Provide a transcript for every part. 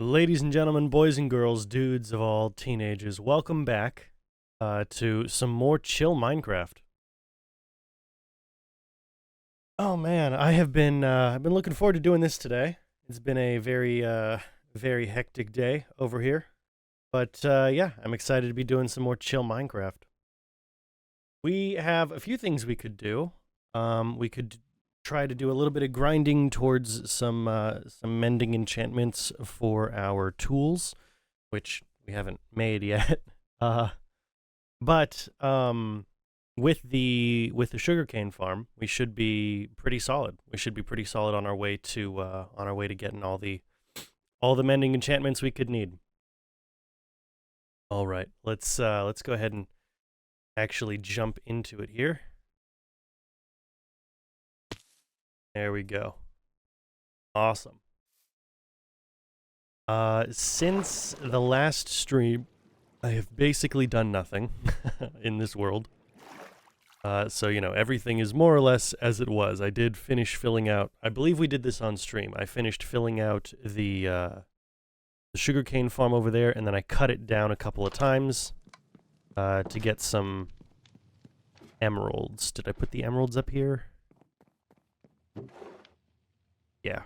Ladies and gentlemen, boys and girls, dudes of all teenagers, welcome back to some more chill Minecraft. Oh man, I've been looking forward to doing this today. It's been a very hectic day over here, but yeah, I'm excited to be doing some more chill Minecraft. We have a few things we could do. We could try to do a little bit of grinding towards some mending enchantments for our tools, which we haven't made yet. Uh, but with the sugarcane farm, we should be pretty solid. We should be pretty solid on our way to getting all the mending enchantments we could need. All right, let's go ahead and actually jump into it here. There we go. Awesome. Since the last stream, I have basically done nothing in this world. So, you know, everything is more or less as it was. I did finish filling out, I believe we did this on stream. I finished filling out the sugarcane farm over there, and then I cut it down a couple of times to get some emeralds. Did I put the emeralds up here? Yeah.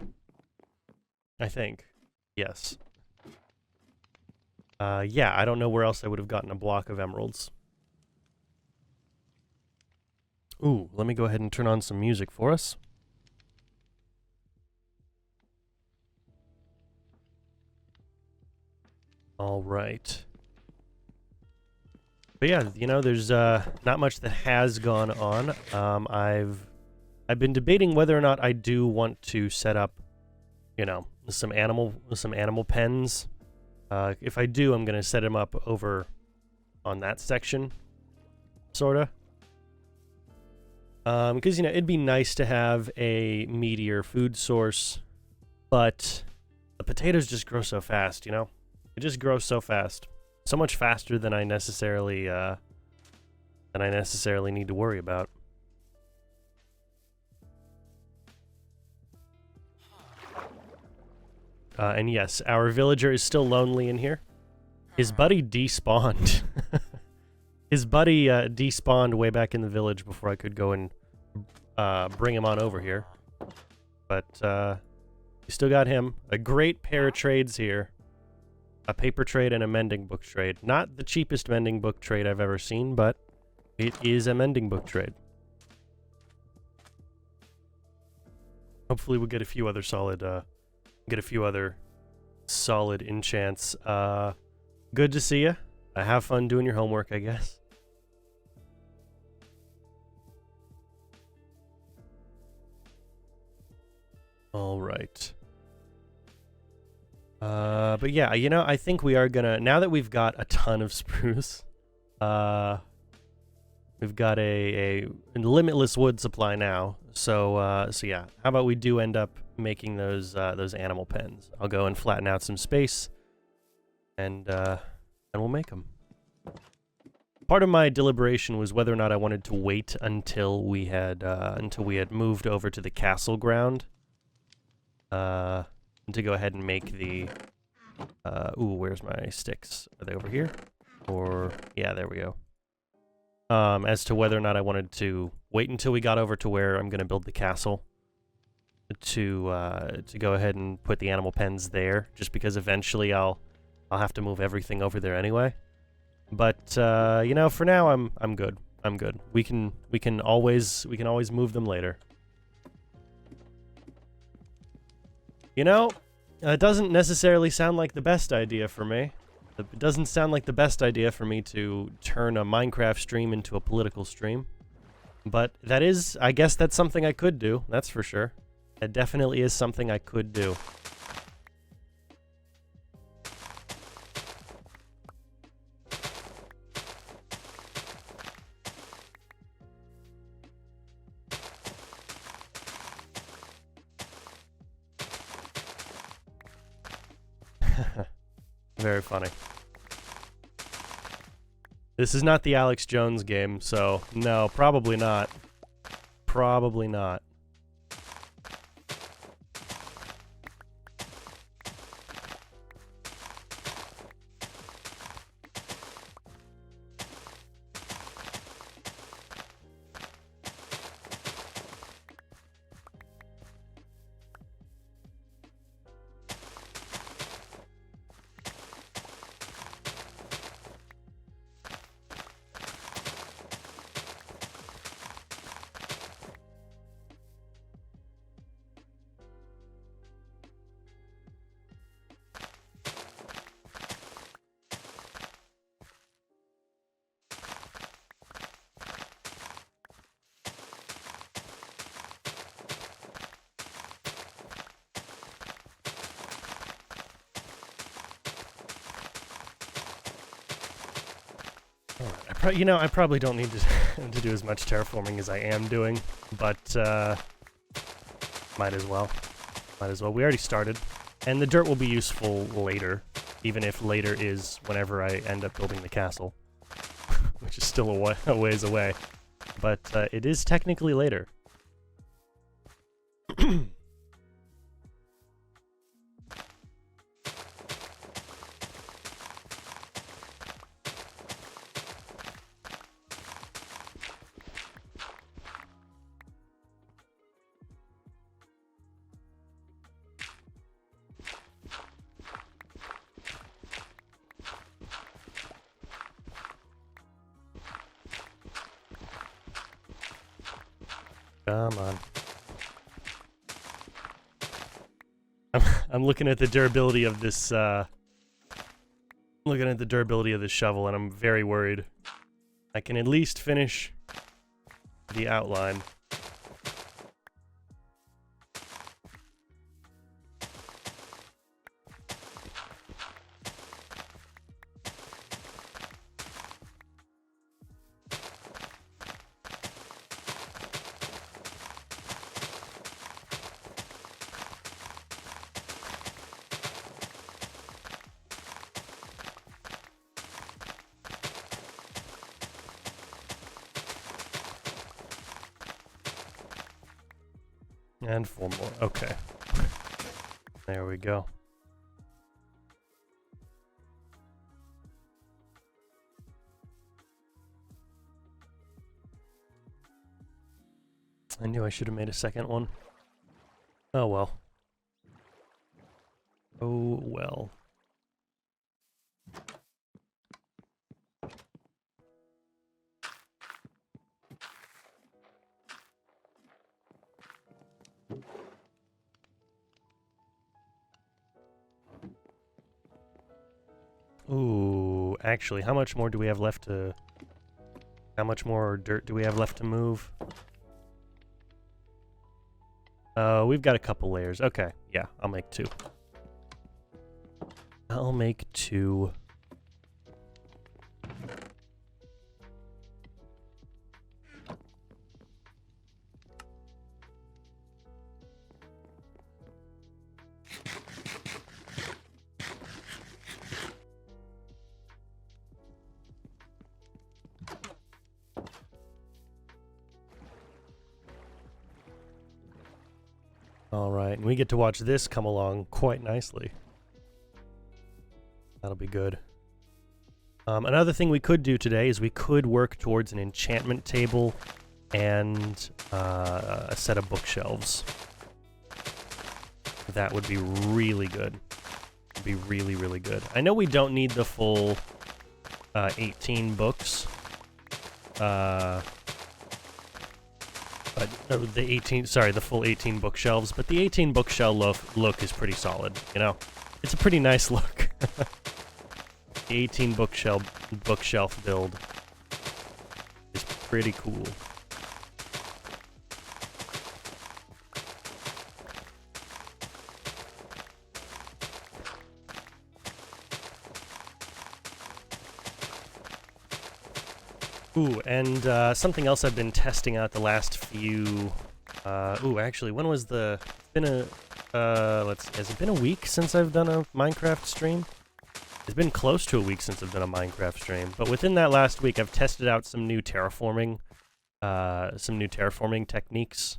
I think. Yes. Yeah, I don't know where else I would have gotten a block of emeralds. Ooh, let me go ahead and turn on some music for us. All right. But yeah, you know, there's not much that has gone on. I've been debating whether or not I do want to set up, you know, some animal pens. If I do, I'm gonna set them up over on that section, sorta. Because, you know, it'd be nice to have a meatier food source, but the potatoes just grow so fast, you know? It just grows so fast. So much faster than I necessarily need to worry about. And yes, our villager is still lonely in here. His buddy despawned. His buddy despawned way back in the village before I could go and bring him on over here. But we still got him. A great pair of trades here. A paper trade and a mending book trade. Not the cheapest mending book trade I've ever seen, but it is a mending book trade. Hopefully we'll get a few other solid enchants. Good to see you. Have fun doing your homework, I guess. All right. But yeah, you know, I think we are gonna, now that we've got a ton of spruce, we've got a limitless wood supply now. So yeah, how about we do end up making those animal pens? I'll go and flatten out some space, and we'll make them. Part of my deliberation was whether or not I wanted to wait until we had moved over to the castle ground, to go ahead and make the. Ooh, where's my sticks? Are they over here? Or yeah, there we go. As to whether or not I wanted to wait until we got over to where I'm going to build the castle to go ahead and put the animal pens there, just because eventually I'll have to move everything over there anyway. But you know, for now I'm good. I'm good. We can always move them later. You know, it doesn't necessarily sound like the best idea for me. It doesn't sound like the best idea for me to turn a Minecraft stream into a political stream. But that is, I guess that's something I could do, that's for sure. That definitely is something I could do. Very funny. This is not the Alex Jones game, so no, probably not. Probably not. you know, I probably don't need to do as much terraforming as I am doing, but might as well. Might as well. We already started, and the dirt will be useful later, even if later is whenever I end up building the castle, which is still a ways away, but it is technically later. Come on. I'm looking at the durability of this, looking at the durability of this shovel, and I'm very worried. I can at least finish the outline. And 4 more. Okay. There we go. I knew I should have made a second one. Oh well. Oh well. Ooh, actually, how much more do we have left to... How much more dirt do we have left to move? We've got a couple layers. Okay, yeah, I'll make 2. I'll make 2. Alright, and we get to watch this come along quite nicely. That'll be good. Another thing we could do today is we could work towards an enchantment table and a set of bookshelves. That would be really good. It'd be really, really good. I know we don't need the full 18 books. But the full 18 bookshelves, but the 18 bookshelf look is pretty solid, you know? It's a pretty nice look. The 18 bookshelf build is pretty cool. Ooh, and something else I've been testing out the last few... ooh, actually, when was the... It's been a... has it been a week since I've done a Minecraft stream? It's been close to a week since I've done a Minecraft stream, but within that last week, I've tested out some new terraforming techniques,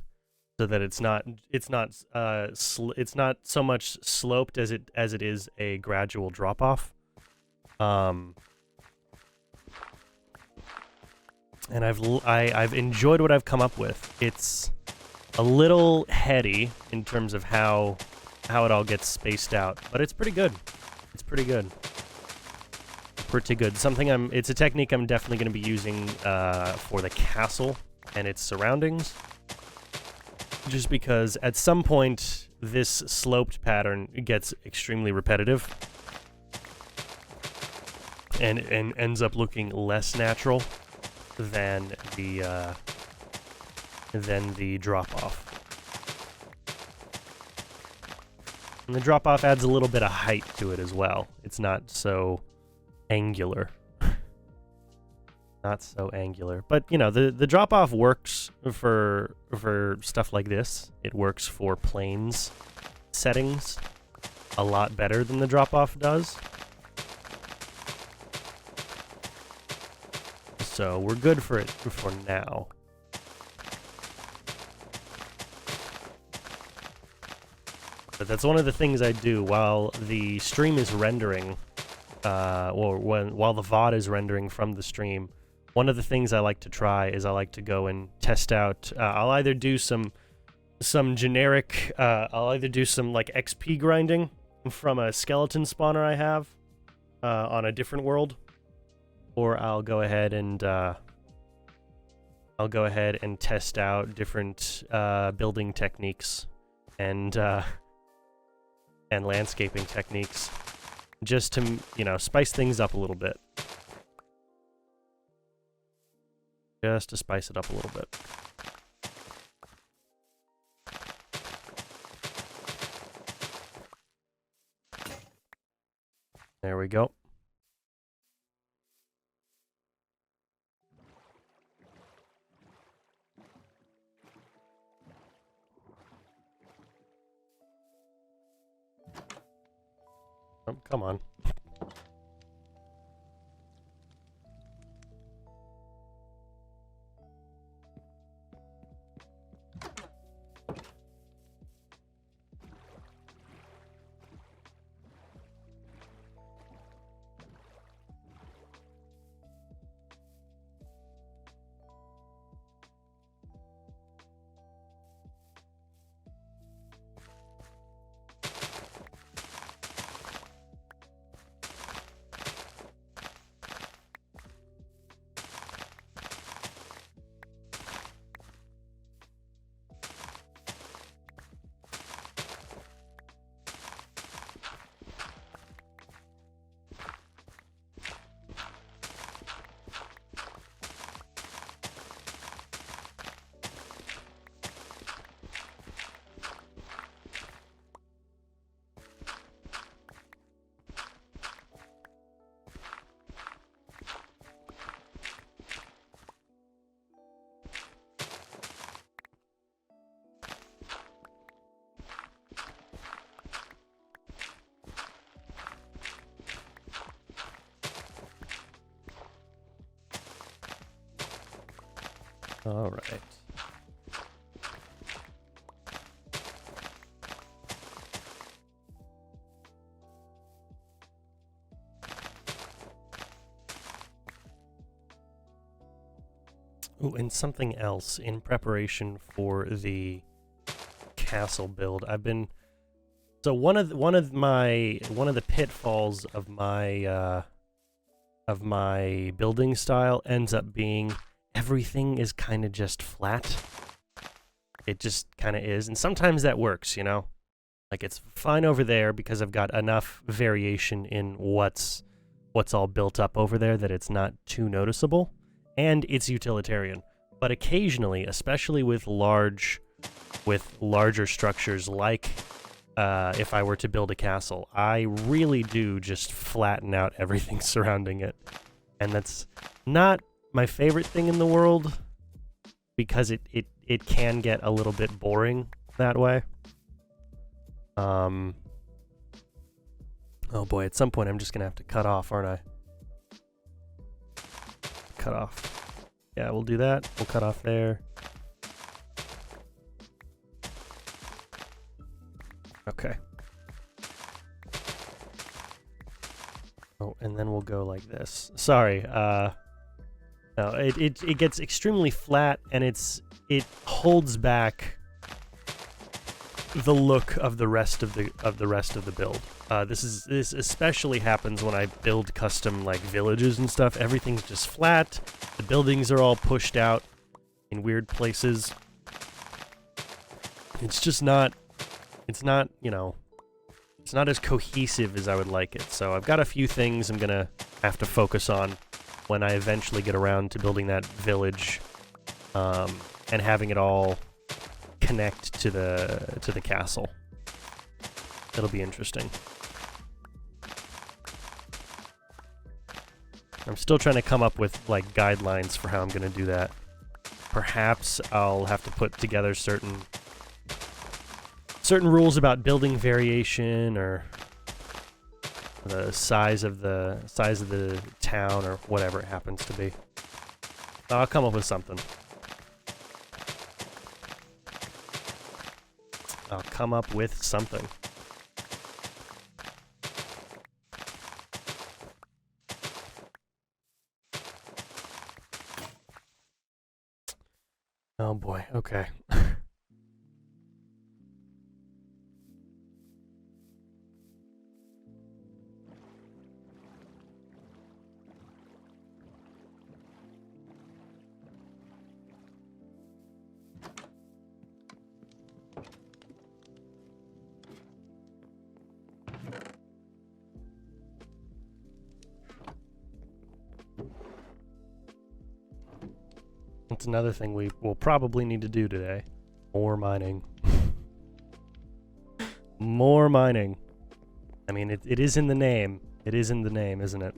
so that it's not so much sloped as it is a gradual drop off. And I've enjoyed what I've come up with. It's a little heady in terms of how it all gets spaced out, but it's pretty good. It's pretty good. Pretty good. It's a technique I'm definitely going to be using for the castle and its surroundings. Just because at some point this sloped pattern gets extremely repetitive and ends up looking less natural than the drop-off. And the drop-off adds a little bit of height to it as well. It's not so angular. not so angular. But you know, the drop off works for stuff like this. It works for planes settings a lot better than the drop off does. So we're good for it for now. But that's one of the things I do while the stream is rendering, or while the VOD is rendering from the stream. One of the things I like to try is I like to go and test out. I'll either do some generic. I'll either do some like XP grinding from a skeleton spawner I have on a different world, or I'll go ahead and test out different building techniques and landscaping techniques, just to, you know, spice things up a little bit. Just to spice it up a little bit. There we go. Oh, come on. All right. Ooh, and something else in preparation for the castle build. I've been one of the pitfalls of my building style ends up being everything is kind of just flat. It just kind of is, and sometimes that works, you know? Like, it's fine over there because I've got enough variation in what's all built up over there that it's not too noticeable, and it's utilitarian. But occasionally, especially with larger structures, like if I were to build a castle, I really do just flatten out everything surrounding it. And that's not my favorite thing in the world, because it can get a little bit boring that way. Oh boy, at some point I'm just gonna have to cut off, aren't I? Cut off. Yeah, we'll do that. We'll cut off there. Okay. Oh, and then we'll go like this. Sorry, no, it gets extremely flat, and it holds back the look of the rest of the build. This especially happens when I build custom like villages and stuff. Everything's just flat. The buildings are all pushed out in weird places. It's just not. It's not, you know. It's not as cohesive as I would like it. So I've got a few things I'm gonna have to focus on when I eventually get around to building that village, and having it all connect to the castle. It'll be interesting. I'm still trying to come up with, like, guidelines for how I'm going to do that. Perhaps I'll have to put together certain rules about building variation, or the size of the town, or whatever it happens to be. I'll come up with something. I'll come up with something. Oh boy, okay. That's another thing we will probably need to do today. More mining. More mining. I mean, it is in the name. It is in the name, isn't it?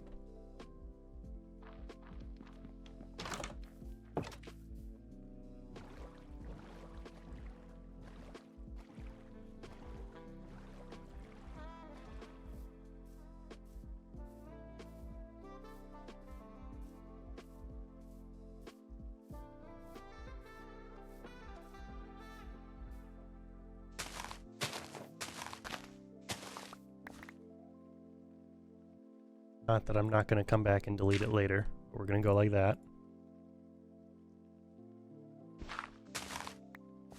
Not that I'm not going to come back and delete it later. We're going to go like that.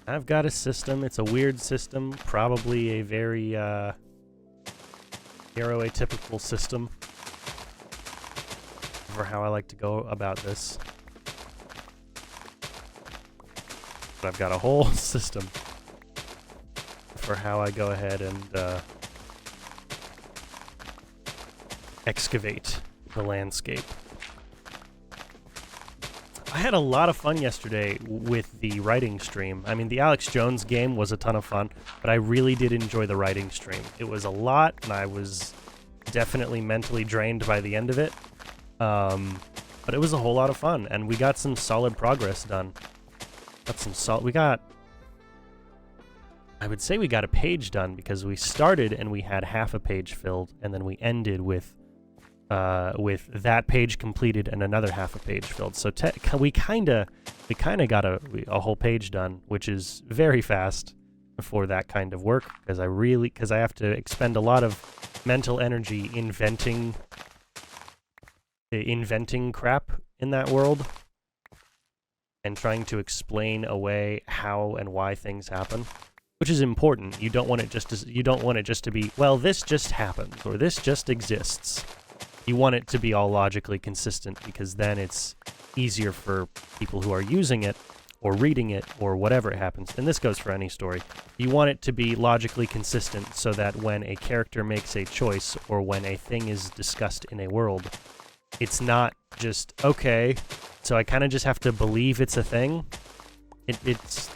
I've got a system. It's a weird system. Probably a very atypical system for how I like to go about this. But I've got a whole system for how I go ahead and excavate the landscape. I had a lot of fun yesterday with the writing stream. I mean, the Alex Jones game was a ton of fun, but I really did enjoy the writing stream. It was a lot, and I was definitely mentally drained by the end of it. But it was a whole lot of fun, and we got some solid progress done. I would say we got a page done, because we started and we had half a page filled, and then we ended with that page completed and another half a page filled. So we kind of got a whole page done, which is very fast for that kind of work, because I have to expend a lot of mental energy inventing crap in that world and trying to explain away how and why things happen, which is important. You don't want it just to be, well, this just happens, or this just exists. You want it to be all logically consistent, because then it's easier for people who are using it or reading it or whatever it happens. And this goes for any story. You want it to be logically consistent so that when a character makes a choice or when a thing is discussed in a world, it's not just, okay, so I kind of just have to believe it's a thing. It's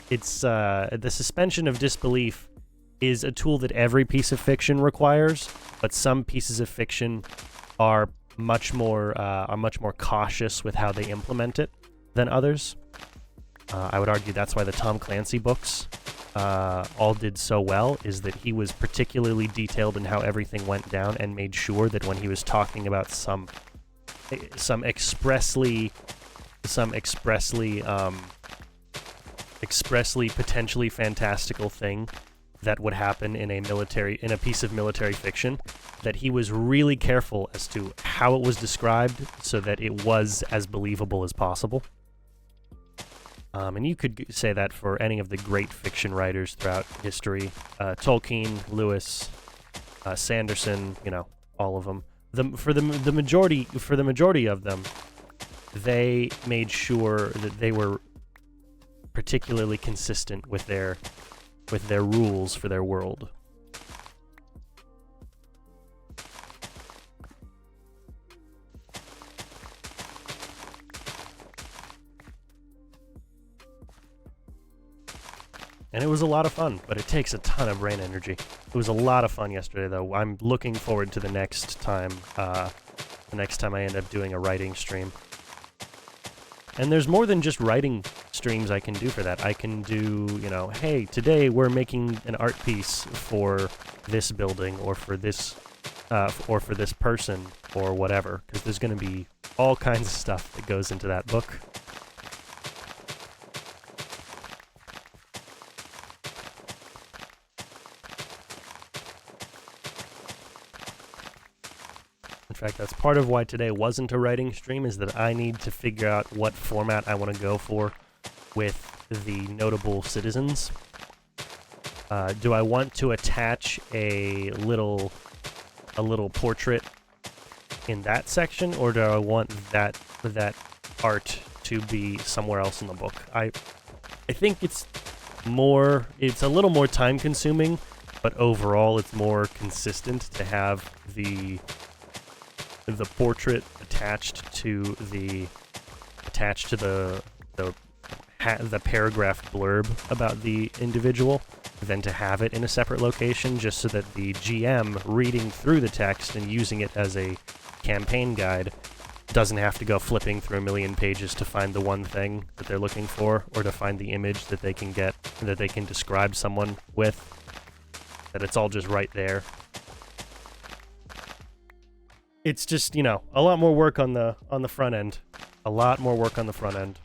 the suspension of disbelief is a tool that every piece of fiction requires, but some pieces of fiction are much more cautious with how they implement it than others. I would argue that's why the Tom Clancy books all did so well, is that he was particularly detailed in how everything went down and made sure that when he was talking about some expressly potentially fantastical thing that would happen in a piece of military fiction, that he was really careful as to how it was described so that it was as believable as possible. And you could say that for any of the great fiction writers throughout history. Tolkien, Lewis, Sanderson, all of them. For the majority of them, they made sure that they were particularly consistent with their rules for their world. And it was a lot of fun, but it takes a ton of brain energy. It was a lot of fun yesterday, though. I'm looking forward to the next time the next time I end up doing a writing stream. And there's more than just writing streams I can do for that. I can do, you know, hey, today we're making an art piece for this building or for this person or whatever, because there's going to be all kinds of stuff that goes into that book. In fact, that's part of why today wasn't a writing stream, is that I need to figure out what format I want to go for with the notable citizens. Do I want to attach a little portrait in that section, or do I want that art to be somewhere else in the book? I think it's a little more time consuming, but overall it's more consistent to have the portrait attached to the paragraph blurb about the individual than to have it in a separate location, just so that the GM reading through the text and using it as a campaign guide doesn't have to go flipping through a million pages to find the one thing that they're looking for, or to find the image that they can get, that they can describe someone with, that it's all just right there. It's just, you know, a lot more work on the front end. A lot more work on the front end.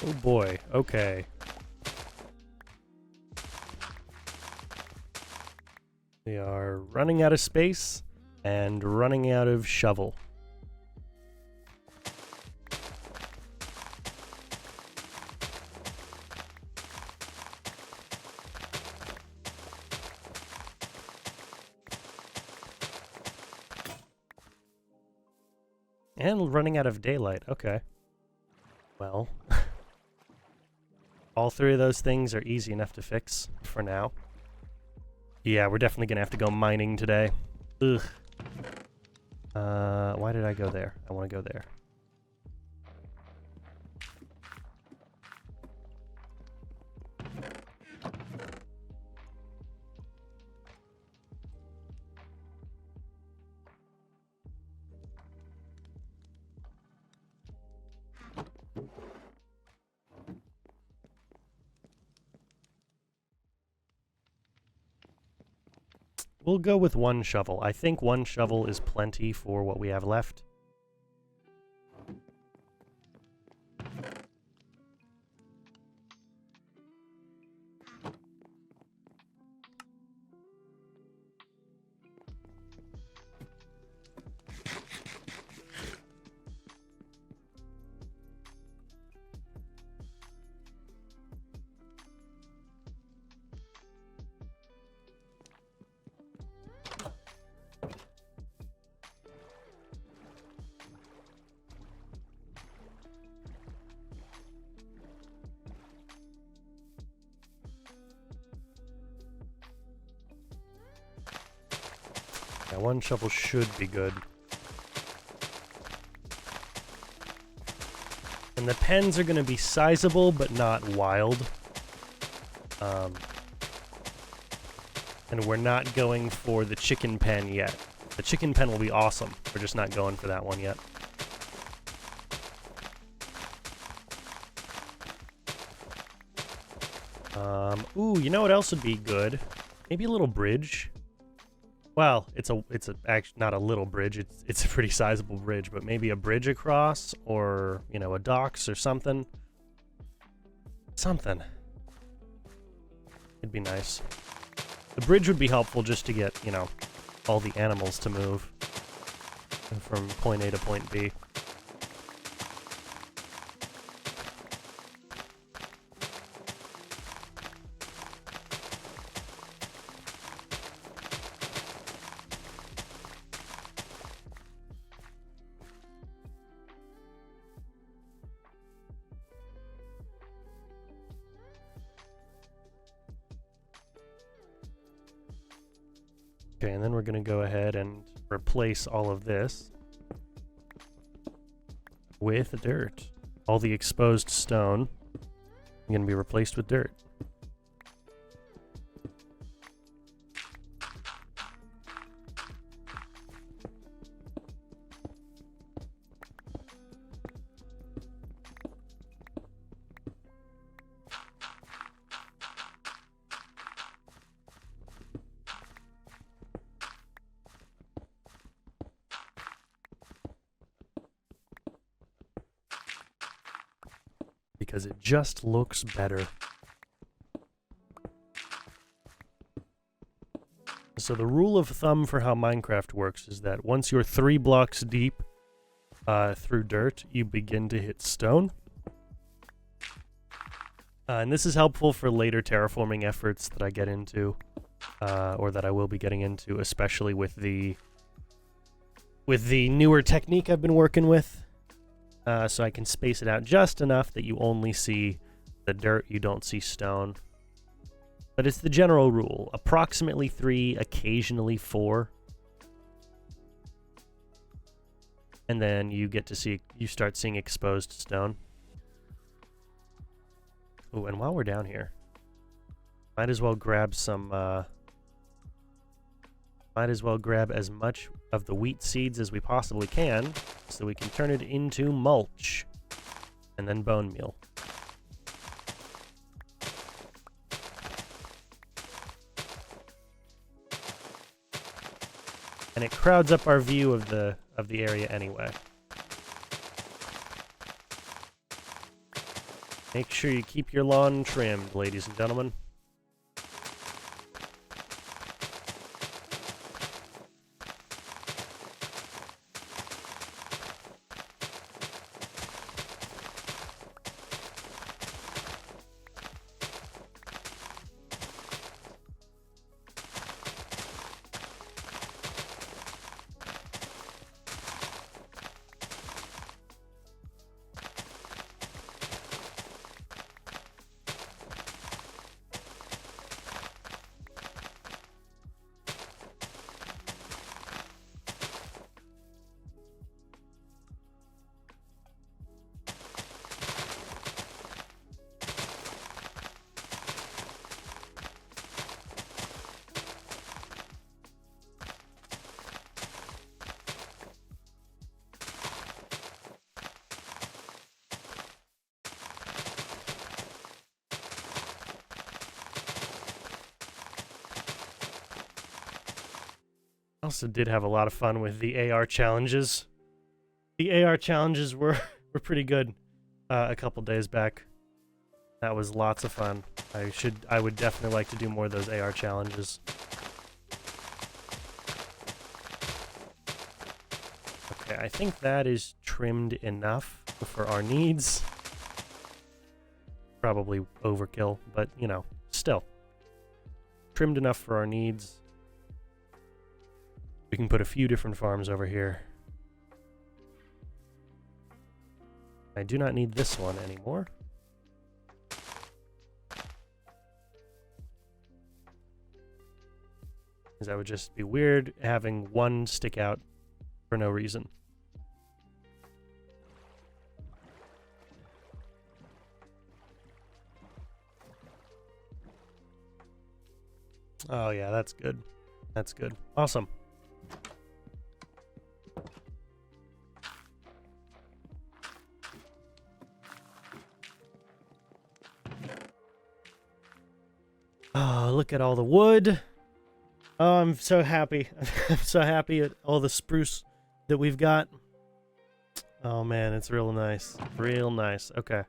Oh boy, okay. We are running out of space and running out of shovel. And running out of daylight, okay. Well, all three of those things are easy enough to fix for now. Yeah, we're definitely gonna have to go mining today. Ugh. Why did I go there? I want to go there. We'll go with one shovel. I think one shovel is plenty for what we have left. Yeah, one shovel should be good. And the pens are going to be sizable, but not wild. And we're not going for the chicken pen yet. The chicken pen will be awesome. We're just not going for that one yet. Ooh, you know what else would be good? Maybe a little bridge. Well, it's actually not a little bridge. It's a pretty sizable bridge, but maybe a bridge across, or you know, a docks or something. Something. It'd be nice. The bridge would be helpful just to get, you know, all the animals to move from point A to point B. Okay, and then we're going to go ahead and replace all of this with dirt. All the exposed stone is going to be replaced with dirt. because it just looks better. So the rule of thumb for how Minecraft works is that once you're 3 blocks deep through dirt, you begin to hit stone. And this is helpful for later terraforming efforts that I get into, or that I will be getting into, especially with the newer technique I've been working with. So I can space it out just enough that you only see the dirt, you don't see stone. But it's the general rule. Approximately 3, occasionally 4. And then you start seeing exposed stone. Oh, and while we're down here, might as well grab as much of the wheat seeds as we possibly can, so we can turn it into mulch, and then bone meal. And it crowds up our view of the area anyway. Make sure you keep your lawn trimmed, ladies and gentlemen. Also did have a lot of fun with the AR challenges. The AR challenges were pretty good a couple days back. That was lots of fun. I would definitely like to do more of those AR challenges. Okay, I think that is trimmed enough for our needs. Probably overkill, but you know, still. Trimmed enough for our needs. We can put a few different farms over here. I do not need this one anymore. Because that would just be weird having one stick out for no reason. Oh yeah, that's good. That's good. Awesome. Oh, look at all the wood. Oh, I'm so happy. I'm so happy at all the spruce that we've got. Oh man, it's real nice. Real nice. Okay.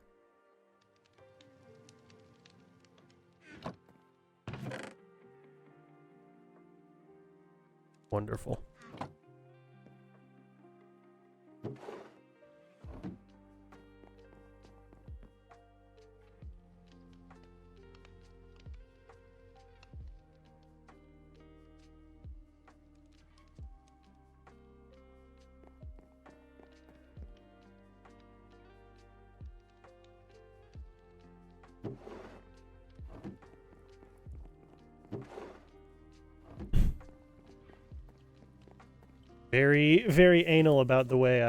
Wonderful. Very, very anal about the way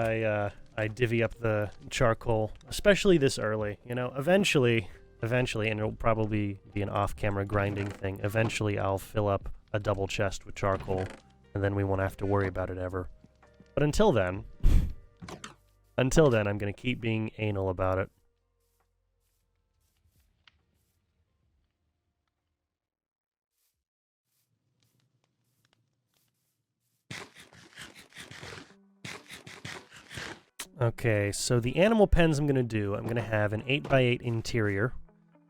I divvy up the charcoal, especially this early. You know, eventually, and it'll probably be an off-camera grinding thing. Eventually, I'll fill up a double chest with charcoal, and then we won't have to worry about it ever. But until then, I'm gonna keep being anal about it. Okay, so the animal pens I'm going to do, I'm going to have an 8x8 interior,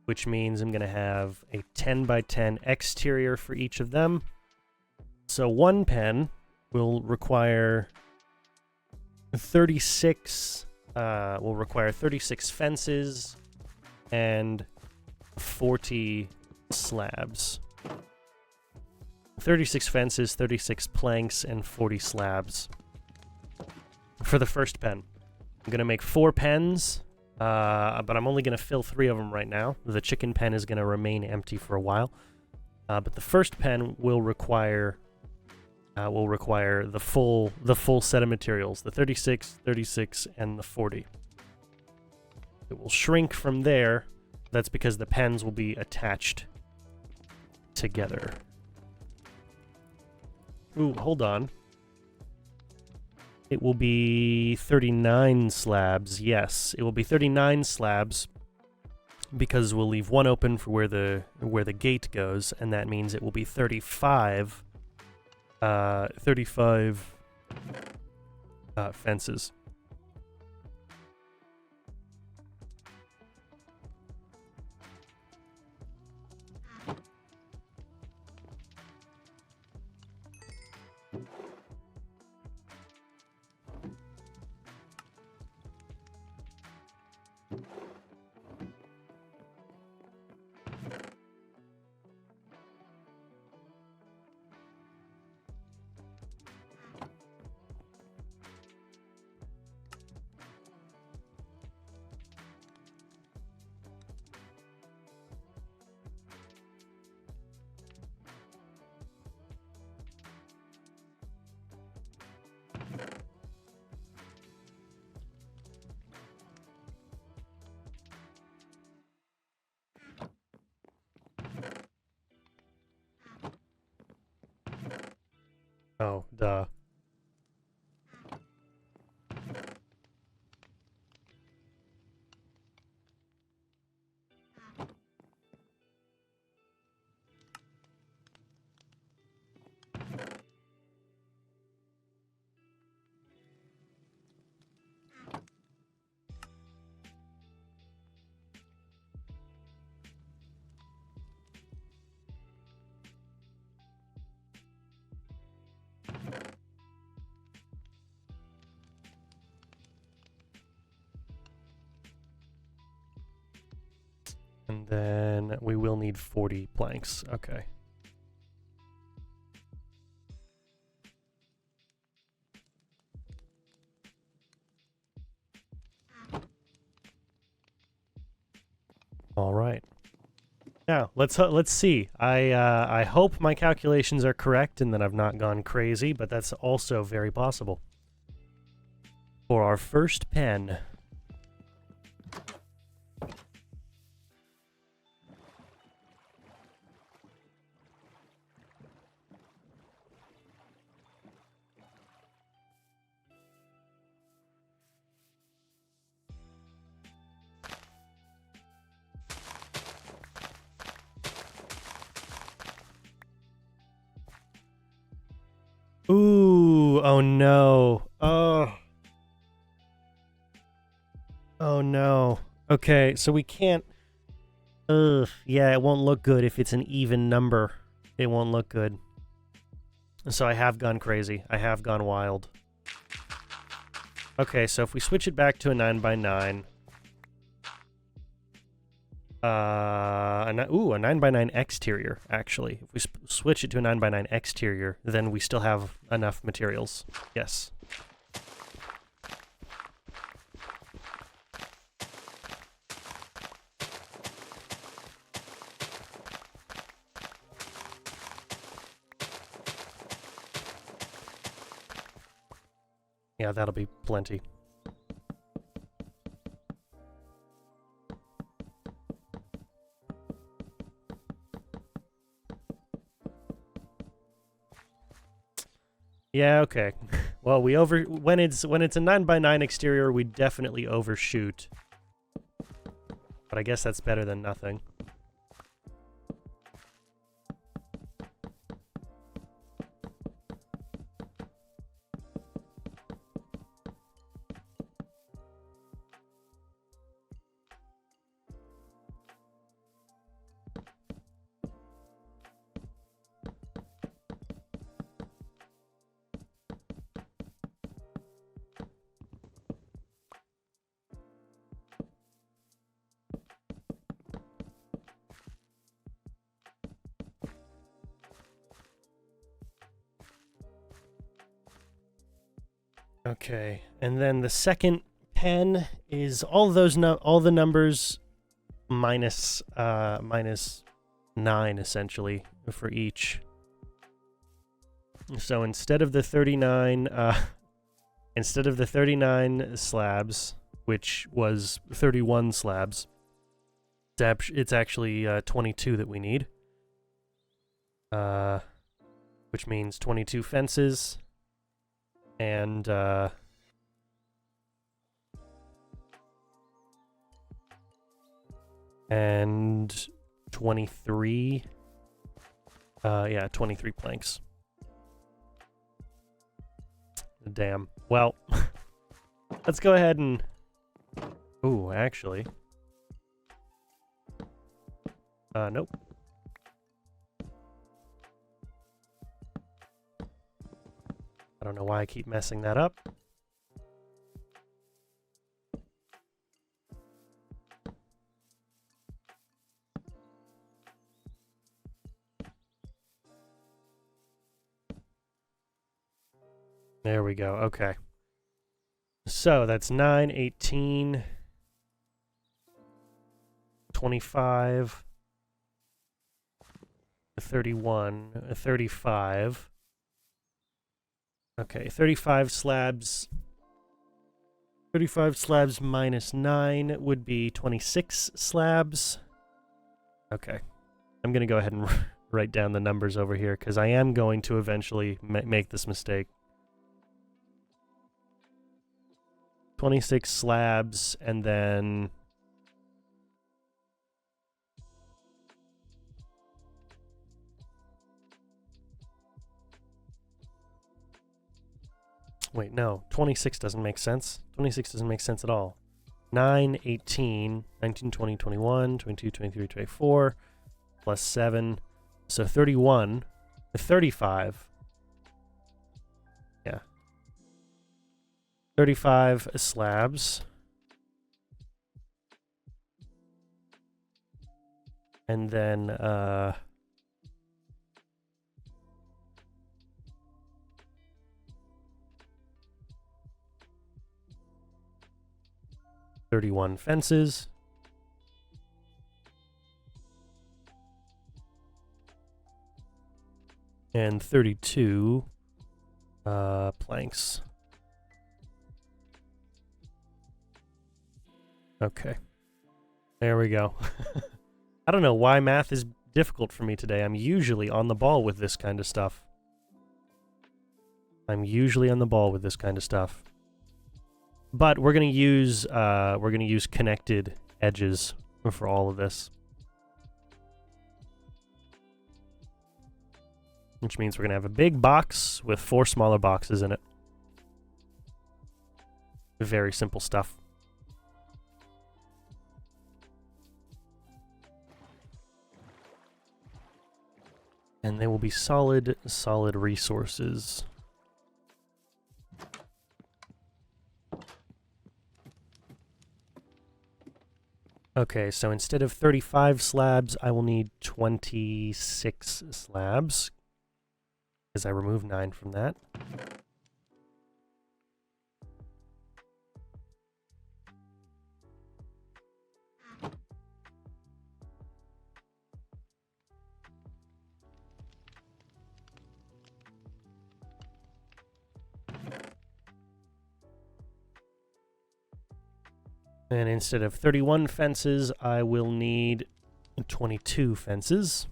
which means I'm going to have a 10x10 exterior for each of them. So one pen will require 36 fences and 40 slabs. 36 fences, 36 planks, and 40 slabs for the first pen. I'm going to make 4 pens, but I'm only going to fill 3 of them right now. The chicken pen is going to remain empty for a while. But the first pen will require the full set of materials, the 36, 36, and the 40. It will shrink from there. That's because the pens will be attached together. Ooh, hold on. It will be 39 slabs. Yes, it will be 39 slabs because we'll leave one open for where the gate goes, and that means it will be 35 fences. Oh, duh. And then we will need 40 planks. Okay. All right. Now, let's see. I hope my calculations are correct and that I've not gone crazy, but that's also very possible. For our first pen, ooh, oh no. Oh. Oh no. Okay, so we can't... Ugh, yeah, it won't look good if it's an even number. It won't look good. So I have gone crazy. I have gone wild. Okay, so if we switch it back to a 9x9... a 9x9 exterior, actually. If we switch it to a 9x9 exterior, then we still have enough materials. Yes. Yeah, that'll be plenty. Yeah, okay. Well, when it's a 9x9 exterior, we definitely overshoot. But I guess that's better than nothing. Okay, and then the second pen is all the numbers minus 9 essentially for each. So instead of the 39 slabs, which was 31 slabs, it's actually 22 that we need. Which means 22 fences and 23 23 planks. Damn. Well, let's go ahead and... Ooh, actually. Nope. I don't know why I keep messing that up. There we go. Okay. So that's 9, 18, 25, 31, 35. Okay, 35 slabs. 35 slabs minus 9 would be 26 slabs. Okay. I'm going to go ahead and write down the numbers over here because I am going to eventually make this mistake. 26 slabs, and then... Wait, no. 26 doesn't make sense. 26 doesn't make sense at all. 9, 18, 19, 20, 21, 22, 23, 24, plus 7. So 31, 35. Yeah. 35 slabs. And then, 31 fences. And 32 planks. Okay. There we go. I don't know why math is difficult for me today. I'm usually on the ball with this kind of stuff. But we're gonna use connected edges for all of this. Which means we're gonna have a big box with 4 smaller boxes in it. Very simple stuff. And they will be solid resources. Okay, so instead of 35 slabs, I will need 26 slabs. Because I removed 9 from that. And instead of 31 fences, I will need 22 fences.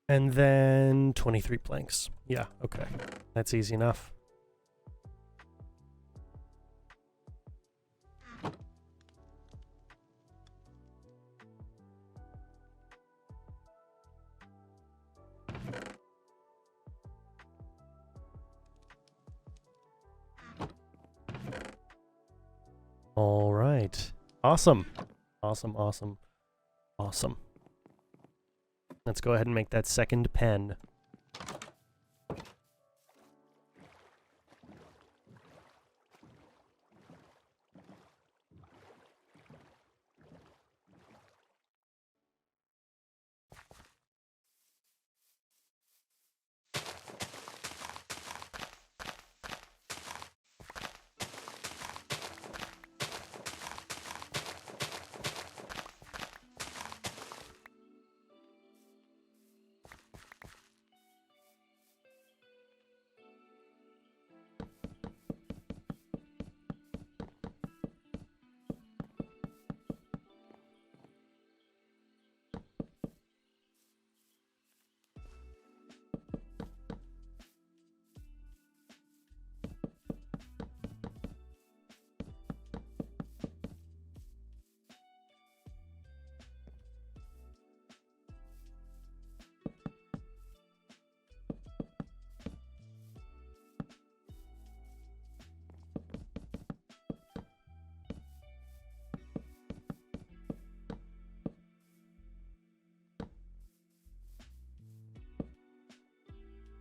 And then 23 planks. Yeah, okay. That's easy enough. All right. Awesome. Awesome, awesome, awesome. Let's go ahead and make that second pen.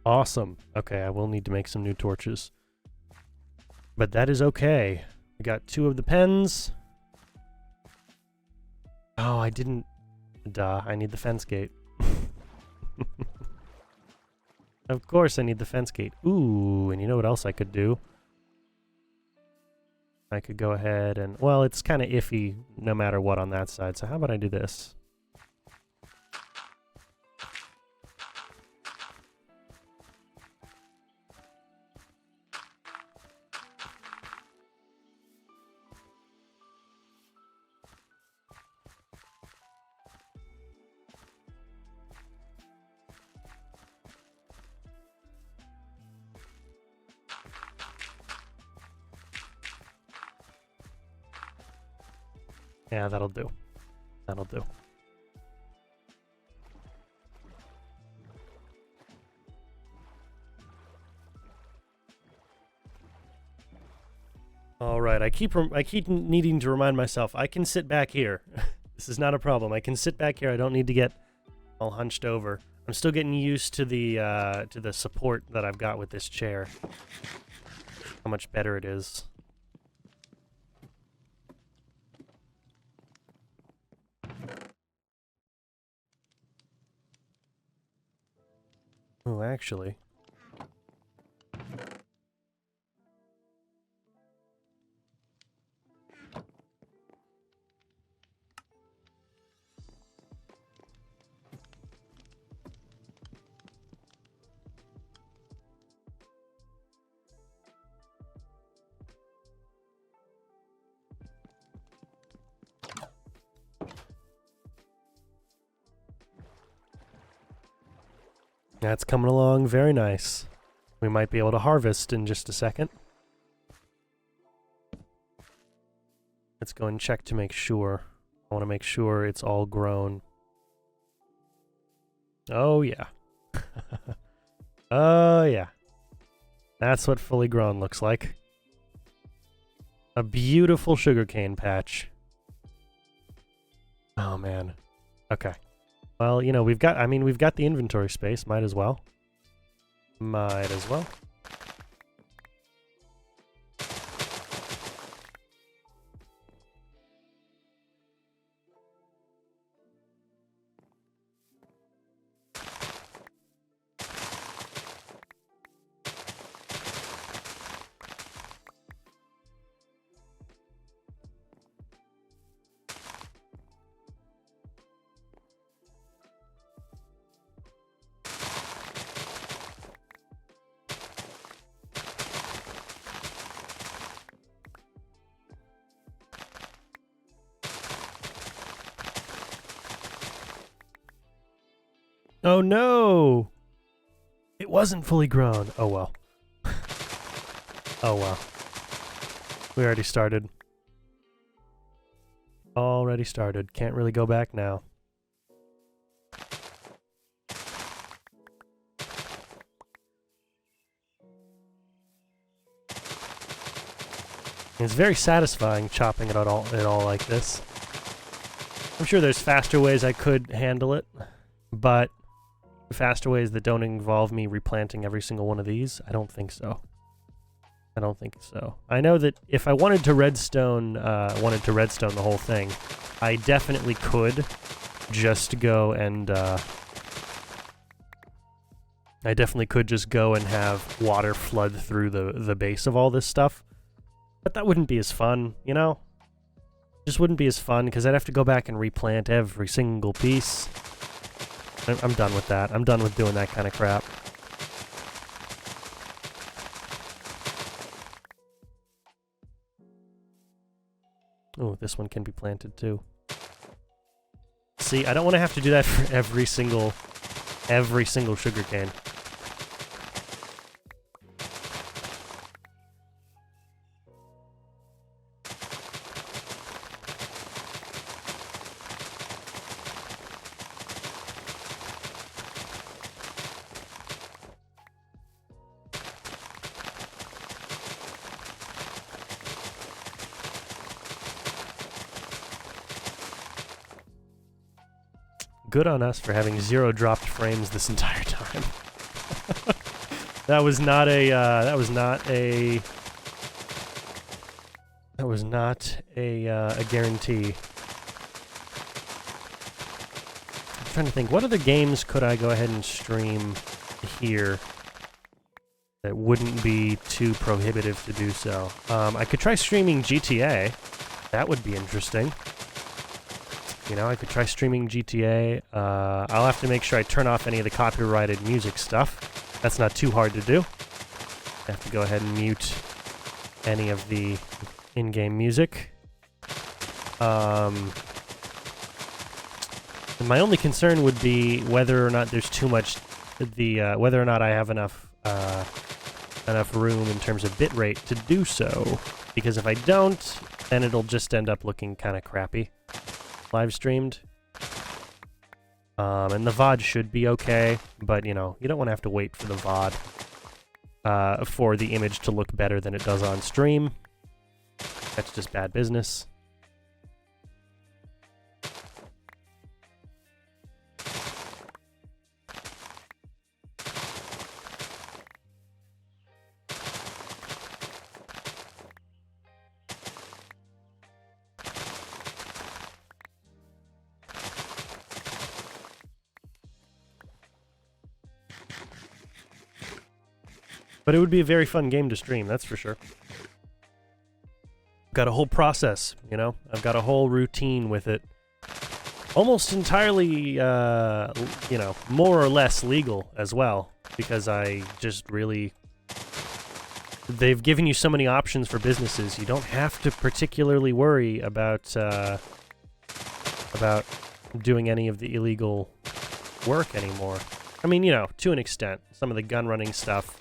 Awesome. Okay, I will need to make some new torches. But that is okay. We got 2 of the pens. Oh, I didn't... Duh, I need the fence gate. Of course I need the fence gate. Ooh, and you know what else I could do? I could go ahead and... Well, it's kind of iffy no matter what on that side, so how about I do this? Yeah, that'll do. That'll do. All right, I keep needing to remind myself I can sit back here. This is not a problem. I can sit back here. I don't need to get all hunched over. I'm still getting used to the support that I've got with this chair. How much better it is. Oh, actually. That's coming along very nice. We might be able to harvest in just a second. Let's go and check to make sure. I want to make sure it's all grown. Oh, yeah. Oh, yeah. That's what fully grown looks like. A beautiful sugarcane patch. Oh, man. Okay. Well, you know, we've got the inventory space. Might as well. Might as well. Oh no! It wasn't fully grown. Oh well. Oh well. We already started. Already started. Can't really go back now. It's very satisfying chopping it all like this. I'm sure there's faster ways I could handle it, but faster ways that don't involve me replanting every single one of these, I don't think so. I don't think so. I know that if I wanted to redstone the whole thing, I definitely could just go and I definitely could just go and have water flood through the base of all this stuff. But that wouldn't be as fun, you know? Just wouldn't be as fun, because I'd have to go back and replant every single piece. I'm done with that. I'm done with doing that kind of crap. Oh, this one can be planted too. See, I don't want to have to do that for every single sugarcane. Good on us for having 0 dropped frames this entire time. That was not a guarantee. I'm trying to think, what other games could I go ahead and stream here that wouldn't be too prohibitive to do so? I could try streaming GTA. That would be interesting. You know, I could try streaming GTA. I'll have to make sure I turn off any of the copyrighted music stuff. That's not too hard to do. I have to go ahead and mute any of the in-game music. And my only concern would be whether or not there's too much, whether or not I have enough room in terms of bitrate to do so. Because if I don't, then it'll just end up looking kind of crappy. Live streamed. And the VOD should be okay, but you know, you don't want to have to wait for the VOD for the image to look better than it does on stream. That's just bad business. But it would be a very fun game to stream, that's for sure. Got a whole process, you know? I've got a whole routine with it. Almost entirely, you know, more or less legal as well. Because I just really... They've given you so many options for businesses, you don't have to particularly worry about doing any of the illegal work anymore. I mean, you know, to an extent. Some of the gun running stuff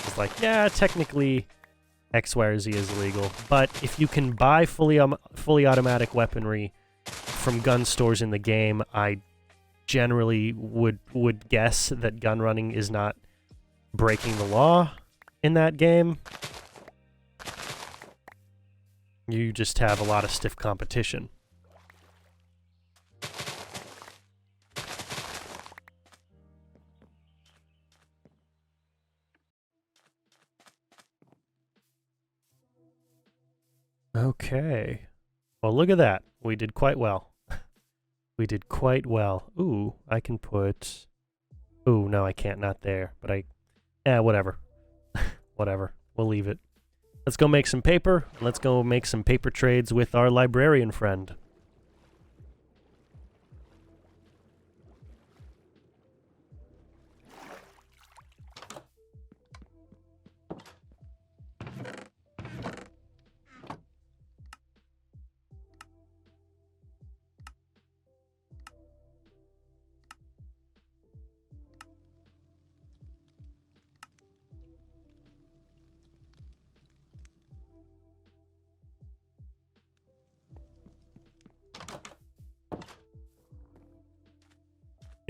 is like, yeah, technically X, Y, or Z is illegal, but if you can buy fully automatic weaponry from gun stores in the game, I generally would guess that gun running is not breaking the law in that game. You just have a lot of stiff competition. Okay. Well, look at that. We did quite well. We did quite well. Ooh, I can put... Ooh, no, I can't. Not there. But whatever. Whatever. We'll leave it. Let's go make some paper. Let's go make some paper trades with our librarian friend.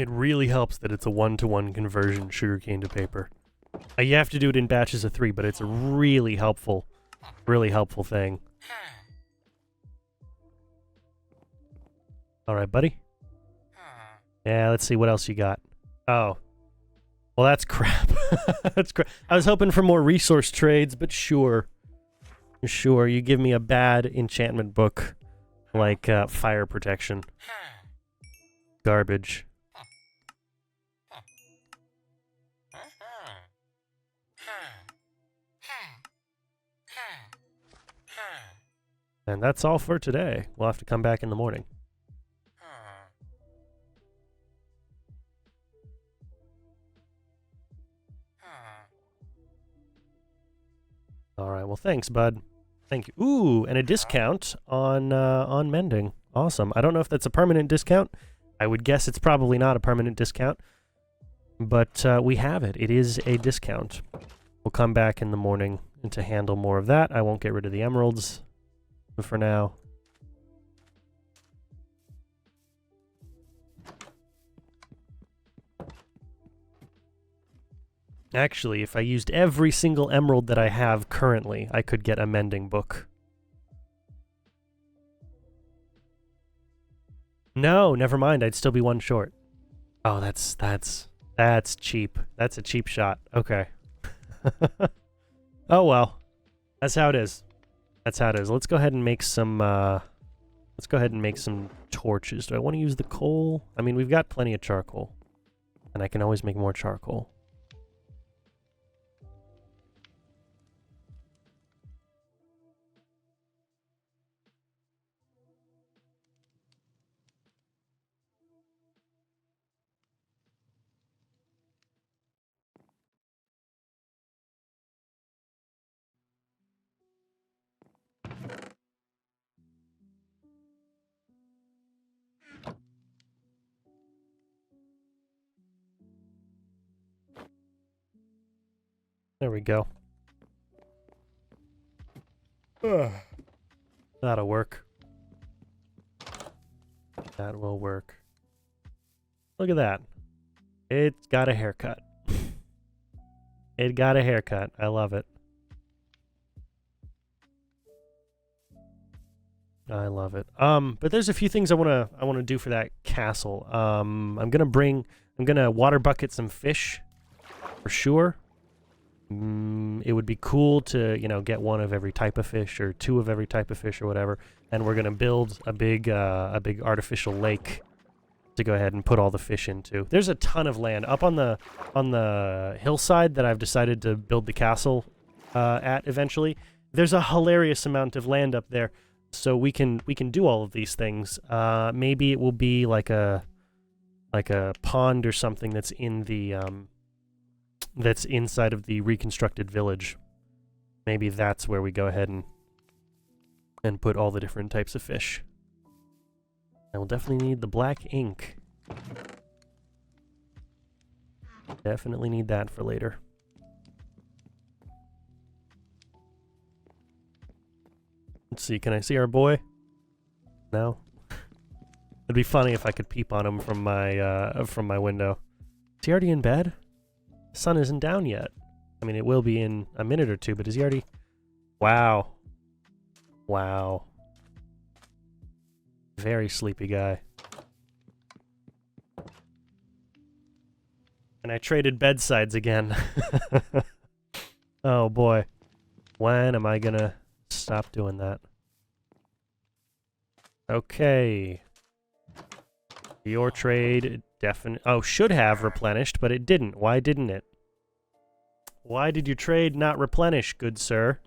It really helps that it's a 1-to-1 conversion, sugarcane to paper. You have to do it in batches of 3, but it's a really helpful thing. Alright, buddy. Yeah, let's see what else you got. Oh. Well, that's crap. That's crap. I was hoping for more resource trades, but sure. Sure, you give me a bad enchantment book, like fire protection. Garbage. And that's all for today. We'll have to come back in the morning. Alright, well thanks, bud. Thank you. Ooh, and a discount on mending. Awesome. I don't know if that's a permanent discount. I would guess it's probably not a permanent discount. But we have it. It is a discount. We'll come back in the morning and to handle more of that. I won't get rid of the emeralds for now. Actually, if I used every single emerald that I have currently, I could get a mending book. No, never mind. I'd still be 1 short. Oh, that's cheap. That's a cheap shot. Okay. Oh well. That's how it is. That's how it is. Let's go ahead and make some torches. Do I want to use the coal? I mean, we've got plenty of charcoal. And I can always make more charcoal. There we go. That'll work. That will work. Look at that. It's got a haircut. It got a haircut. I love it. I love it. But there's a few things I wanna do for that castle. I'm gonna water bucket some fish for sure. It would be cool to, you know, get 1 of every type of fish or 2 of every type of fish or whatever. And we're gonna build a big artificial lake to go ahead and put all the fish into. There's a ton of land up on the hillside that I've decided to build the castle at eventually. There's a hilarious amount of land up there, so we can do all of these things. Maybe it will be like a pond or something that's in the that's inside of the reconstructed village. Maybe that's where we go ahead and put all the different types of fish. I will definitely need the black ink. Definitely need that for later. Let's see, can I see our boy? No? It'd be funny if I could peep on him from my window. Is he already in bed? The sun isn't down yet. I mean, it will be in a minute or 2, but is he already... Wow. Wow. Very sleepy guy. And I traded bedsides again. Oh boy. When am I gonna stop doing that? Okay. Your trade should have replenished, but it didn't. Why didn't it? Why did your trade not replenish, good sir?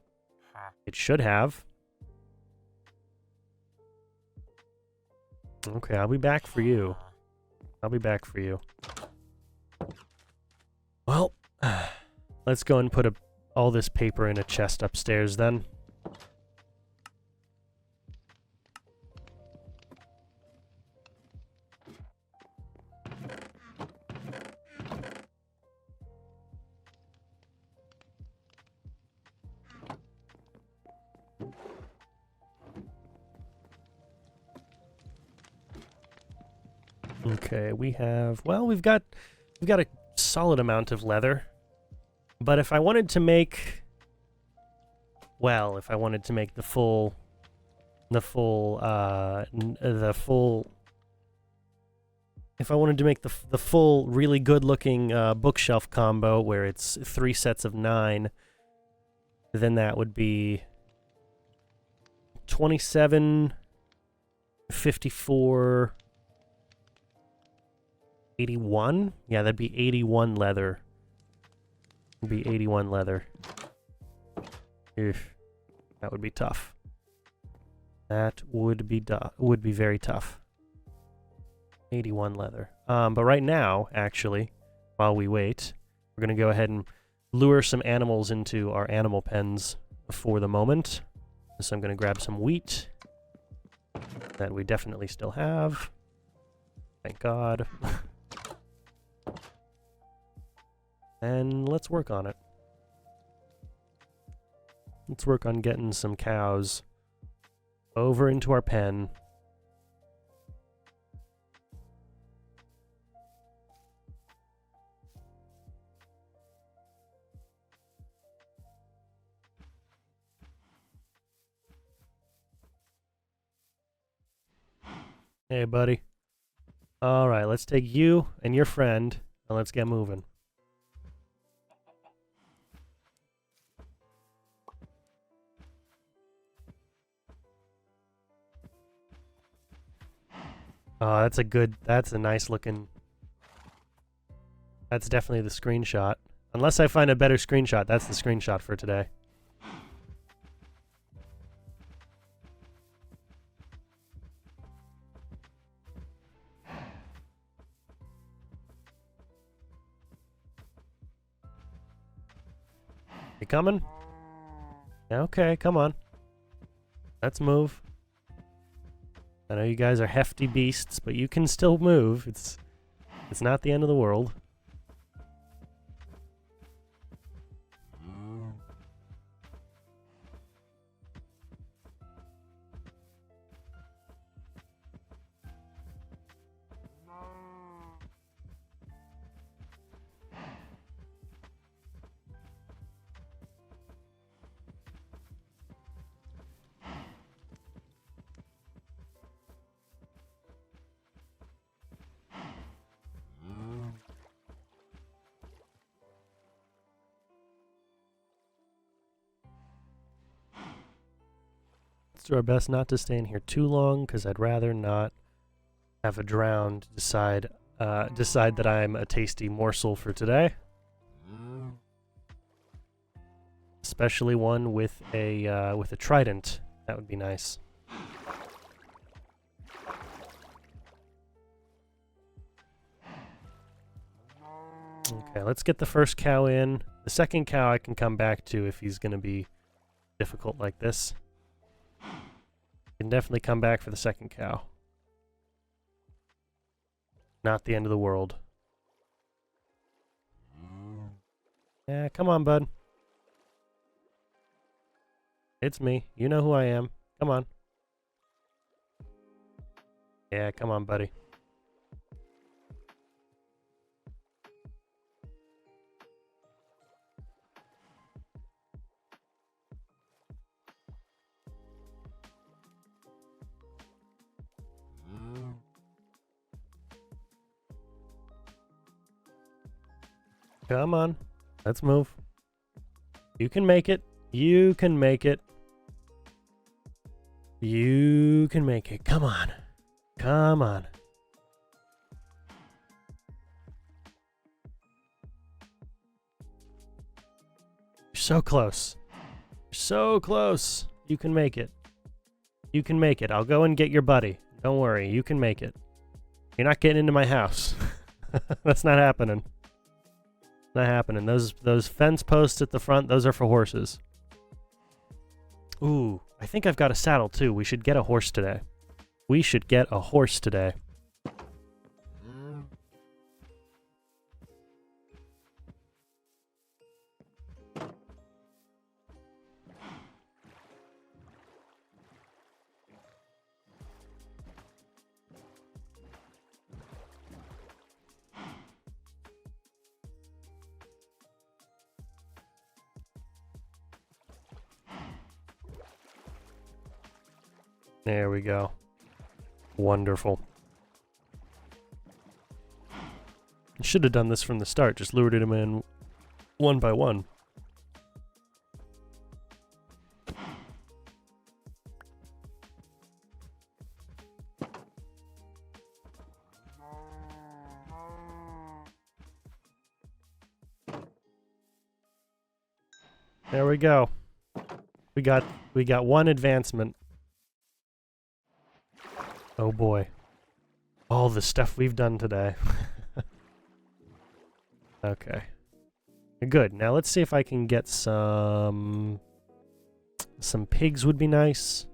It should have. Okay, I'll be back for you. I'll be back for you. Well, let's go and put all this paper in a chest upstairs then. Okay, we've got a solid amount of leather. But if I wanted to make if I wanted to make the full if I wanted to make the full really good looking bookshelf combo where it's 3 sets of 9, then that would be 27, 54, 81? Yeah, that'd be 81 leather. It'd be 81 leather. Oof. That would be tough. That would be very tough. 81 leather. But right now, actually, while we wait, we're going to go ahead and lure some animals into our animal pens for the moment. So I'm going to grab some wheat that we definitely still have. Thank God. And let's work on it. Let's work on getting some cows over into our pen. Hey, buddy. All right, let's take you and your friend, and let's get moving. Oh, that's a nice looking... That's definitely the screenshot. Unless I find a better screenshot, that's the screenshot for today. You coming? Okay, come on. Let's move. I know you guys are hefty beasts, but you can still move. It's not the end of the world. Let's do our best not to stay in here too long, because I'd rather not have a drown decide that I'm a tasty morsel for today. Especially one with a trident. That would be nice. Okay, let's get the first cow in. The second cow I can come back to if he's going to be difficult like this. Can definitely come back for the second cow. Not the end of the world. Yeah, come on, bud. It's me. You know who I am. Come on. Yeah, come on, buddy. Come on. Let's move. You can make it. You can make it. You can make it. Come on. Come on. You're so close. You're so close. You can make it. You can make it. I'll go and get your buddy. Don't worry. You can make it. You're not getting into my house. That's not happening. Not happening. Those fence posts at the front, those are for horses. Ooh, I think I've got a saddle too. We should get a horse today. We should get a horse today. There we go. Wonderful. Should have done this from the start, just lured him in one by one. There we go. We got one advancement. Oh boy. All the stuff we've done today. Okay. Good. Now let's see if I can get some pigs would be nice.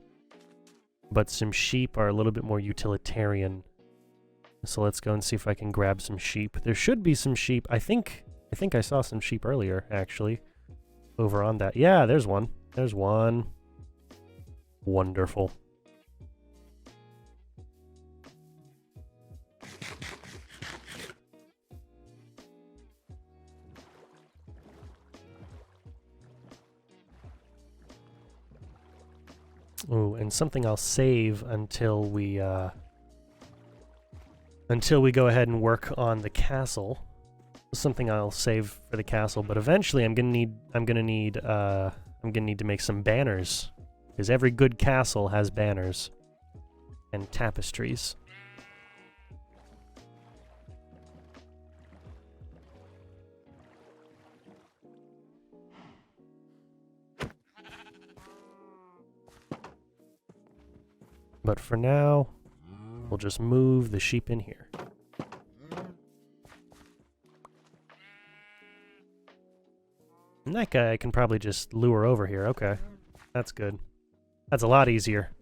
But some sheep are a little bit more utilitarian. So let's go and see if I can grab some sheep. There should be some sheep. I think I saw some sheep earlier, actually. Over on that. Yeah, there's one. There's one. Wonderful. Oh, and something I'll save until we go ahead and work on the castle. Something I'll save for the castle, but eventually I'm gonna need to make some banners, because every good castle has banners and tapestries. But for now, we'll just move the sheep in here. And that guy I can probably just lure over here. Okay. That's good. That's a lot easier.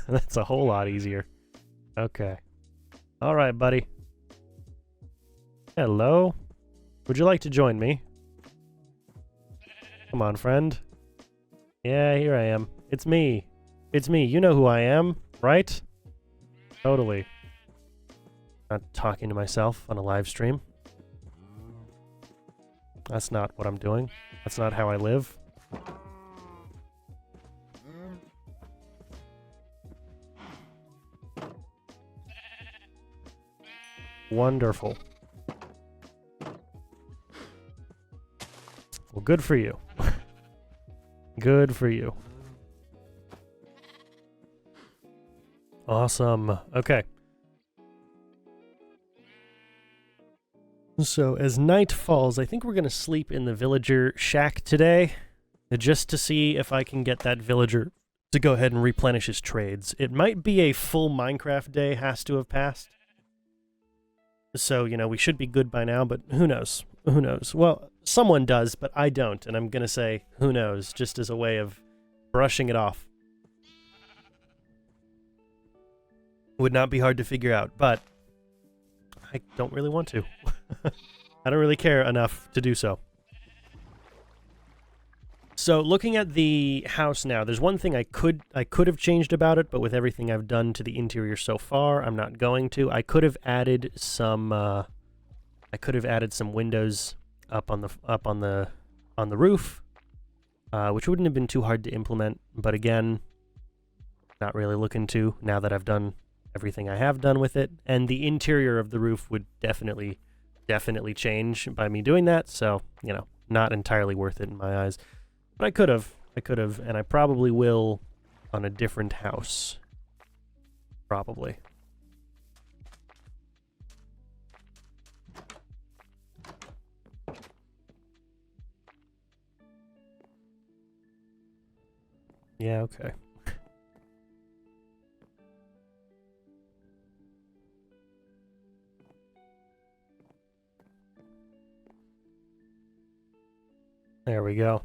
That's a whole lot easier. Okay. Alright, buddy. Hello? Would you like to join me? Come on, friend. Yeah, here I am. It's me. It's me. You know who I am, right? Totally. Not talking to myself on a live stream. That's not what I'm doing. That's not how I live. Wonderful. Well, good for you. Good for you. Awesome. Okay. So, as night falls, I think we're going to sleep in the villager shack today, just to see if I can get that villager to go ahead and replenish his trades. It might be a full Minecraft day has to have passed. So, you know, we should be good by now, but who knows? Who knows? Well, someone does, but I don't, and I'm going to say who knows, just as a way of brushing it off. Would not be hard to figure out, but I don't really want to. I don't really care enough to do so. So looking at the house now, there's one thing I could have changed about it, but with everything I've done to the interior so far, I'm not going to. I could have added some windows up on the roof, which wouldn't have been too hard to implement. But again, not really looking to now that I've done everything I have done with it, and the interior of the roof would definitely change by me doing that, so, you know, not entirely worth it in my eyes. But I could have, and I probably will on a different house. Probably. Yeah, okay. There we go.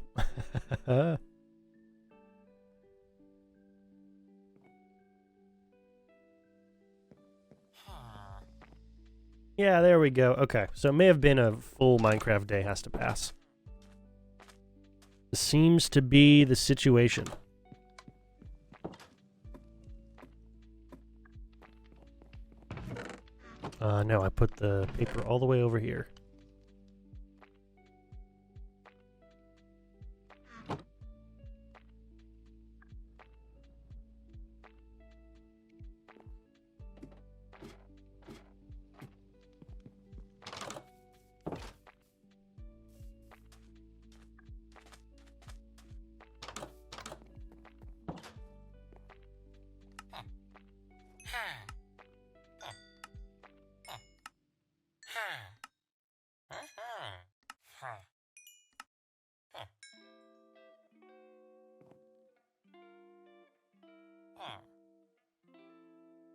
Yeah, there we go. Okay, so it may have been a full Minecraft day has to pass. Seems to be the situation. No, I put the paper all the way over here.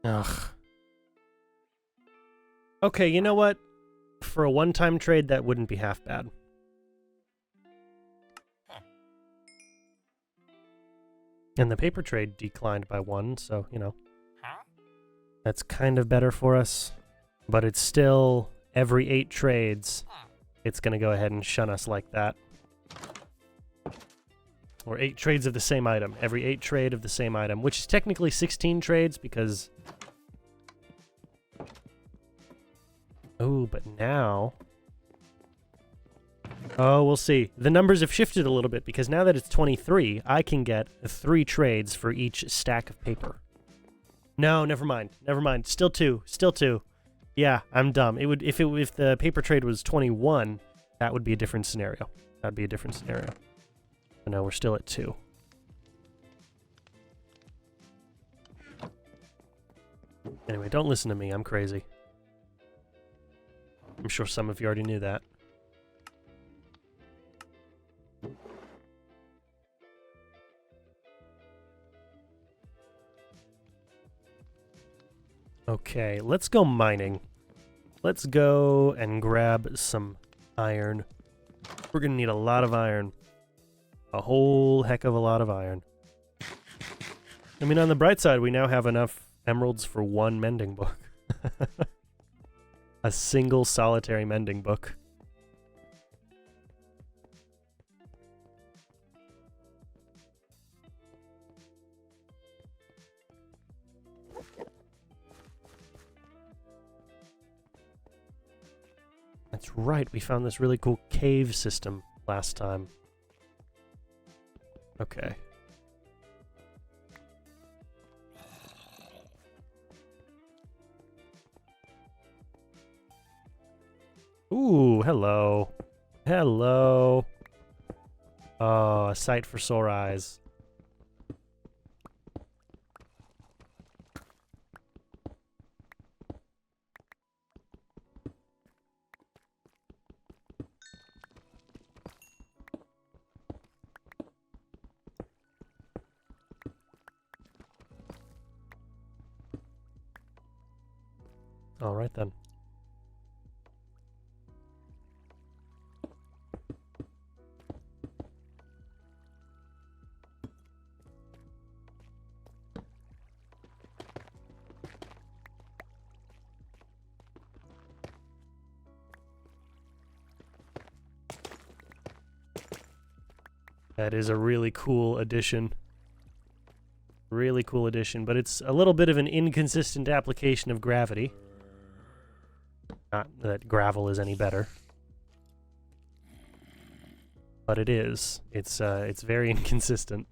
Ugh. Okay, you know what? For a one-time trade, that wouldn't be half bad. And the paper trade declined by 1, so, you know. That's kind of better for us. But it's still, every 8 trades, it's going to go ahead and shun us like that. Or 8 trades of the same item. Every 8 trade of the same item, which is technically 16 trades because... Oh, but now... Oh, we'll see. The numbers have shifted a little bit because now that it's 23, I can get 3 trades for each stack of paper. No, never mind. Never mind. Still 2. Still 2. Yeah, I'm dumb. It would if the paper trade was 21, that would be a different scenario. That'd be a different scenario. But no, we're still at 2. Anyway, don't listen to me. I'm crazy. I'm sure some of you already knew that. Okay, let's go mining. Let's go and grab some iron. We're gonna need a lot of iron. A whole heck of a lot of iron. I mean, on the bright side, we now have enough emeralds for 1 mending book. A single solitary mending book. That's right, we found this really cool cave system last time. Okay. Ooh, hello. Hello. Oh, a sight for sore eyes. All right then. That is a really cool addition. Really cool addition, but it's a little bit of an inconsistent application of gravity. Not that gravel is any better. But it is. It's very inconsistent.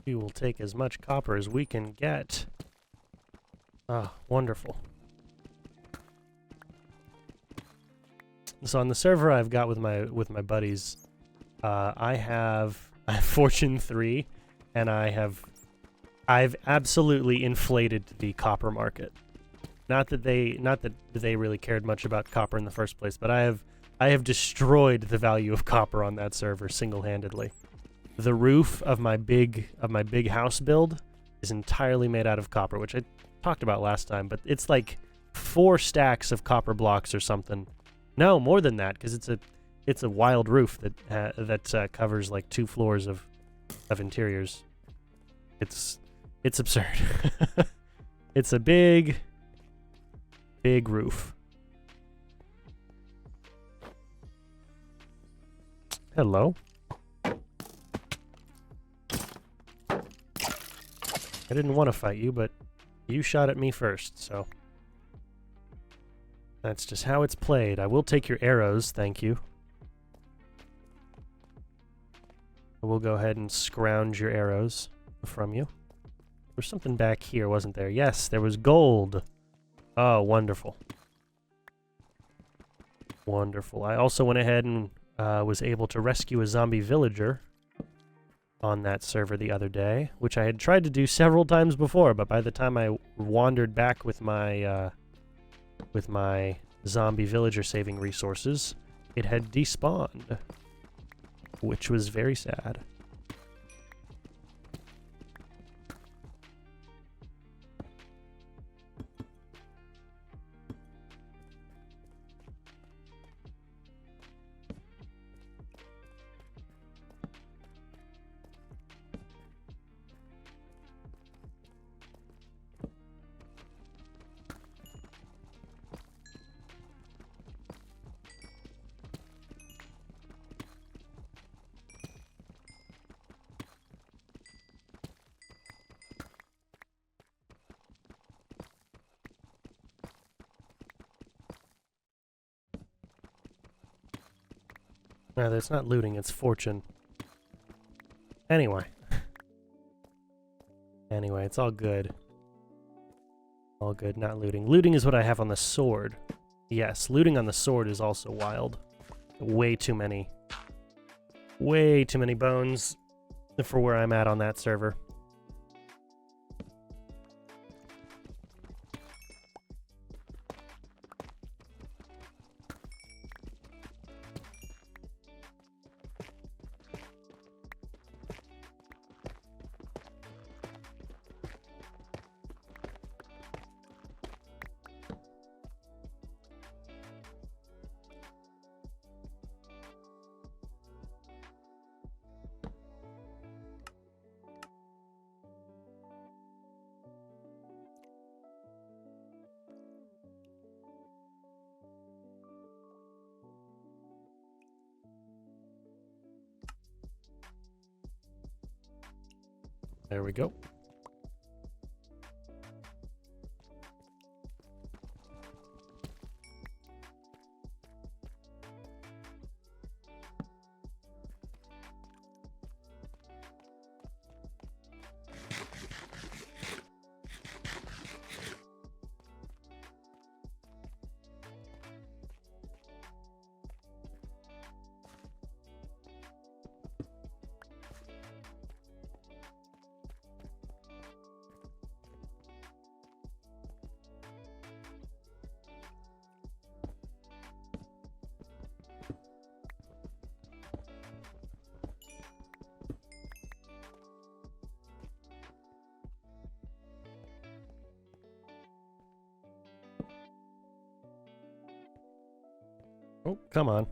We will take as much copper as we can get. Ah, wonderful. So on the server I've got with my buddies, I have Fortune 3, and I've absolutely inflated the copper market. Not that they really cared much about copper in the first place, but I have destroyed the value of copper on that server single-handedly. The roof of my big house build is entirely made out of copper, which I talked about last time, but it's like 4 stacks of copper blocks or something. No, more than that, because it's a wild roof that covers like 2 floors of interiors. It's absurd. It's a big roof. Hello. I didn't want to fight you, but you shot at me first, so that's just how it's played. I will take your arrows, thank you. I will go ahead and scrounge your arrows from you. There's something back here, wasn't there? Yes, there was gold. Oh, wonderful. Wonderful. I also went ahead and was able to rescue a zombie villager on that server the other day, which I had tried to do several times before, but by the time I wandered back with my zombie villager saving resources, it had despawned, which was very sad. No, that's not looting, it's fortune. Anyway. Anyway, it's all good. All good, not looting. Looting is what I have on the sword. Yes, looting on the sword is also wild. Way too many. Way too many bones for where I'm at on that server. There we go. Oh, come on.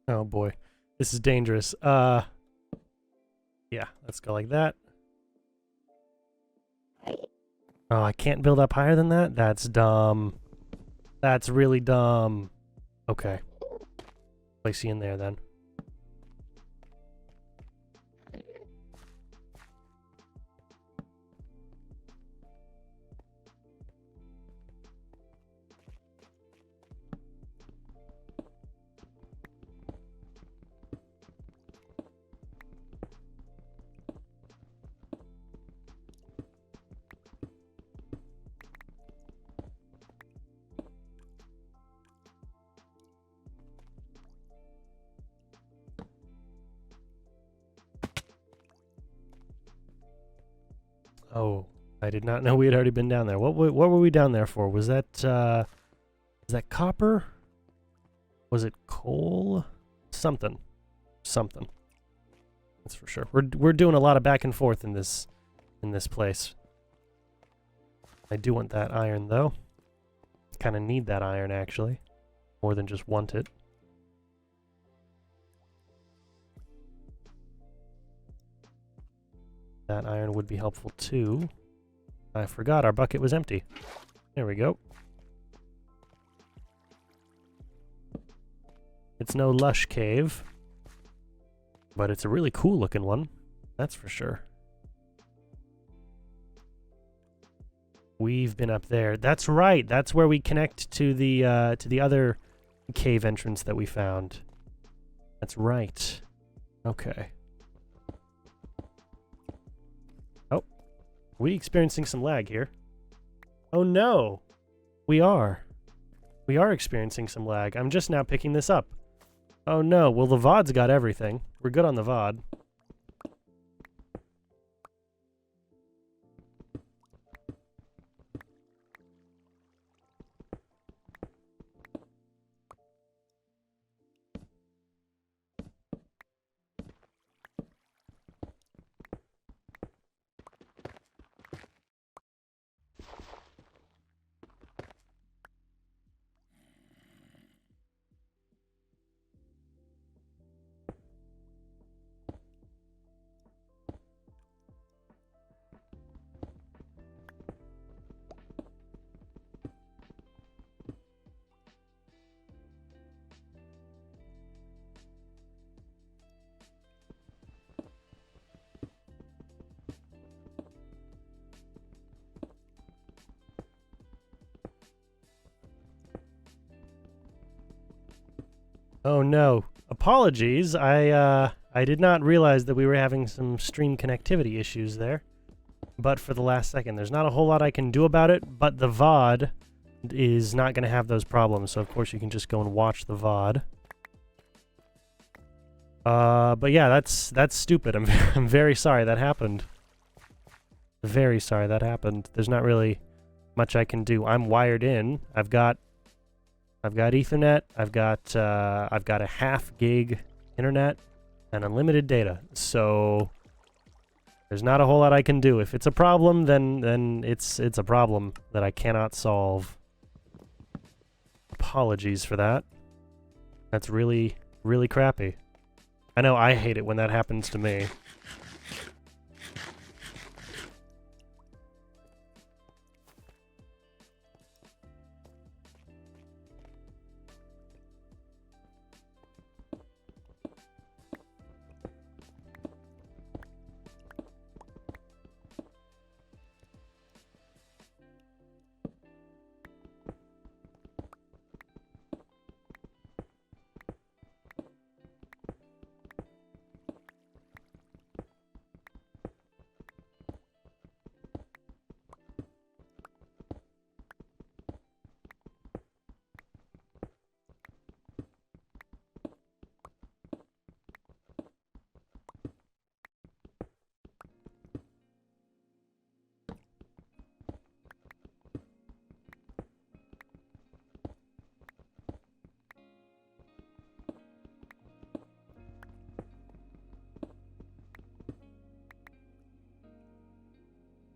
Oh boy. This is dangerous. Yeah, let's go like that. Oh, I can't build up higher than that? That's dumb. That's really dumb. Okay. Place you in there then. Oh, I did not know we had already been down there. What were we down there for? Was that copper? Was it coal? Something. Something. That's for sure. We're doing a lot of back and forth in this place. I do want that iron though. Kind of need that iron actually, more than just want it. That iron would be helpful too. I forgot our bucket was empty. There we go. It's no lush cave, but it's a really cool looking one. That's for sure. We've been up there. That's right. That's where we connect to the other cave entrance that we found. That's right. Okay. Oh, we experiencing some lag here. Oh no, we are. We are experiencing some lag. I'm just now picking this up. Oh no. Well, the VOD's got everything. We're good on the VOD. Oh no. Apologies. I did not realize that we were having some stream connectivity issues there. But for the last second, there's not a whole lot I can do about it, but the VOD is not going to have those problems, so of course you can just go and watch the VOD. But yeah, that's stupid. I'm very sorry that happened. Very sorry that happened. There's not really much I can do. I'm wired in. I've got Ethernet. I've got a half gig internet and unlimited data. So there's not a whole lot I can do. If it's a problem, then it's a problem that I cannot solve. Apologies for that. That's really, really crappy. I know I hate it when that happens to me.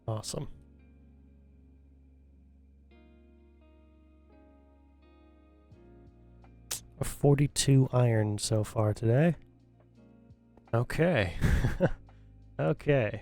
Awesome. 42 iron so far today. Okay. Okay.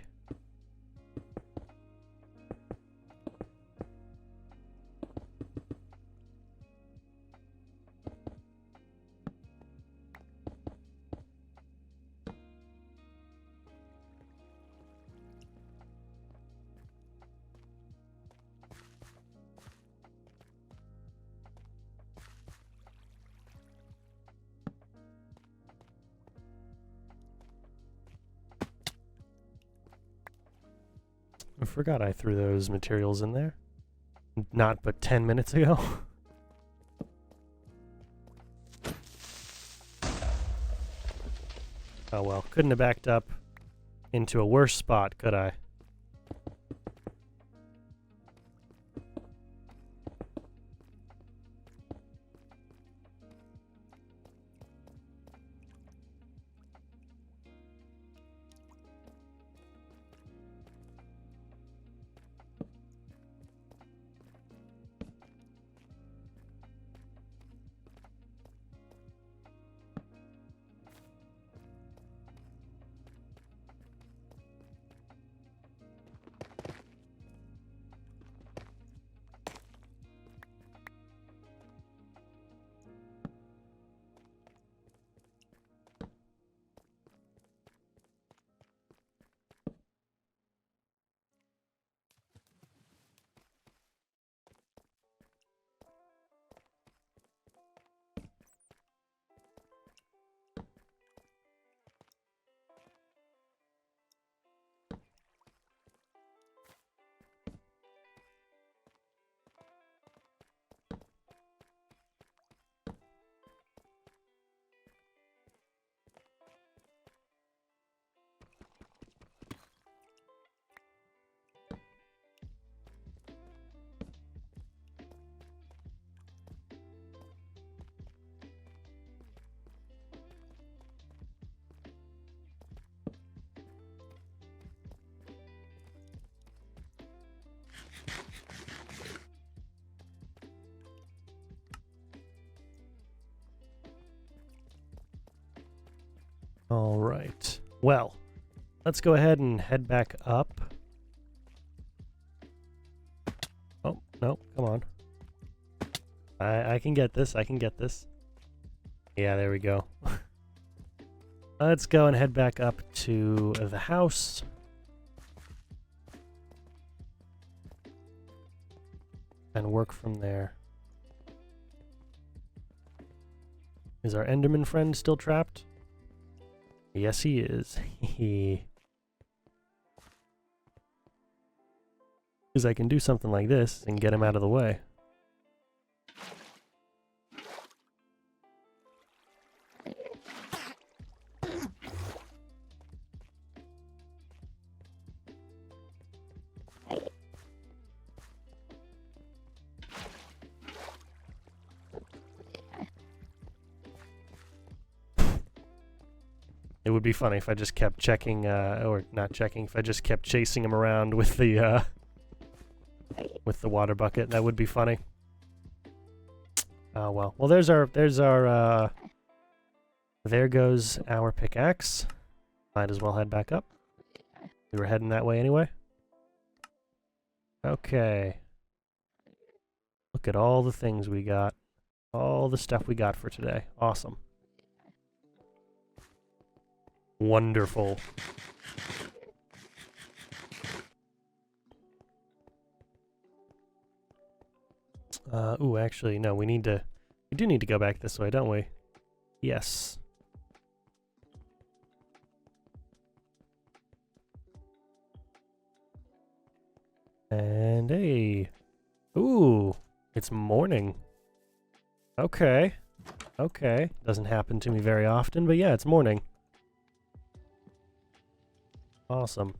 I forgot I threw those materials in there. Not but 10 minutes ago. Oh well, couldn't have backed up into a worse spot, could I? Well, let's go ahead and head back up. Oh, no, come on. I can get this, I can get this. Yeah, there we go. Let's go and head back up to the house. And work from there. Is our Enderman friend still trapped? Yes, he is. Because I can do something like this and get him out of the way. It would be funny if I just kept checking, or not checking, if I just kept chasing him around with the water bucket. That would be funny. Oh well. Well, there goes our pickaxe. Might as well head back up. We were heading that way anyway. Okay. Look at all the things we got. All the stuff we got for today. Awesome. Wonderful. Ooh, actually, no, we do need to go back this way, don't we? Yes. And hey. Ooh, it's morning. Okay. Okay. Doesn't happen to me very often, but yeah, it's morning. Awesome.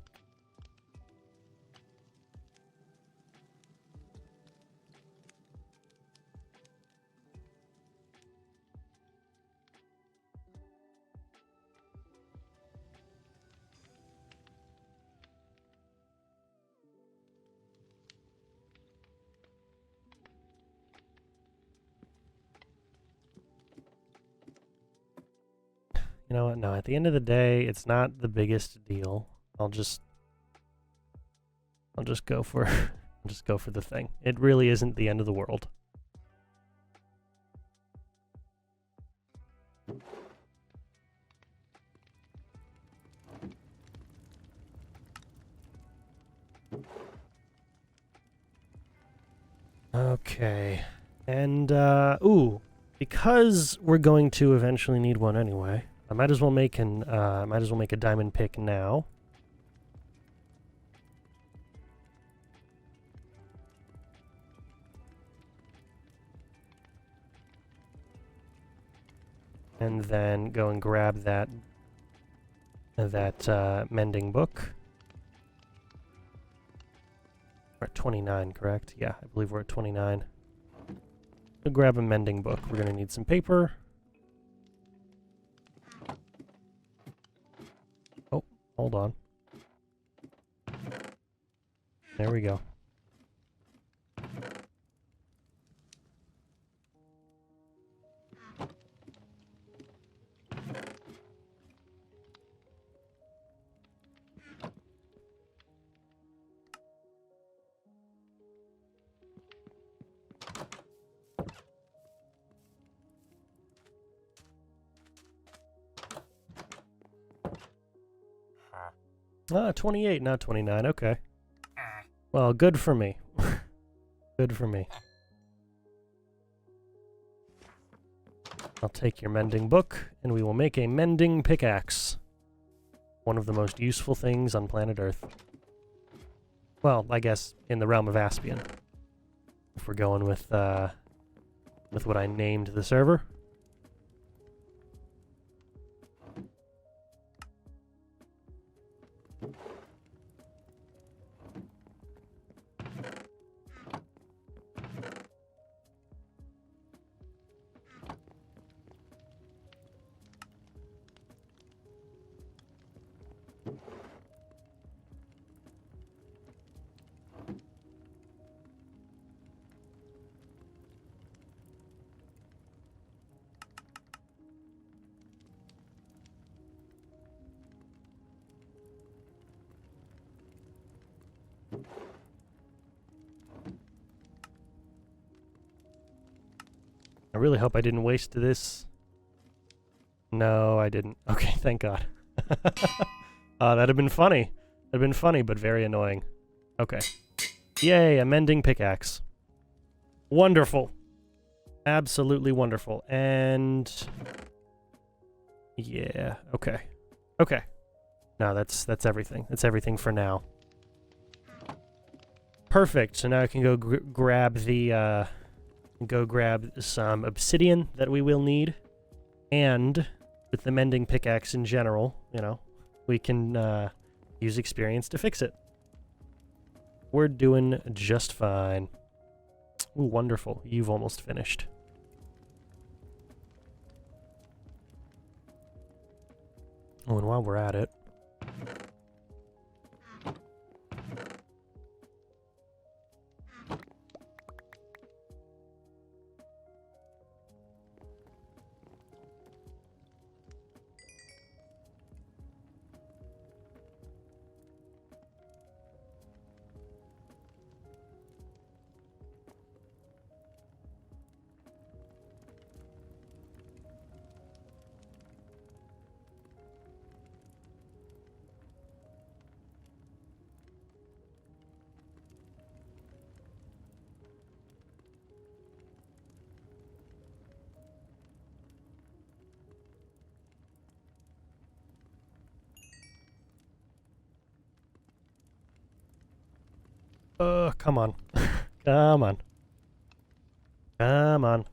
You know what? No, at the end of the day, it's not the biggest deal. I'll just go for I'll just go for the thing. It really isn't the end of the world. Okay. And ooh, because we're going to eventually need one anyway, I might as well make a diamond pick now. And then go and grab that mending book. We're at 29, correct? Yeah, I believe we're at 29. We'll grab a mending book. We're gonna need some paper. Oh, hold on. There we go. Ah, 28, not 29. Okay. Well, good for me. Good for me. I'll take your mending book, and we will make a mending pickaxe. One of the most useful things on planet Earth. Well, I guess in the realm of Aspion. If we're going with what I named the server. I really hope I didn't waste this. No, I didn't. Okay, thank God. That'd have been funny. That'd have been funny, but very annoying. Okay. Yay, a mending pickaxe. Wonderful. Absolutely wonderful. And... yeah, okay. Okay. No, that's everything. That's everything for now. Perfect. So now I can go grab the, go grab some obsidian that we will need. And with the mending pickaxe in general, you know, we can use experience to fix it. We're doing just fine. Ooh, wonderful. You've almost finished. Oh, and while we're at it... come on. Come on. Come on.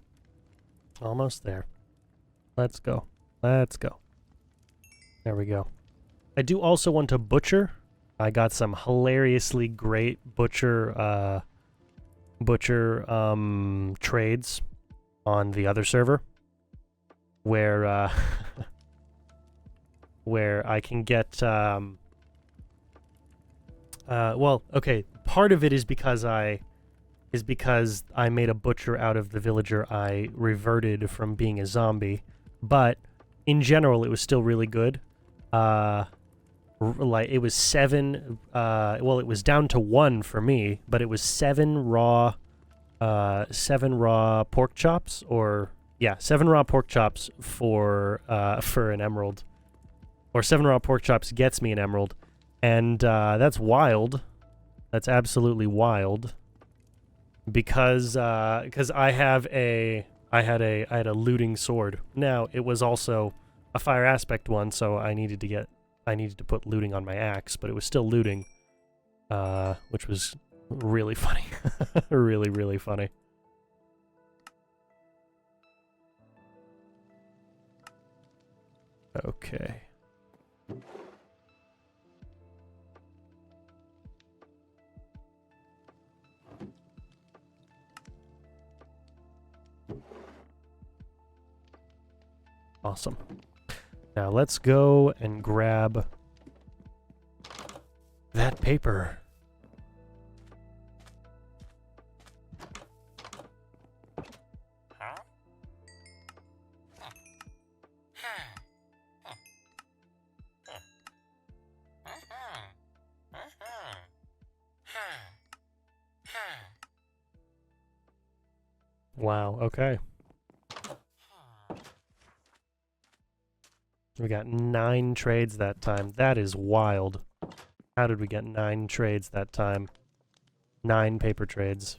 Almost there. Let's go. Let's go. There we go. I do also want to butcher. I got some hilariously great butcher trades on the other server where where I can get well, okay, part of it is because I made a butcher out of the villager I reverted from being a zombie, but in general it was still really good. Like it was 7 well, it was down to 1 for me, but it was 7 raw pork chops, or yeah, 7 raw pork chops for an emerald, or 7 raw pork chops gets me an emerald. And that's wild. That's absolutely wild. Because I had a looting sword. Now it was also a fire aspect one, so I needed to put looting on my axe, but it was still looting, which was really funny. Really, really funny. Okay. Awesome. Now let's go and grab that paper. Wow, okay. We got 9 trades that time. That is wild. How did we get 9 trades that time? 9 paper trades.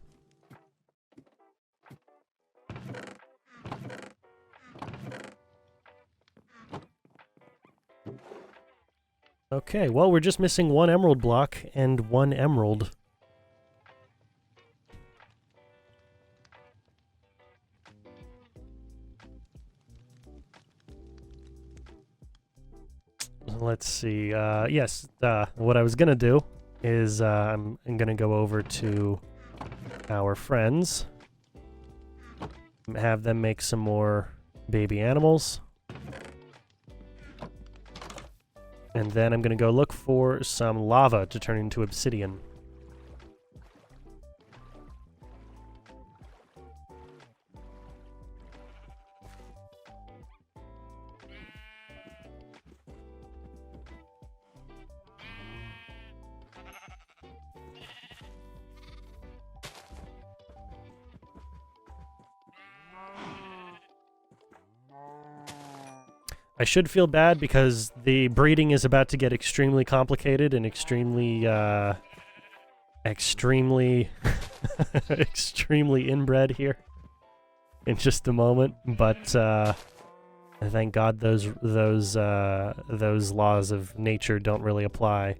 Okay, well, we're just missing 1 emerald block and 1 emerald. Let's see. Yes, what I was gonna do is I'm gonna go over to our friends, have them make some more baby animals, and then I'm gonna go look for some lava to turn into obsidian. I should feel bad because the breeding is about to get extremely complicated and extremely, extremely inbred here in just a moment. But thank God those laws of nature don't really apply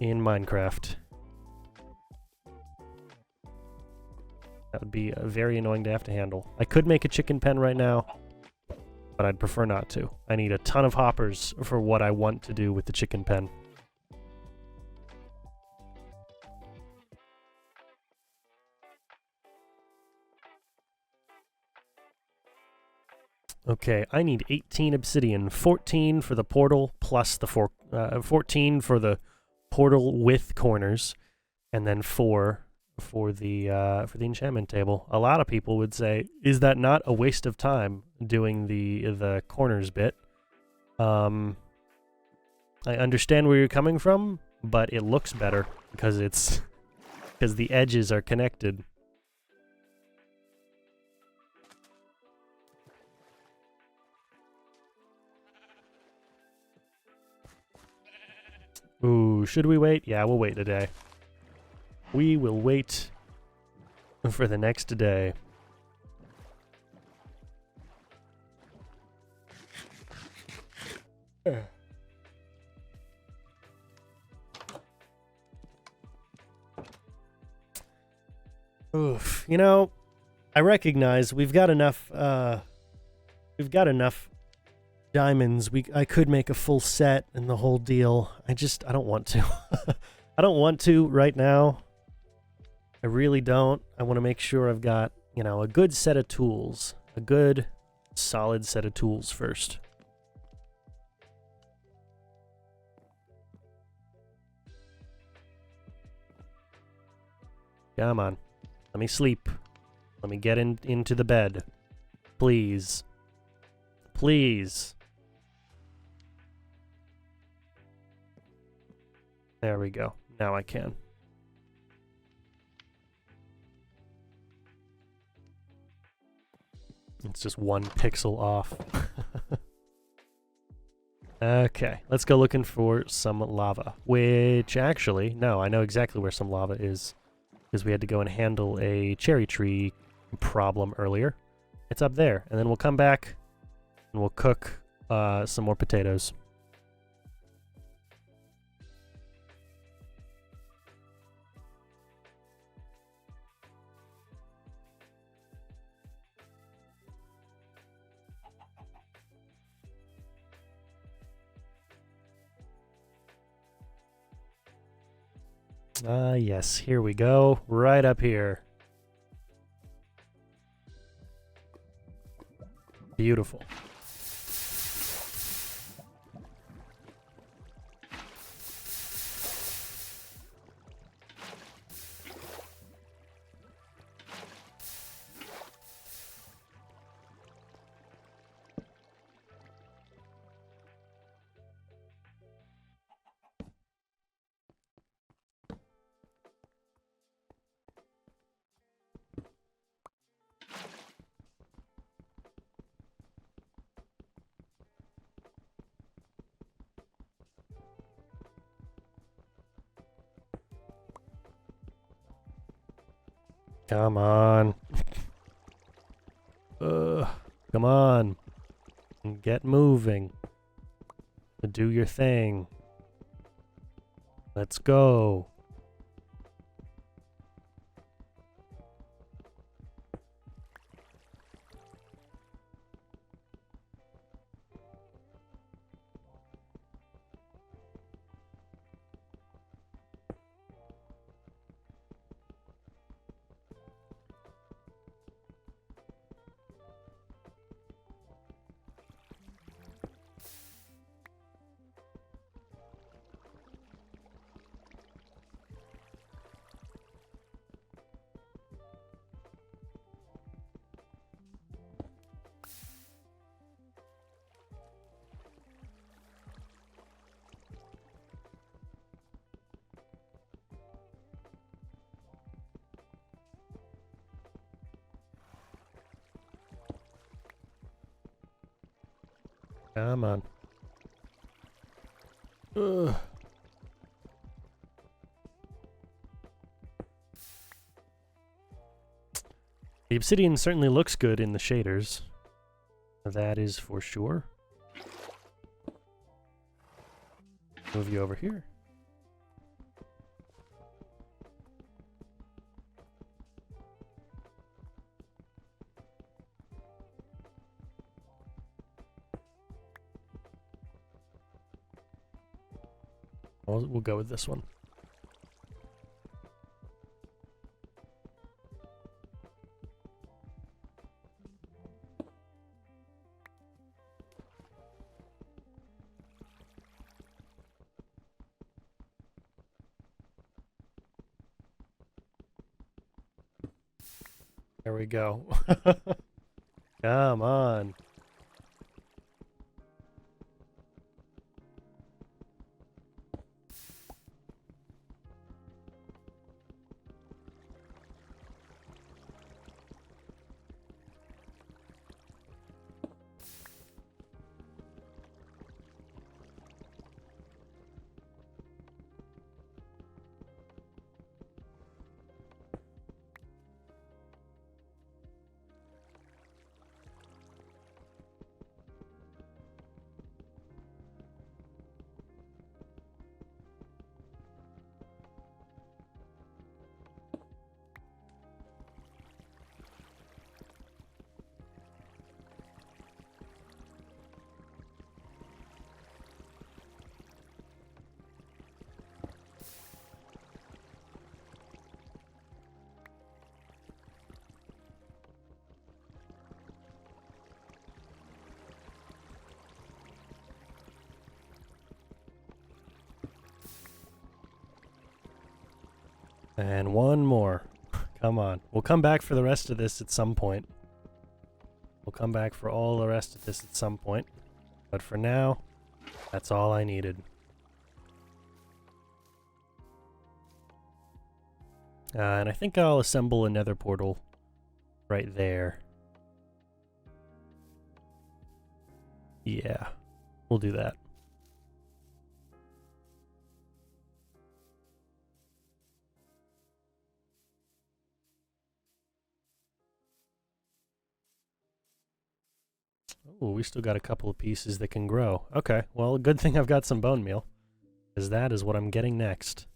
in Minecraft. That would be very annoying to have to handle. I could make a chicken pen right now, but I'd prefer not to. I need a ton of hoppers for what I want to do with the chicken pen. Okay, I need 18 obsidian, 14 for the portal plus the 14 for the portal with corners, and then 4 for the enchantment table. A lot of people would say, is that not a waste of time doing the corners bit? I understand where you're coming from, but it looks better because the edges are connected. Ooh, should we wait? Yeah, we'll wait a day. We will wait for the next day. Oof, you know, I recognize we've got enough diamonds. I could make a full set and the whole deal. I don't want to. I don't want to right now. I really don't. I want to make sure I've got, you know, a good set of tools. A good, solid set of tools first. Come on. Let me sleep. Let me get into the bed. Please. Please. There we go. Now I can. It's just 1 pixel off. Okay, let's go looking for some lava. Which, actually, no, I know exactly where some lava is. Because we had to go and handle a cherry tree problem earlier. It's up there. And then we'll come back and we'll cook some more potatoes. Yes, here we go. Right up here. Beautiful. Come on. Come on. Get moving. Do your thing. Let's go. Come on. Ugh. The obsidian certainly looks good in the shaders. That is for sure. Move you over here. We'll go with this one. There we go. Come on. And one more. Come on. We'll come back for the rest of this at some point. We'll come back for all the rest of this at some point. But for now, that's all I needed. And I think I'll assemble a nether portal right there. Yeah, we'll do that. Oh, we still got a couple of pieces that can grow. Okay, well, good thing I've got some bone meal, because that is what I'm getting next.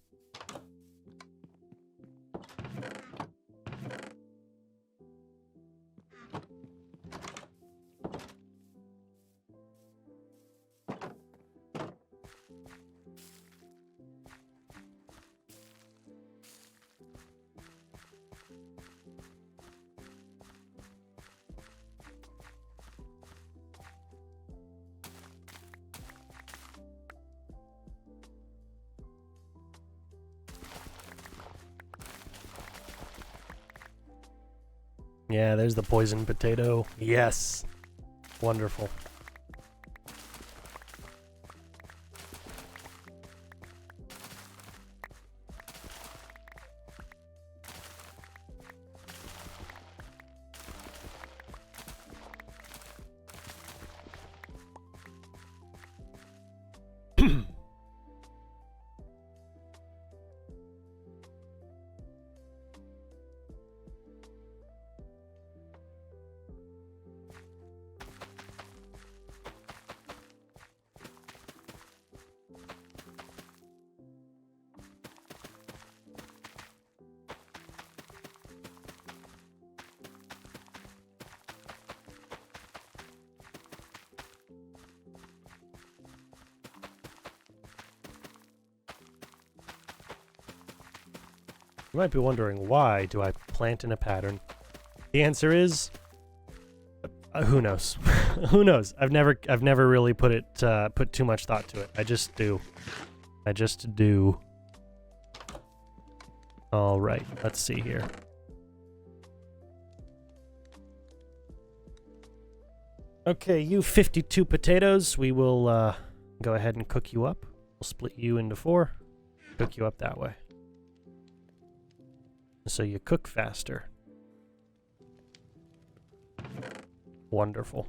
Yeah, there's the poison potato. Yes. Wonderful. You might be wondering, why do I plant in a pattern? The answer is, who knows? Who knows? I've never really put too much thought to it. I just do. I just do. All right, let's see here. Okay, you 52 potatoes, we will go ahead and cook you up. We'll split you into 4, cook you up that way. So you cook faster. Wonderful.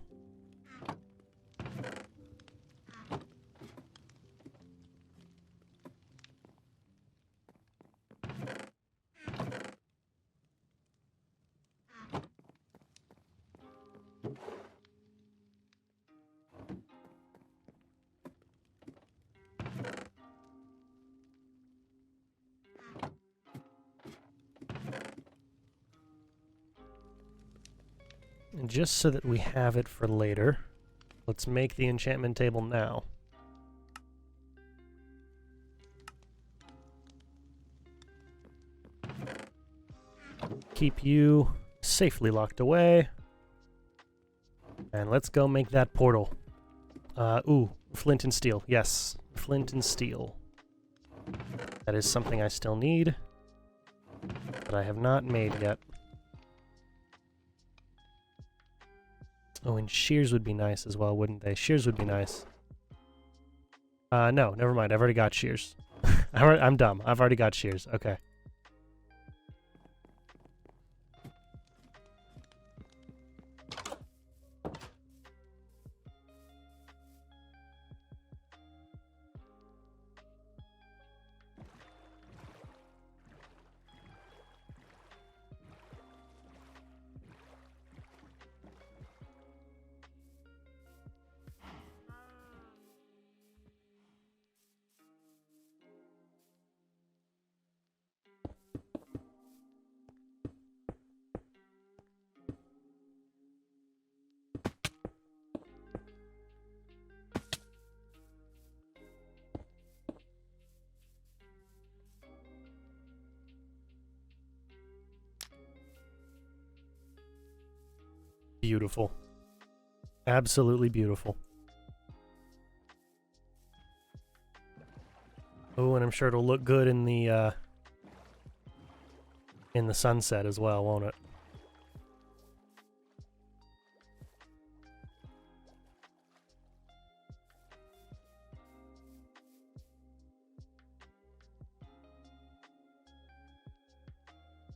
And just so that we have it for later, let's make the enchantment table now. Keep you safely locked away. And let's go make that portal. Ooh, flint and steel. Yes, flint and steel. That is something I still need, but I have not made yet. Oh, and shears would be nice as well, wouldn't they? Shears would be nice. No, never mind. I've already got shears. I'm dumb. I've already got shears. Okay. Beautiful. Absolutely beautiful. Oh, and I'm sure it'll look good in the sunset as well, won't it?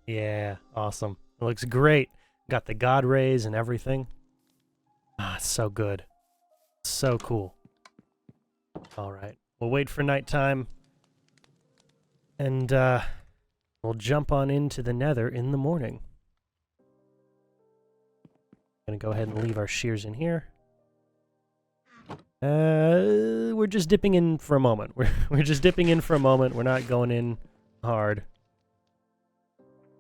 Yeah, awesome. It looks great. Got the god rays and everything. Ah, it's so good. So cool. All right. We'll wait for nighttime. And we'll jump on into the nether in the morning. Gonna go ahead and leave our shears in here. We're just dipping in for a moment. We're just dipping in for a moment. We're not going in hard.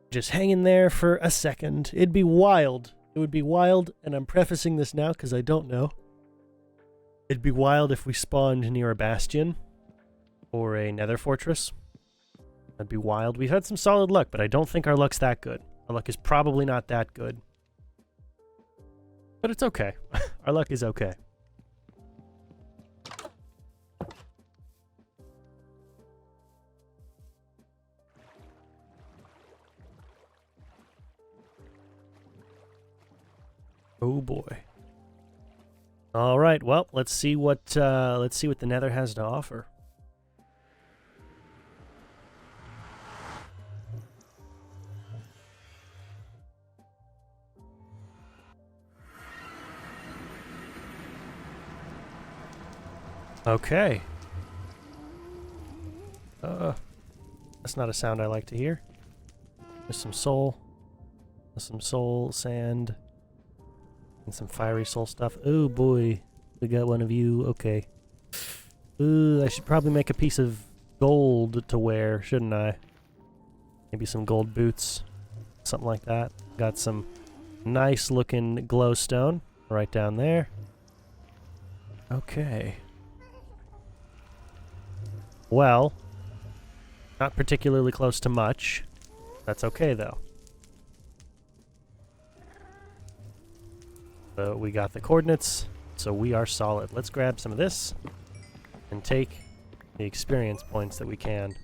Just hang in there for a second. It'd be wild. It would be wild, and I'm prefacing this now because I don't know. It'd be wild if we spawned near a bastion or a nether fortress. That'd be wild. We've had some solid luck, but I don't think our luck's that good. Our luck is probably not that good. But it's okay. Our luck is okay. Oh boy. All right, well, let's see what the nether has to offer. Okay. That's not a sound I like to hear. There's some soul. There's some soul, sand, and some fiery soul stuff. Oh boy, we got one of you. Okay. Ooh, I should probably make a piece of gold to wear, shouldn't I? Maybe some gold boots, something like that. Got some nice looking glowstone right down there. Okay. Well, not particularly close to much. That's okay, though. So we got the coordinates, so we are solid. Let's grab some of this and take the experience points that we can.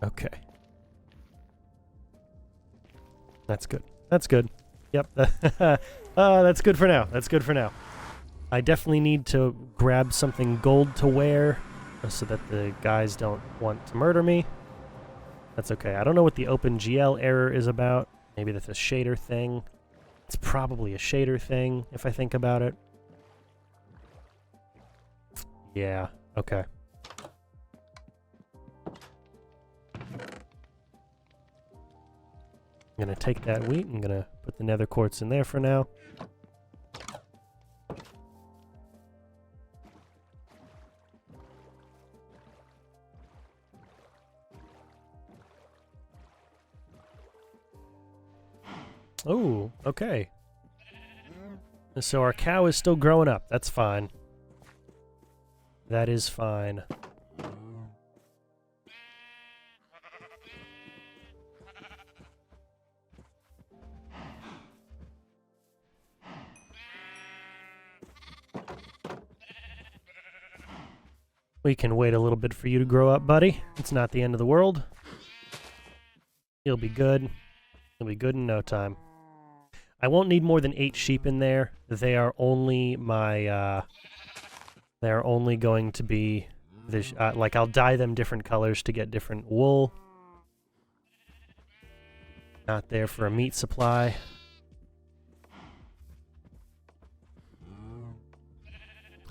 Okay. That's good. That's good. Yep. That's good for now. That's good for now. I definitely need to grab something gold to wear so that the guys don't want to murder me. That's okay. I don't know what the OpenGL error is about. Maybe that's a shader thing. It's probably a shader thing if I think about it. Yeah. Okay. I'm gonna take that wheat. I'm gonna put the nether quartz in there for now. Oh, okay. So our cow is still growing up. That's fine. That is fine. We can wait a little bit for you to grow up, buddy. It's not the end of the world. You'll be good. You'll be good in no time. I won't need more than 8 sheep in there. They are only my, they are only going to be, this, like, I'll dye them different colors to get different wool. Not there for a meat supply.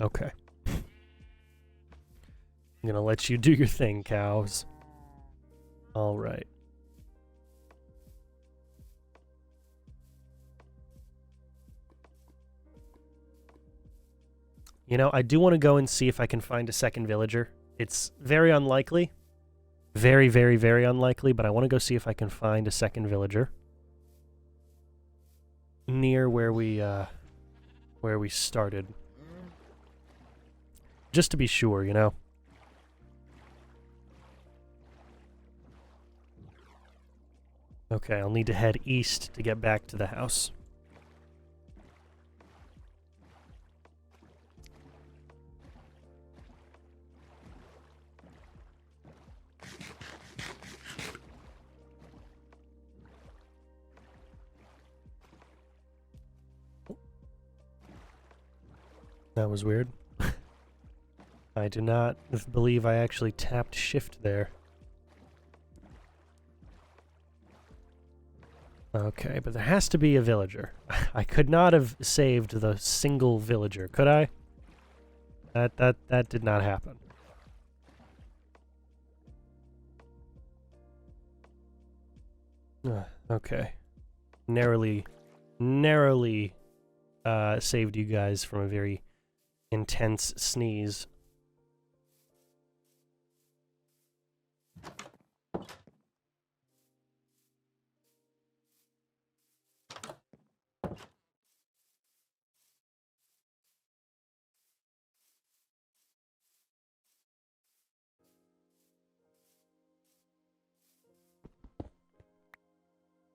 Okay. I'm gonna let you do your thing, cows. All right. You know, I do want to go and see if I can find a second villager. It's very unlikely. Very, very, very unlikely, but I want to go see if I can find a second villager. Near where we started. Just to be sure, you know? Okay, I'll need to head east to get back to the house. That was weird. I do not believe I actually tapped shift there. Okay, but there has to be a villager. I could not have saved the single villager, could I? That did not happen. Okay. Narrowly saved you guys from a very intense sneeze.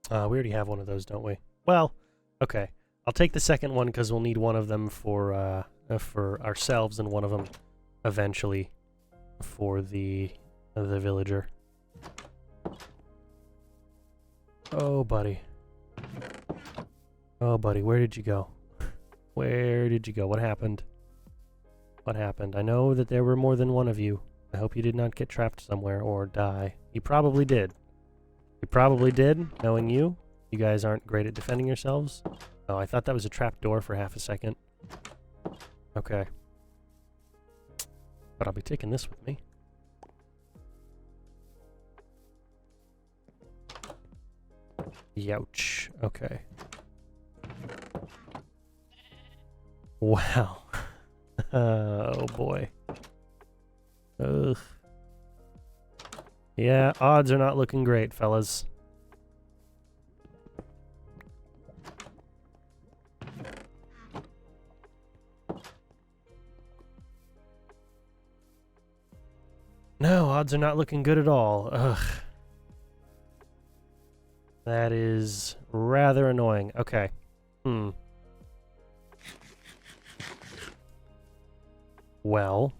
We already have one of those, don't we? Well, okay. I'll take the second one because we'll need one of them for ourselves and one of them eventually for the villager. Oh, buddy. Oh, buddy, where did you go? Where did you go? What happened? What happened? I know that there were more than one of you. I hope you did not get trapped somewhere or die. You probably did. You probably did, knowing you. You guys aren't great at defending yourselves. Oh, I thought that was a trap door for half a second. Okay. But I'll be taking this with me. Youch. Okay. Wow. Oh, boy. Ugh. Yeah, odds are not looking great, fellas. No, odds are not looking good at all. Ugh. That is rather annoying. Okay. Well.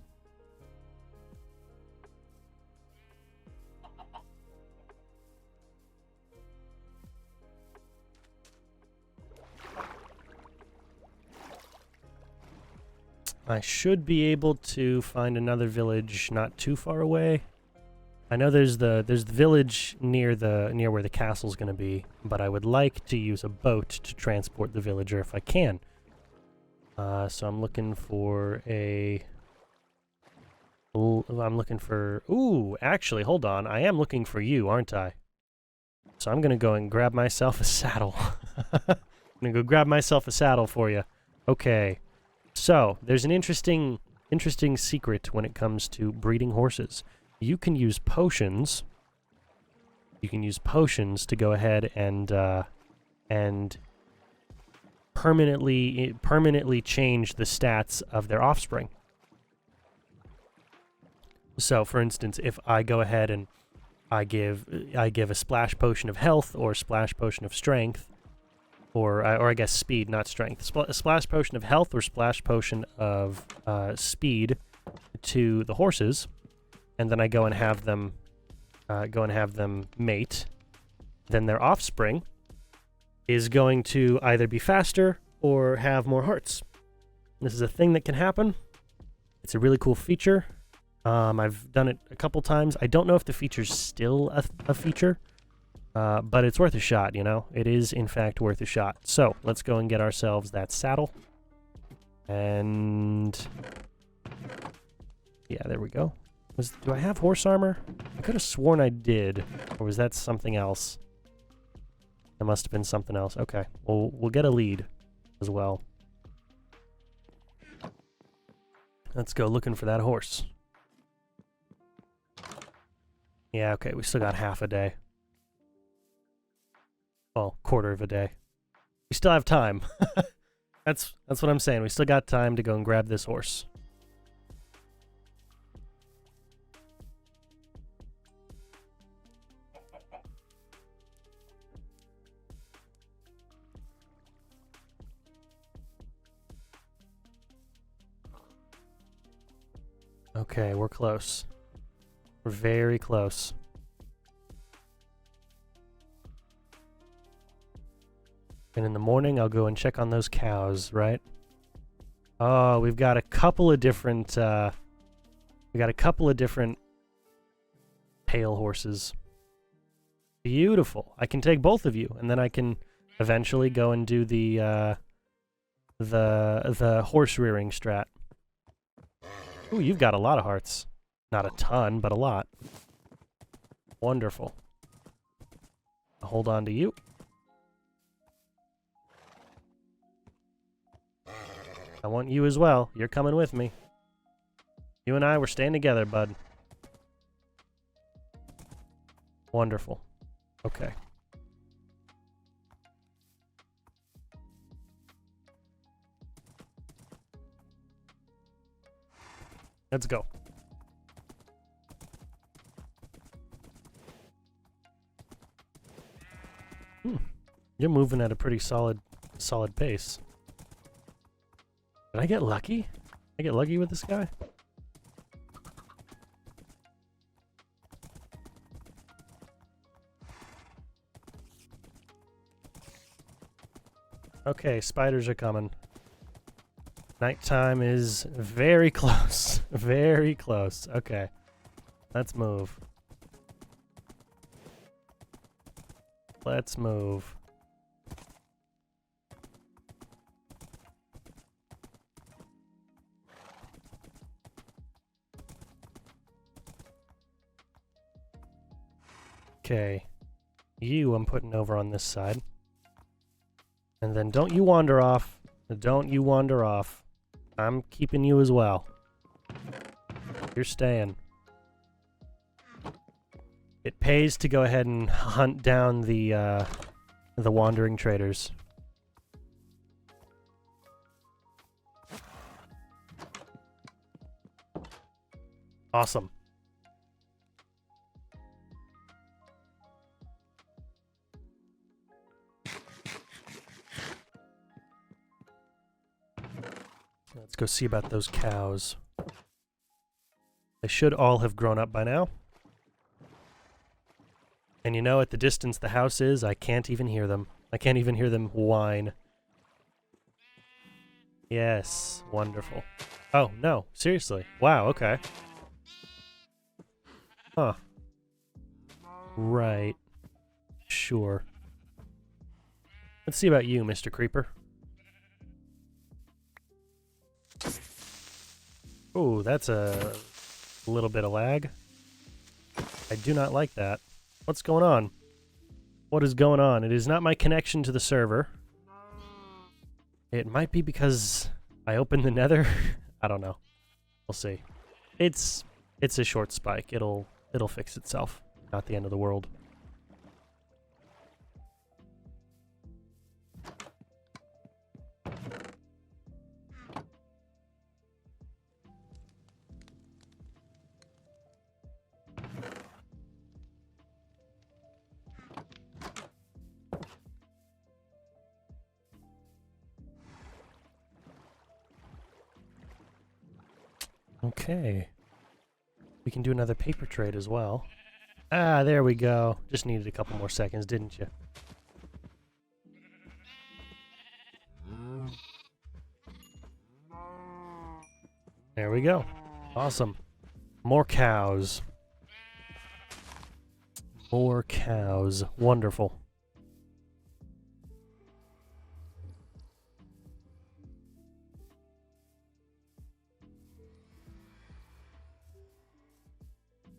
I should be able to find another village not too far away. I know there's the village near where the castle's going to be, but I would like to use a boat to transport the villager if I can. So I'm looking for a... I'm looking for... Ooh, actually, hold on. I am looking for you, aren't I? So I'm going to go and grab myself a saddle. I'm going to go grab myself a saddle for you. Okay. So, there's an interesting secret when it comes to breeding horses. You can use potions. You can use potions to go ahead and and permanently change the stats of their offspring. So, for instance, if I go ahead and I give a splash potion of health or splash potion of strength, or I guess speed, not strength. A splash potion of health or splash potion of speed to the horses, and then I go and have them mate. Then their offspring is going to either be faster or have more hearts. This is a thing that can happen. It's a really cool feature. I've done it a couple times. I don't know if the feature's still a feature, but it's worth a shot, you know? It is, in fact, worth a shot. So, let's go and get ourselves that saddle. And... yeah, there we go. Do I have horse armor? I could have sworn I did. Or was that something else? That must have been something else. Okay, we'll get a lead as well. Let's go looking for that horse. Yeah, okay, we still got half a day. Well, quarter of a day. We still have time. That's what I'm saying. We still got time to go and grab this horse. Okay, we're close. We're very close. And in the morning, I'll go and check on those cows, right? Oh, we've got a couple of different, pale horses. Beautiful. I can take both of you, and then I can eventually go and do the horse rearing strat. Ooh, you've got a lot of hearts. Not a ton, but a lot. Wonderful. I'll hold on to you. I want you as well. You're coming with me. You and I, we're staying together, bud. Wonderful. Okay. Let's go. You're moving at a pretty solid pace. Did I get lucky? Did I get lucky with this guy? Okay, spiders are coming. Nighttime is very close. Very close. Okay. Let's move. Let's move. Okay. You I'm putting over on this side. And then don't you wander off. Don't you wander off. I'm keeping you as well. You're staying. It pays to go ahead and hunt down the wandering traders. Awesome. Let's go see about those cows. They should all have grown up by now. And you know, at the distance the house is, I can't even hear them. I can't even hear them whine. Yes, wonderful. Oh, no, seriously. Wow, okay. Huh. Right. Sure. Let's see about you, Mr. Creeper. Ooh, that's a little bit of lag. I do not like that. What's going on? What is going on? It is not my connection to the server. It might be because I opened the nether. I don't know. We'll see. It's a short spike. It'll fix itself. Not the end of the world. Okay. We can do another paper trade as well. Ah, there we go. Just needed a couple more seconds, didn't you? There we go. Awesome. More cows. More cows. Wonderful.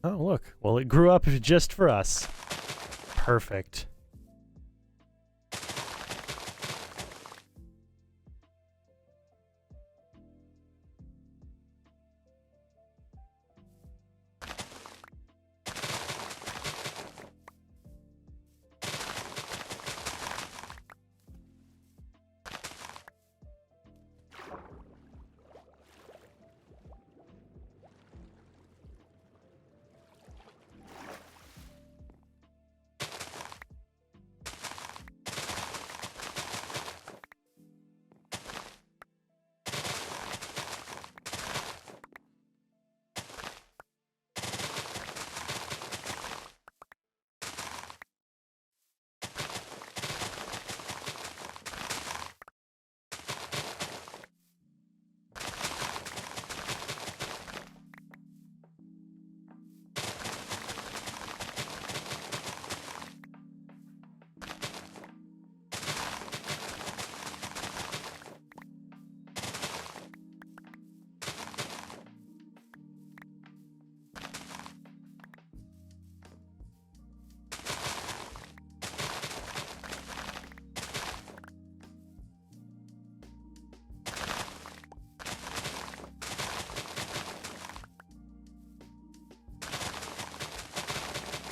Oh, look. Well, it grew up just for us. Perfect.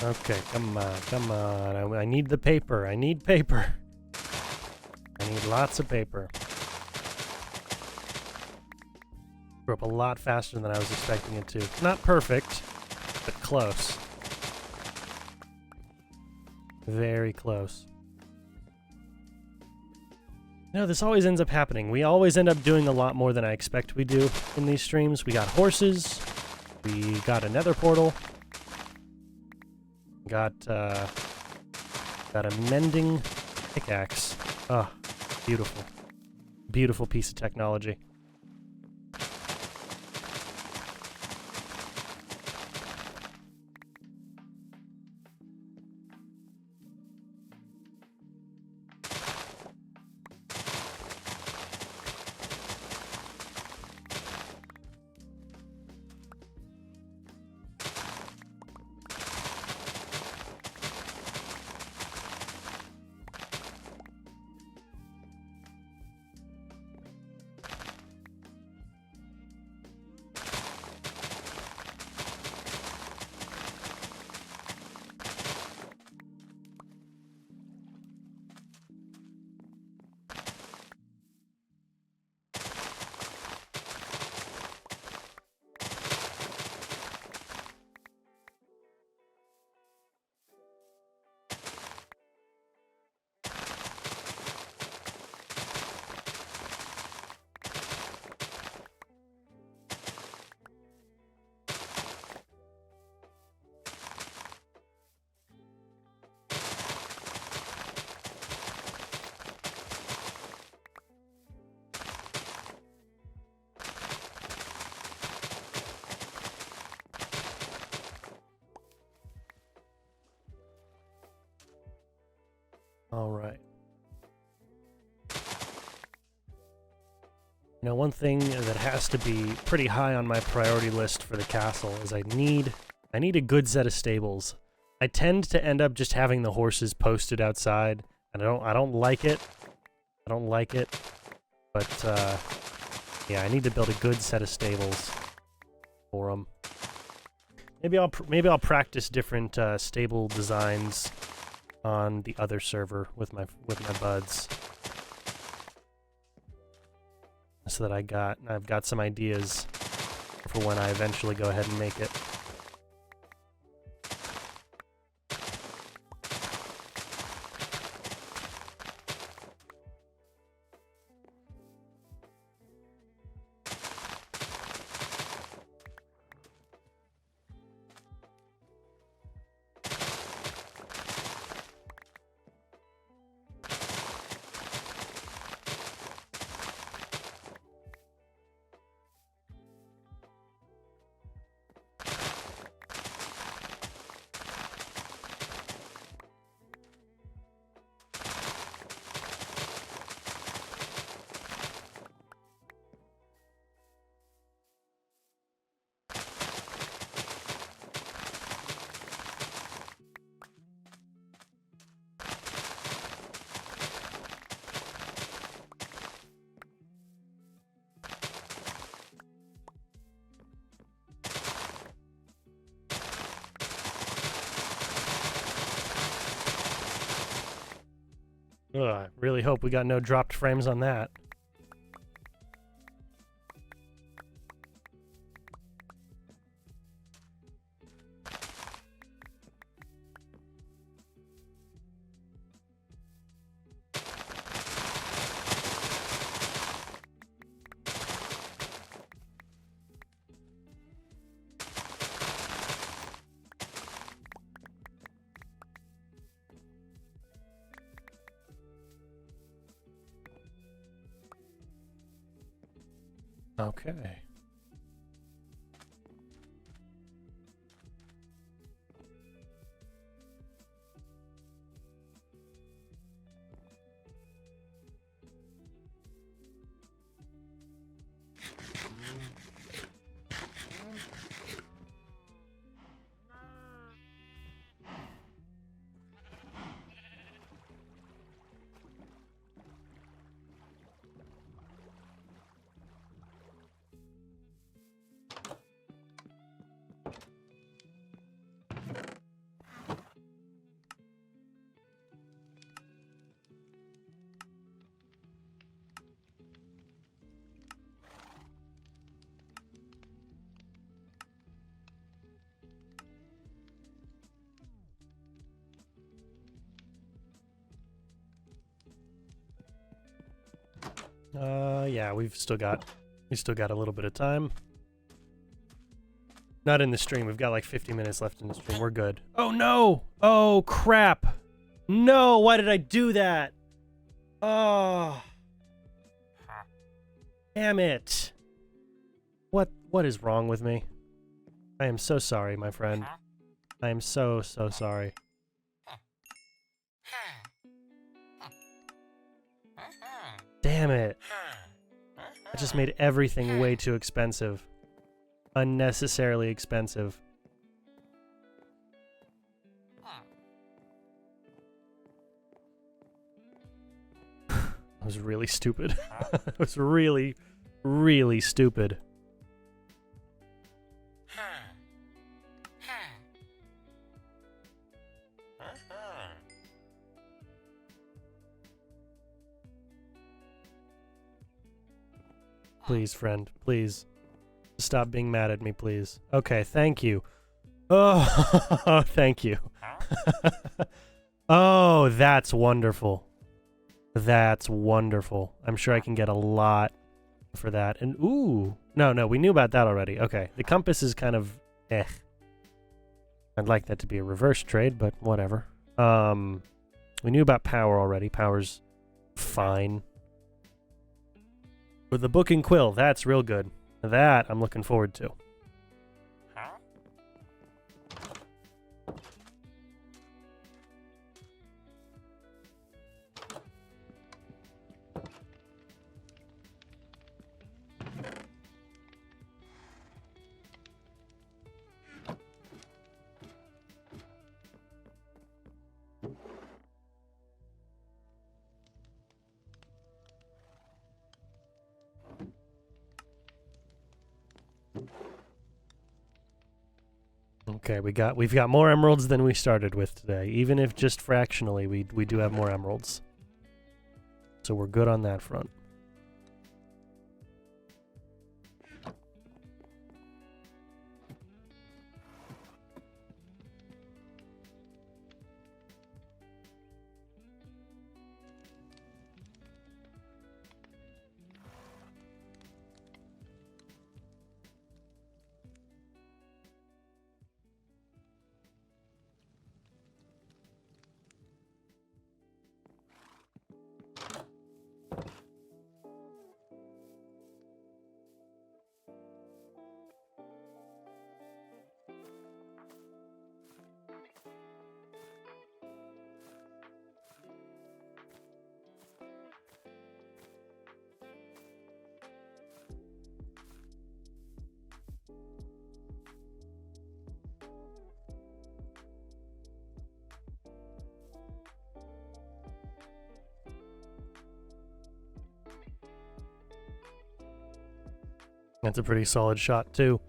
Okay, come on, come on. I need the paper. I need paper. I need lots of paper. Grew up a lot faster than I was expecting it to. Not perfect, but close. Very close. No, this always ends up happening. We always end up doing a lot more than I expect we do in these streams. We got horses. We got a nether portal. Got a mending pickaxe. Oh, beautiful. Beautiful piece of technology. All right. Now, one thing that has to be pretty high on my priority list for the castle is I need a good set of stables. I tend to end up just having the horses posted outside, and I don't like it. I don't like it. But yeah, I need to build a good set of stables for them. Maybe I'll practice different stable designs on the other server with my buds, so that I've got some ideas for when I eventually go ahead and make it. Ugh, I really hope we got no dropped frames on that. Okay. Yeah, we still got a little bit of time. Not in the stream. We've got like 50 minutes left in the stream. We're good. Oh no! Oh crap! No! Why did I do that? Oh. Damn it. What is wrong with me? I am so sorry, my friend. I am so sorry. Damn it. I just made everything way too expensive. Unnecessarily expensive. That was really stupid. It was really, really stupid. Please, friend, please. Stop being mad at me, please. Okay, thank you. Oh, thank you. Oh, that's wonderful. That's wonderful. I'm sure I can get a lot for that. And ooh, no, we knew about that already. Okay, the compass is kind of eh. I'd like that to be a reverse trade, but whatever. We knew about power already. Power's fine. With the book and quill, that's real good. That I'm looking forward to. Okay, we've got more emeralds than we started with today. Even if just fractionally, we do have more emeralds. So we're good on that front. That's a pretty solid shot, too.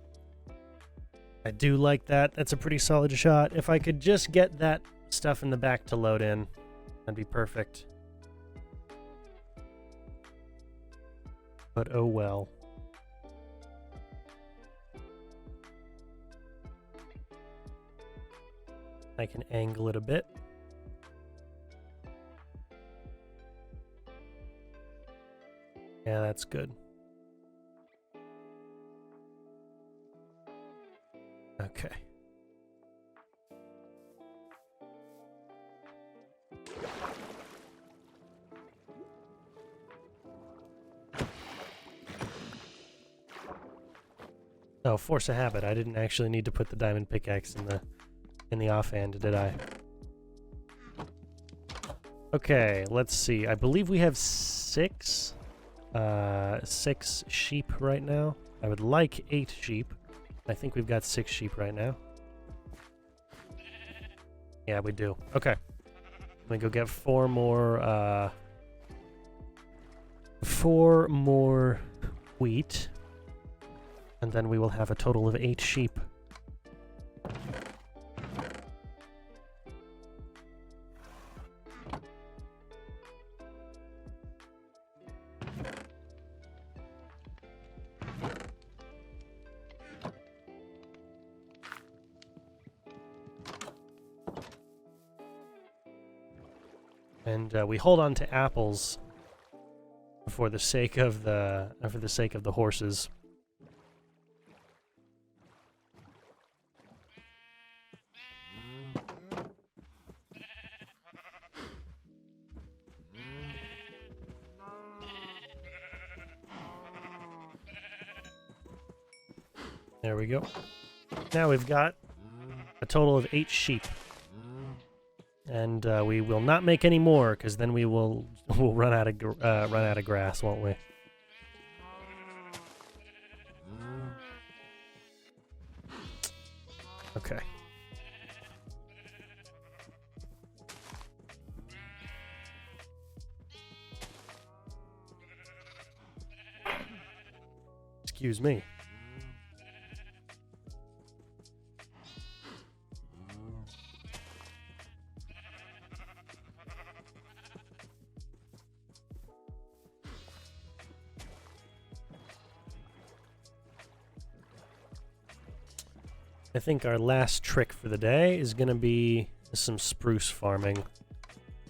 I do like that. That's a pretty solid shot. If I could just get that stuff in the back to load in, that'd be perfect. but oh well. I can angle it a bit. Yeah, that's good. Okay. Oh, force a habit. I didn't actually need to put the diamond pickaxe in the offhand, did I? Okay, let's see. I believe we have six sheep right now. I would like 8 sheep. I think we've got 6 sheep right now. Yeah, we do. Okay. Let me go get 4 more wheat. And then we will have a total of 8 sheep. And we hold on to apples for the sake of the horses. There we go. Now we've got a total of 8 sheep. And we will not make any more, because then we'll run out of grass, won't we? Okay. Excuse me. I think our last trick for the day is going to be some spruce farming.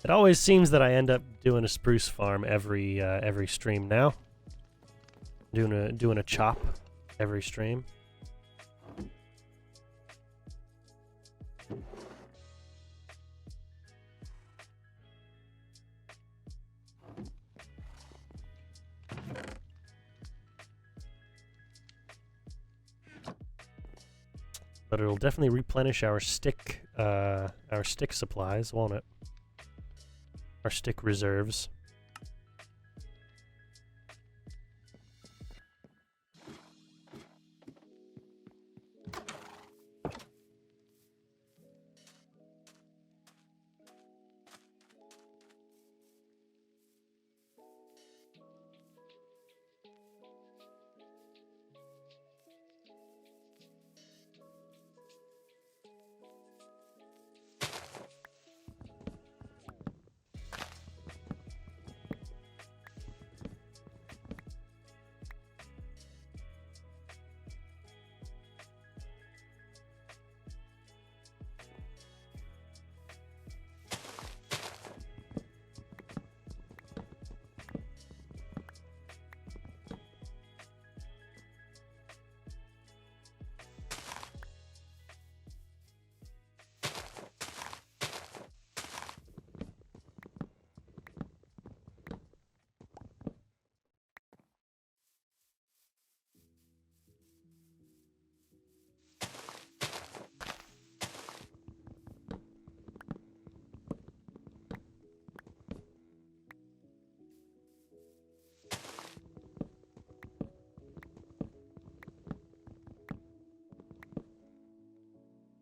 It always seems that I end up doing a spruce farm every stream now. Doing a chop every stream. But it'll definitely replenish our stick supplies, won't it? Our stick reserves.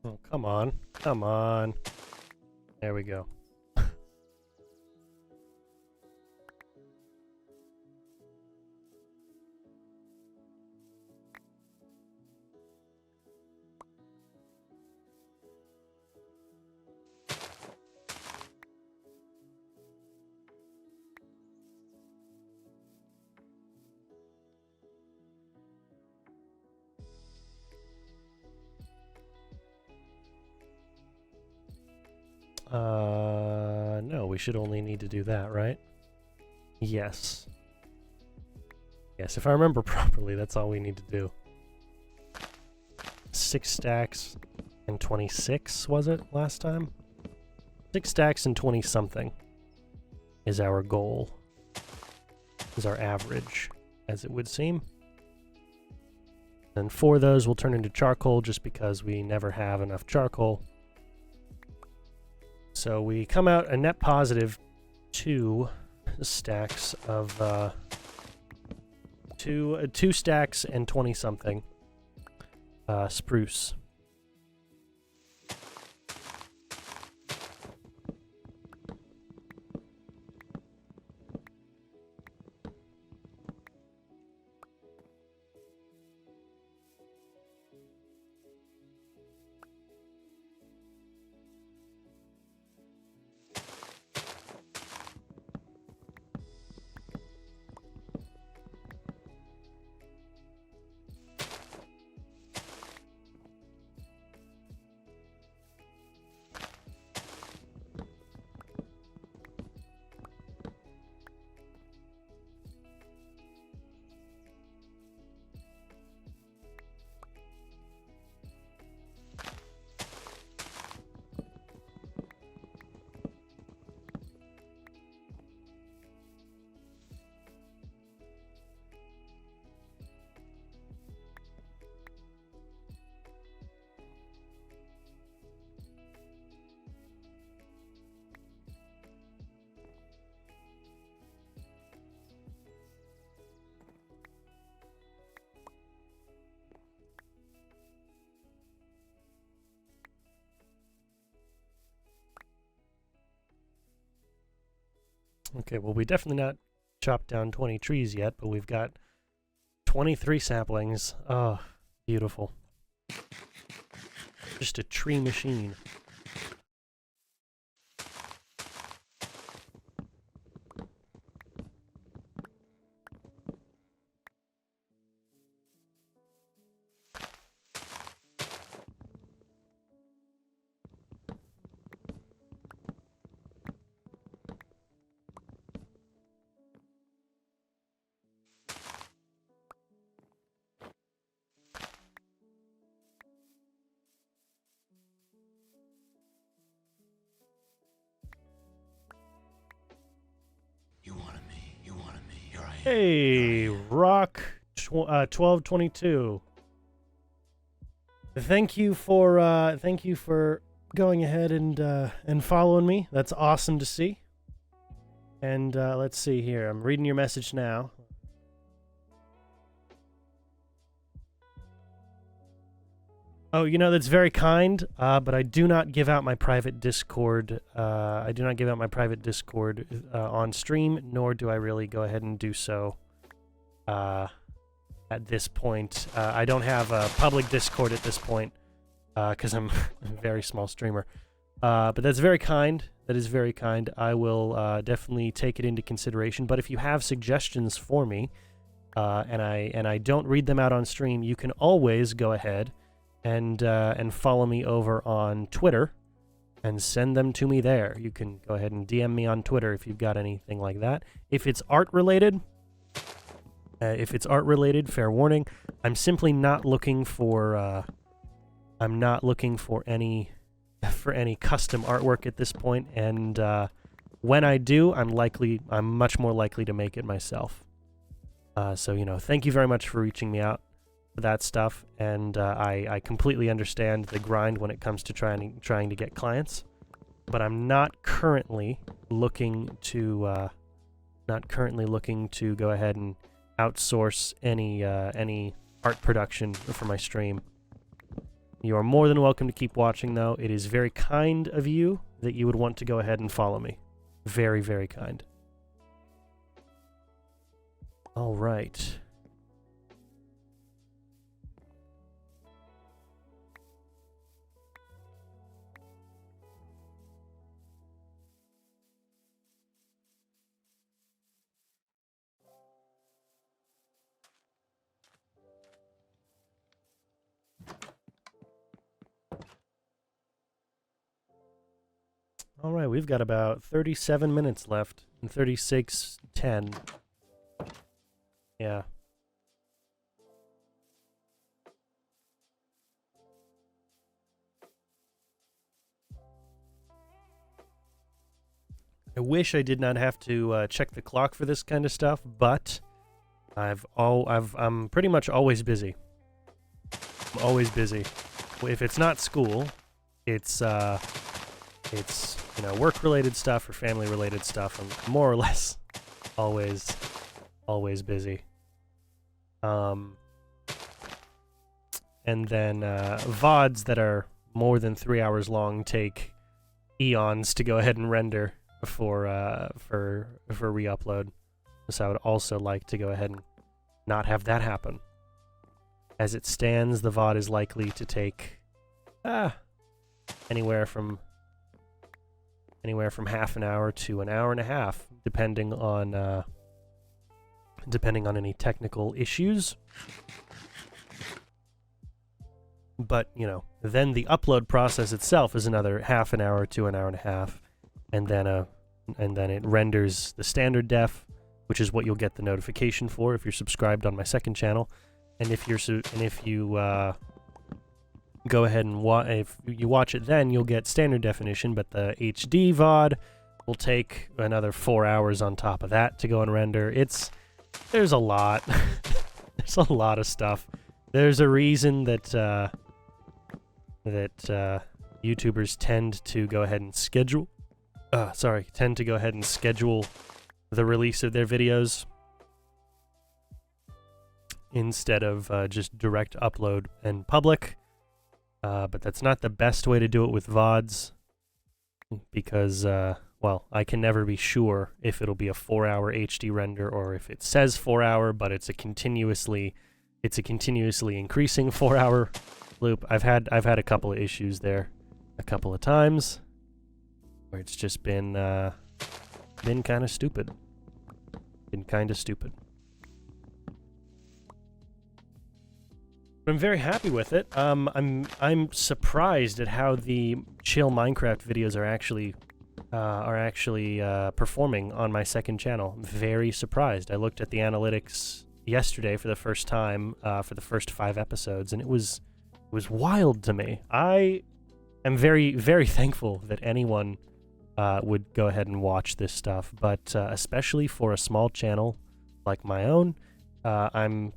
Oh, come on. Come on. There we go. No, we should only need to do that, right? Yes. Yes, if I remember properly, that's all we need to do. 6 stacks and 26, was it, last time? 6 stacks and 20-something is our goal. Is our average, as it would seem. And 4 of those will turn into charcoal just because we never have enough charcoal. So we come out a net positive 2 stacks of two stacks and 20-something spruce. Okay, well, we definitely not chopped down 20 trees yet, but we've got 23 saplings. Oh, beautiful. Just a tree machine. Hey, Rock 1222. Thank you for going ahead and following me. That's awesome to see. And let's see here. I'm reading your message now. Oh, you know, that's very kind, but I do not give out my private Discord. I do not give out my private Discord on stream, nor do I really go ahead and do so at this point. I don't have a public Discord at this point because I'm a very small streamer. But that's very kind. That is very kind. I will definitely take it into consideration. But if you have suggestions for me, and I don't read them out on stream, you can always go ahead and follow me over on Twitter and send them to me there. You can go ahead and DM me on Twitter if you've got anything like that. If it's art related, fair warning, I'm simply not looking for any custom artwork at this point, and when I do, I'm much more likely to make it myself. So, you know, thank you very much for reaching me out for that stuff, and I completely understand the grind when it comes to trying to get clients, but I'm not currently looking to go ahead and outsource any art production for my stream. You are more than welcome to keep watching, though. It is very kind of you that you would want to go ahead and follow me. Very, very kind. All right. All right, we've got about 37 minutes left, and 36:10. Yeah. I wish I did not have to check the clock for this kind of stuff, but I'm pretty much always busy. I'm always busy. If it's not school, it's work-related stuff or family-related stuff. I'm more or less always busy. And then VODs that are more than 3 hours long take eons to go ahead and render for re-upload. So I would also like to go ahead and not have that happen. As it stands, the VOD is likely to take anywhere from half an hour to an hour and a half, depending on any technical issues. But then the upload process itself is another half an hour to an hour and a half, and then it renders the standard def, which is what you'll get the notification for if you're subscribed on my second channel. And if you go ahead and if you watch it, then you'll get standard definition. But the HD VOD will take another 4 hours on top of that to go and render. There's a lot. There's a lot of stuff. There's a reason that YouTubers tend to go ahead and schedule the release of their videos instead of just direct upload and public. But that's not the best way to do it with VODs because, I can never be sure if it'll be a 4-hour HD render or if it says 4 hour, but it's a continuously increasing 4-hour loop. I've had a couple of issues there a couple of times where it's just been kind of stupid. But I'm very happy with it. I'm surprised at how the chill Minecraft videos are actually performing on my second channel. I'm very surprised. I looked at the analytics yesterday for the first time for the first 5 episodes, and it was wild to me. I am very, very thankful that anyone would go ahead and watch this stuff, but especially for a small channel like my own, I'm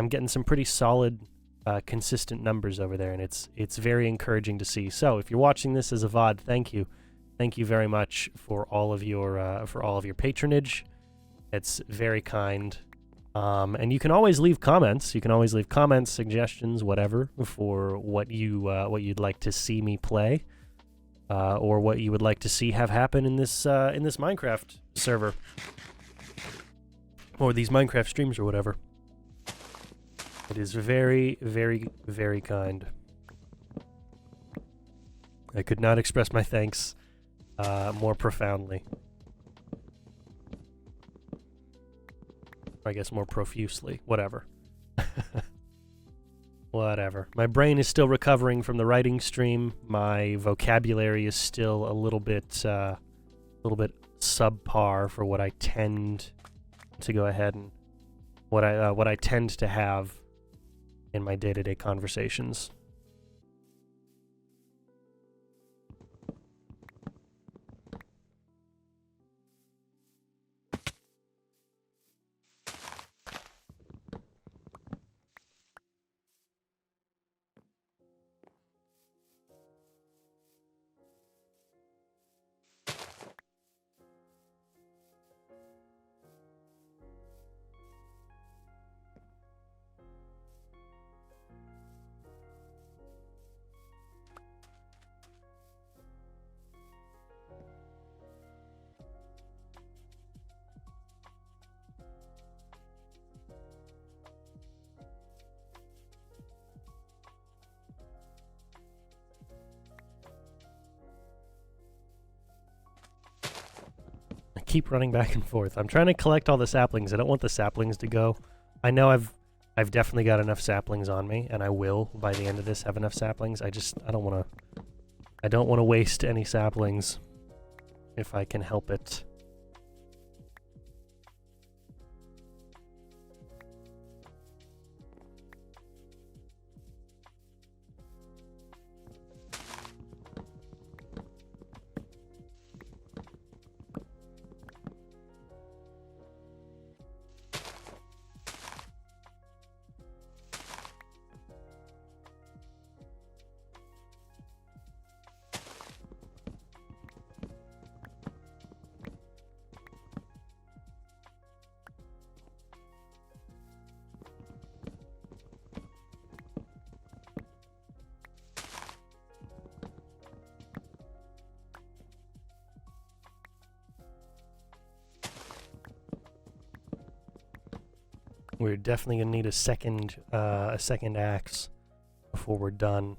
getting some pretty solid, consistent numbers over there, and it's very encouraging to see. So if you're watching this as a VOD, thank you very much for all of your patronage. It's very kind. And you can always leave comments. You can always leave comments, suggestions, whatever, for what you'd like to see me play, or what you would like to see have happen in this Minecraft server, or these Minecraft streams, or whatever. It is very, very, very kind. I could not express my thanks more profoundly. I guess more profusely. Whatever. Whatever. My brain is still recovering from the writing stream. My vocabulary is still a little bit subpar for what I tend to go ahead and what I tend to have in my day-to-day conversations. Keep running back and forth. I'm trying to collect all the saplings. I don't want the saplings to go. I know I've definitely got enough saplings on me, and I will by the end of this have enough saplings. I don't want to waste any saplings. if I can help it. We're definitely gonna need a second axe before we're done,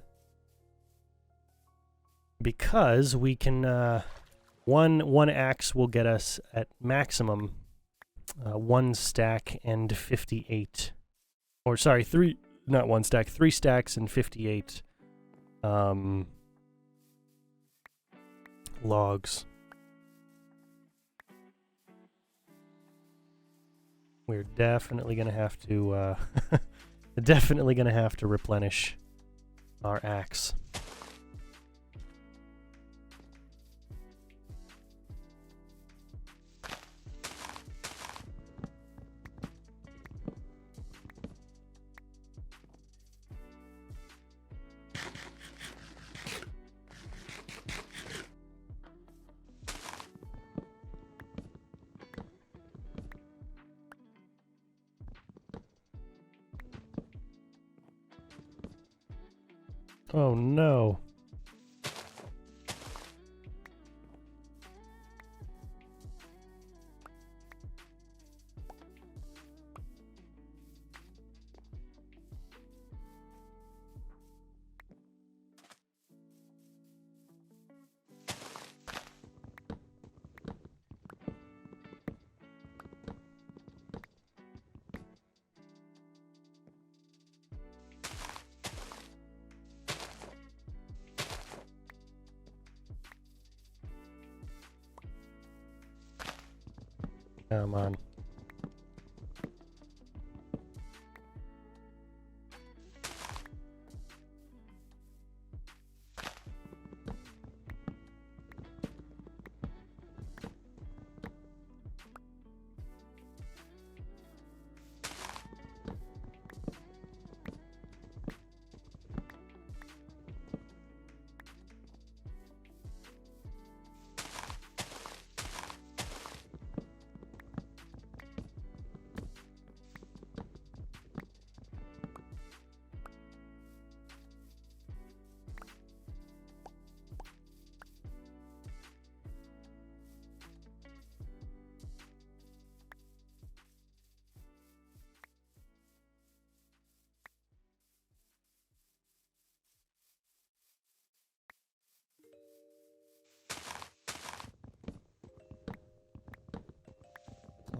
because we can one axe will get us at maximum 1 stack and 58, or sorry, 3 not 1 stack, 3 stacks and 58 logs. We're definitely gonna have to replenish our axe. Oh no. Come on.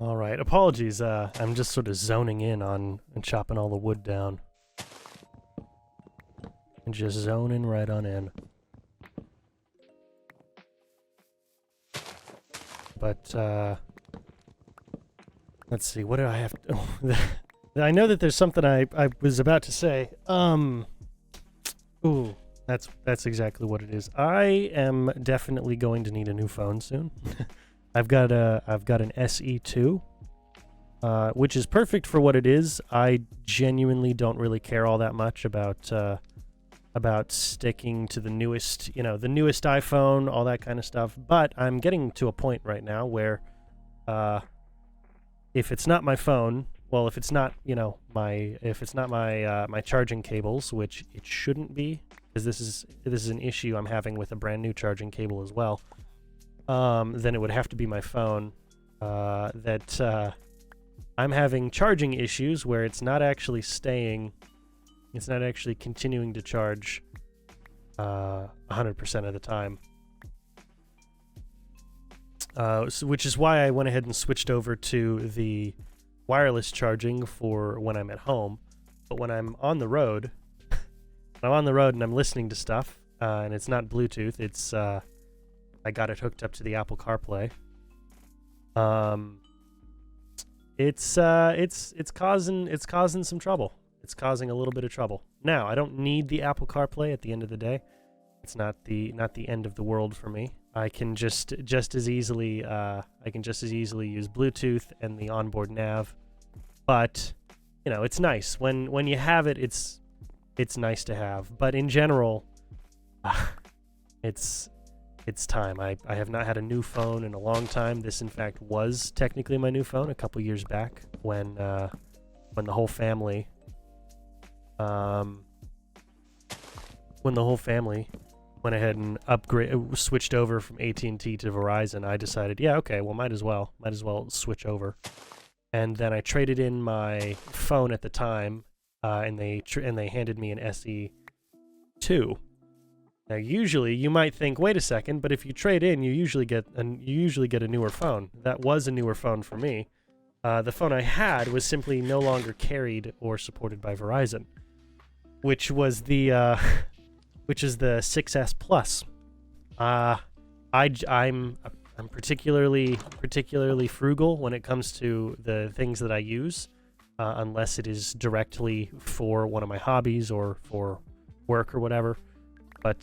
All right, apologies. I'm just sort of zoning in on and chopping all the wood down. And just zoning right on in. But, let's see, what do I have to... I know that there's something I was about to say. Ooh, that's exactly what it is. I am definitely going to need a new phone soon. I've got an SE2, which is perfect for what it is. I genuinely don't really care all that much about sticking to the newest iPhone, all that kind of stuff. But I'm getting to a point right now where, if it's not my phone, well, if it's not my charging cables, which it shouldn't be, because this is an issue I'm having with a brand new charging cable as well. Then it would have to be my phone. I'm having charging issues where it's not actually continuing to charge 100% of the time. Which is why I went ahead and switched over to the wireless charging for when I'm at home. But when I'm on the road, and I'm listening to stuff, and it's not Bluetooth, it's I got it hooked up to the Apple CarPlay. It's causing some trouble. It's causing a little bit of trouble. Now, I don't need the Apple CarPlay at the end of the day. It's not the end of the world for me. I can just as easily use Bluetooth and the onboard nav. But, you know, it's nice when you have it. It's nice to have. But in general, it's time. I have not had a new phone in a long time. This, in fact, was technically my new phone a couple years back when the whole family went ahead and switched over from AT&T to Verizon. I decided, yeah, okay, well, might as well switch over. And then I traded in my phone at the time, and they handed me an SE2. Now, usually you might think, wait a second, but if you trade in, you usually get a newer phone. That was a newer phone for me. The phone I had was simply no longer carried or supported by Verizon, which was the 6S Plus. I'm particularly frugal when it comes to the things that I use, unless it is directly for one of my hobbies or for work or whatever. But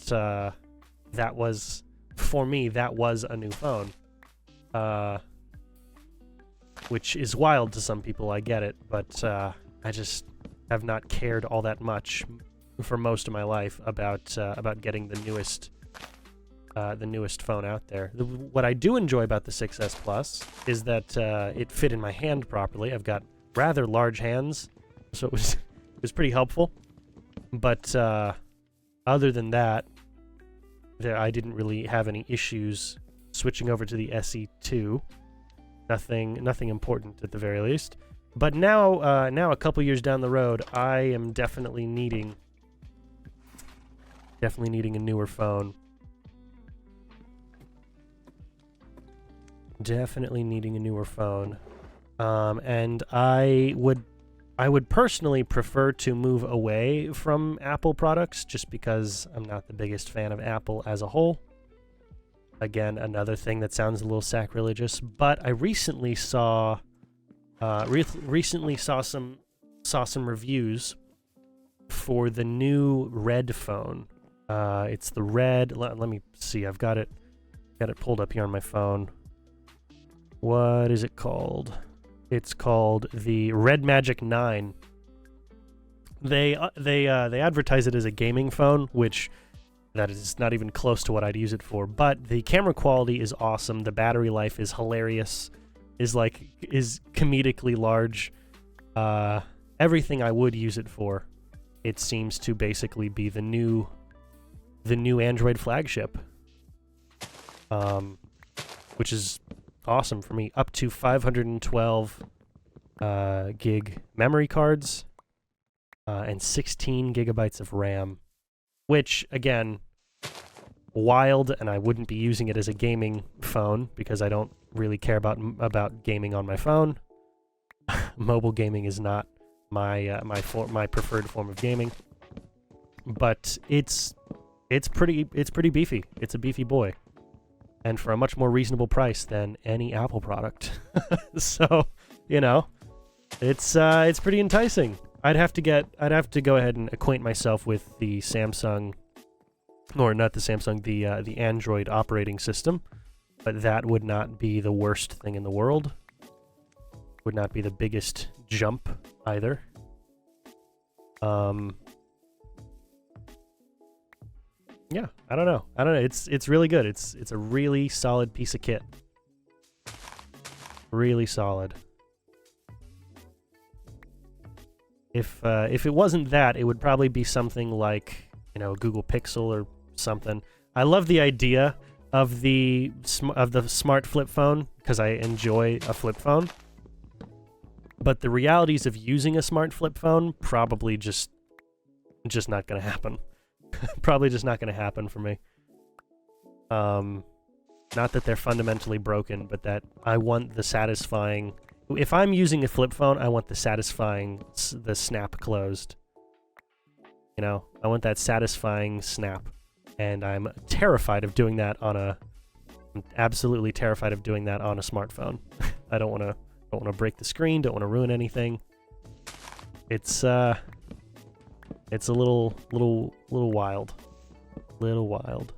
that was, for me, that was a new phone, which is wild to some people. I get it, but I just have not cared all that much for most of my life about getting the newest phone out there. What I do enjoy about the 6S Plus is that it fit in my hand properly. I've got rather large hands, so it was pretty helpful. But other than that, I didn't really have any issues switching over to the SE2. Nothing important at the very least. But now a couple years down the road, I am definitely needing a newer phone. Definitely needing a newer phone. And I would personally prefer to move away from Apple products just because I'm not the biggest fan of Apple as a whole. Again, another thing that sounds a little sacrilegious, but I recently saw some reviews for the new Red phone. It's the Red. Let me see. I've got it pulled up here on my phone. What is it called? It's called the Red Magic 9. They advertise it as a gaming phone, which that is not even close to what I'd use it for. But the camera quality is awesome. The battery life is hilarious. Is comedically large. Everything I would use it for, it seems to basically be the new Android flagship. Which is awesome for me. Up to 512 gig memory cards and 16 gigabytes of RAM, which again, wild, and I wouldn't be using it as a gaming phone because I don't really care about gaming on my phone. Mobile gaming is not my preferred form of gaming, but it's pretty beefy. It's a beefy boy. And for a much more reasonable price than any Apple product. So, you know, it's pretty enticing. I'd have to go ahead and acquaint myself with the Samsung, or not the Samsung, the Android operating system, but that would not be the worst thing in the world. Would not be the biggest jump either. Yeah, I don't know. It's really good. It's a really solid piece of kit. Really solid. If it wasn't that, it would probably be something like, you know, Google Pixel or something. I love the idea of the smart flip phone because I enjoy a flip phone. But the realities of using a smart flip phone probably just not going to happen. Probably just not going to happen for me. Not that they're fundamentally broken, but that I want the satisfying... If I'm using a flip phone, I want the satisfying... the snap closed. You know? I want that satisfying snap. And I'm terrified of doing that on I'm absolutely terrified of doing that on a smartphone. I don't want to break the screen, don't want to ruin anything. It's a little wild. Little wild.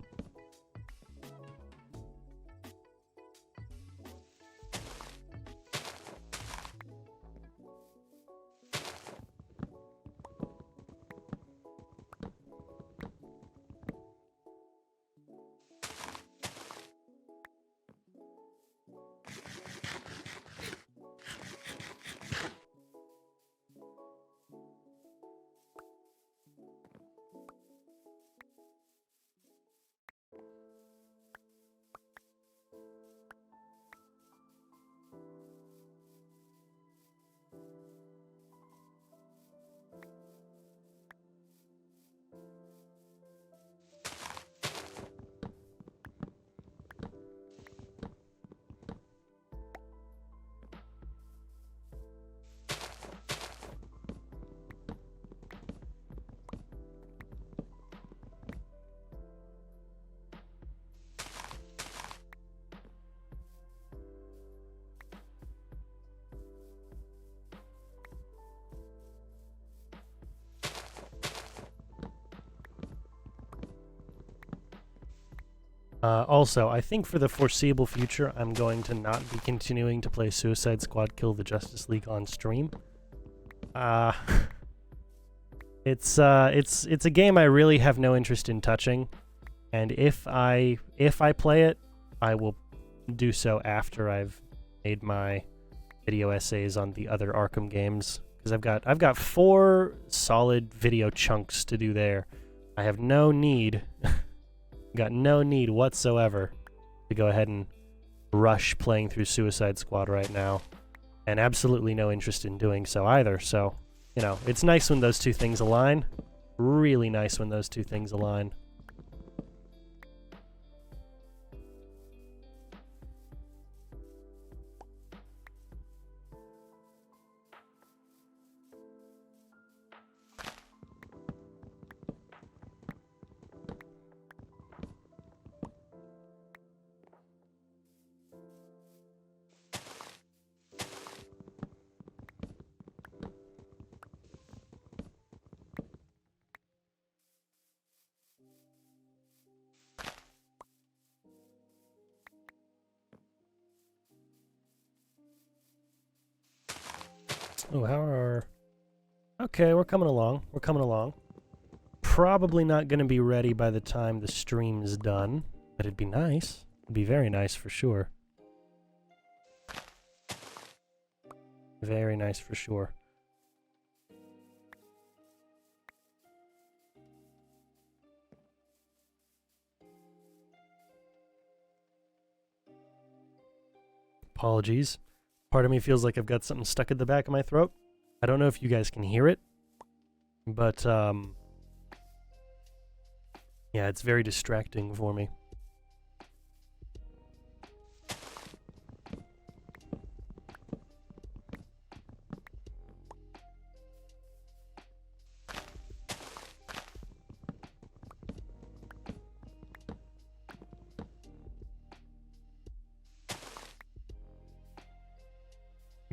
Also, I think for the foreseeable future, I'm going to not be continuing to play Suicide Squad Kill the Justice League on stream. It's a game I really have no interest in touching, and if I play it, I will do so after I've made my video essays on the other Arkham games, because I've got 4 solid video chunks to do there. I have no need. Got no need whatsoever to go ahead and rush playing through Suicide Squad right now, and absolutely no interest in doing so either. So, you know, it's nice when those two things align. Really nice when those two things align. Oh, how are... Okay, we're coming along. We're coming along. Probably not going to be ready by the time the stream's done, but it'd be nice. It'd be very nice for sure. Very nice for sure. Apologies. Part of me feels like I've got something stuck at the back of my throat. I don't know if you guys can hear it, but yeah, it's very distracting for me.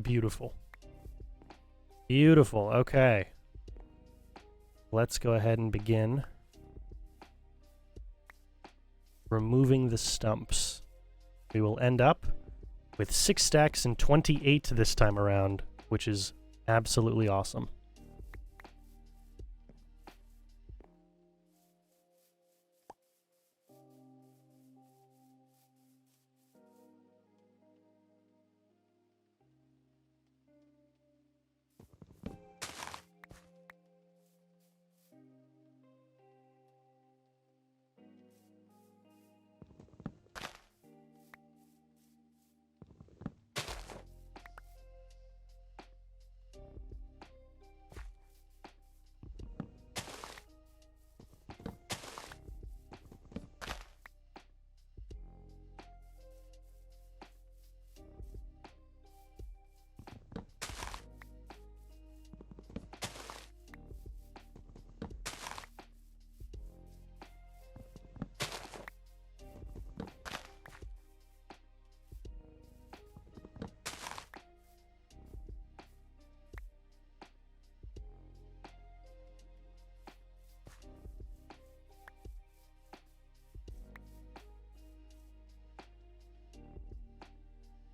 Beautiful. Beautiful. Okay. Let's go ahead and begin removing the stumps. We will end up with 6 stacks and 28 this time around, which is absolutely awesome.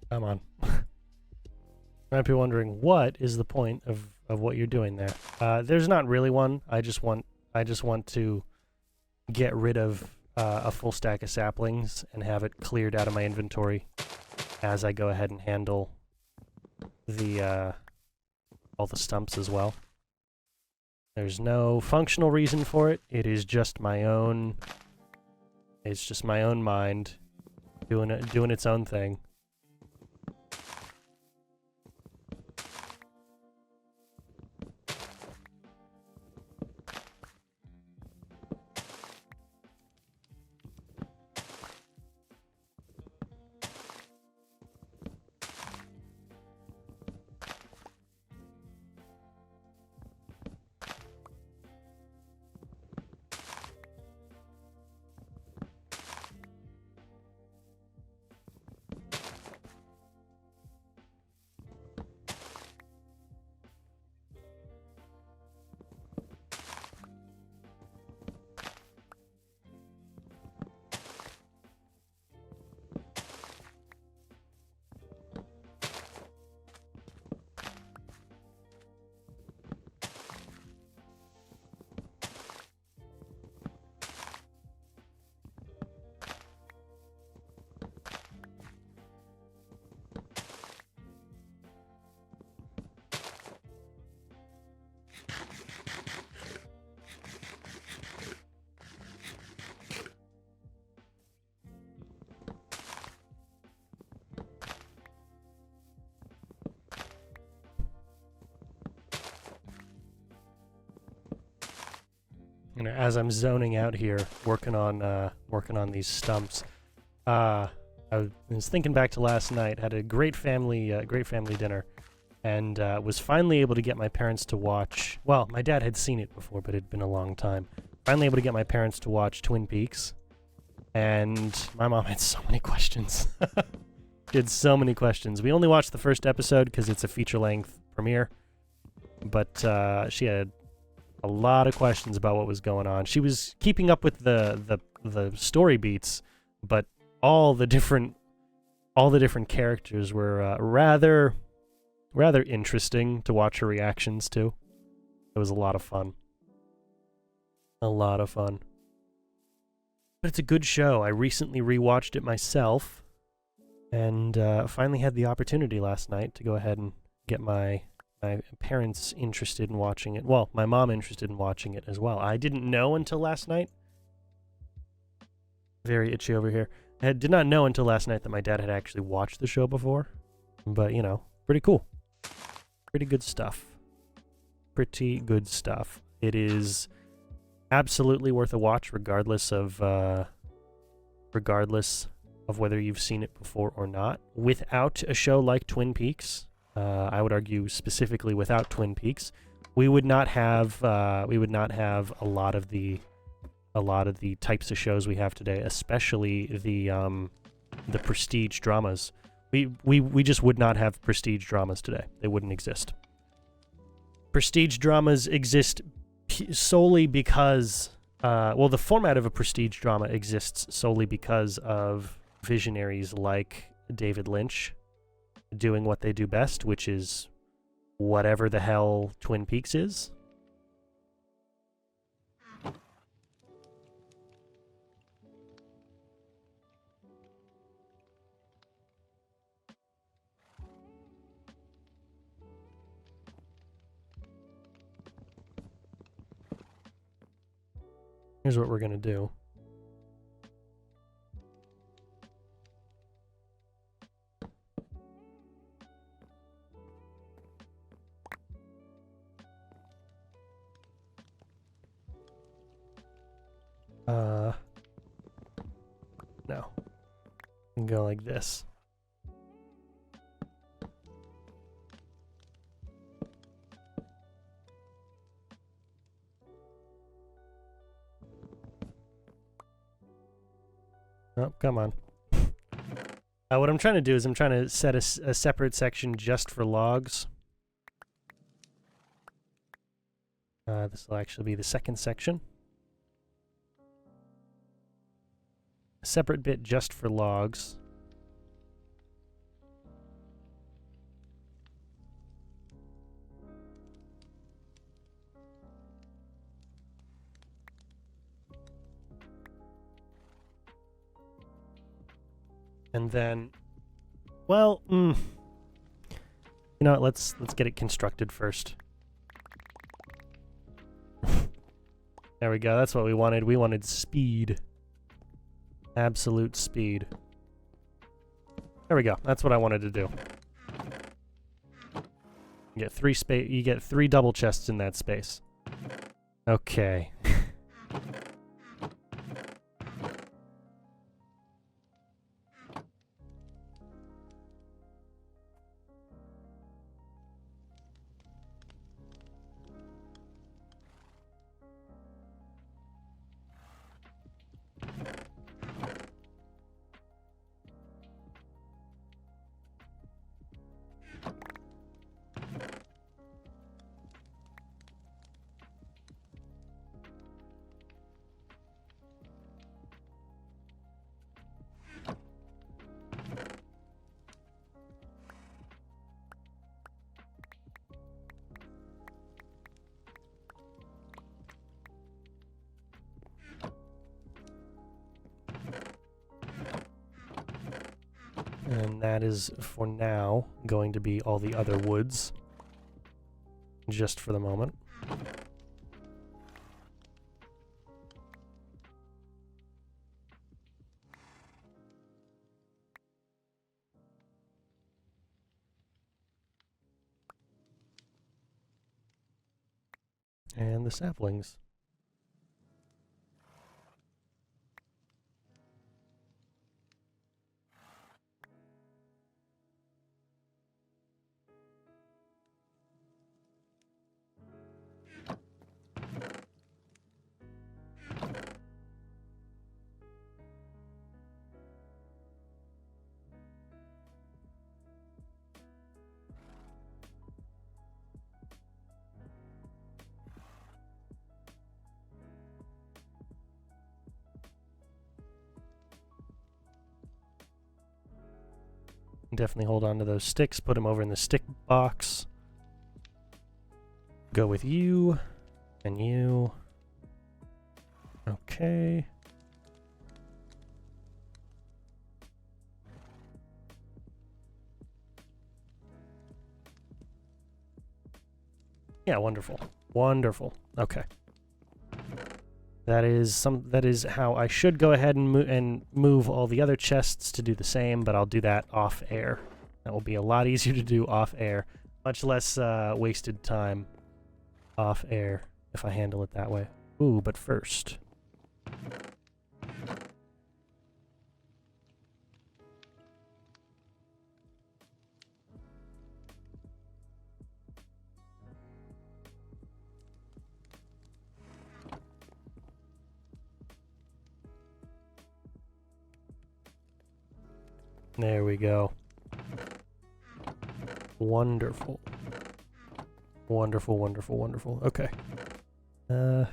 Come on. Might be wondering, what is the point of what you're doing there? There's not really one. I just want to get rid of a full stack of saplings and have it cleared out of my inventory as I go ahead and handle the all the stumps as well. There's no functional reason for it. It is just my own. It's just my own mind doing its own thing. You know, as I'm zoning out here, working on these stumps, I was thinking back to last night. Had a great family dinner, and was finally able to get my parents to watch. Well, my dad had seen it before, but it had been a long time. Finally able to get my parents to watch Twin Peaks, and my mom had so many questions. She had so many questions. We only watched the first episode because it's a feature-length premiere, but she had a lot of questions about what was going on. She was keeping up with the story beats, but all the different characters were rather interesting to watch her reactions to. It was a lot of fun. A lot of fun. But it's a good show. I recently rewatched it myself, and finally had the opportunity last night to go ahead and get my parents interested in watching it. Well, my mom interested in watching it as well. I didn't know until last night. Very itchy over here. I did not know until last night that my dad had actually watched the show before. But, you know, pretty cool. Pretty good stuff. Pretty good stuff. It is absolutely worth a watch, regardless of whether you've seen it before or not. Without a show like Twin Peaks, I would argue specifically without Twin Peaks, we would not have a lot of the types of shows we have today, especially the prestige dramas. We just would not have prestige dramas today. They wouldn't exist. Prestige dramas exist solely because the format of a prestige drama exists solely because of visionaries like David Lynch doing what they do best, which is whatever the hell Twin Peaks is. Here's what we're gonna do. No. We can go like this. Oh, come on. What I'm trying to do is I'm trying to set a separate section just for logs. This will actually be the second section. A separate bit just for logs. And then, well, you know what, let's get it constructed first. There we go, that's what we wanted. We wanted speed. Absolute speed. There we go, that's what I wanted to do. You get three double chests in that space. Okay. And that is, for now, going to be all the other woods. Just for the moment. And the saplings. Definitely hold on to those sticks, put them over in the stick box. Go with you, and you. Okay. Yeah, wonderful. Wonderful. Okay. That is how I should go ahead and move all the other chests to do the same, but I'll do that off air. That will be a lot easier to do off air. Much less wasted time off air if I handle it that way. Ooh, but first. There we go. Wonderful. Wonderful, wonderful, wonderful. Okay. Yeah,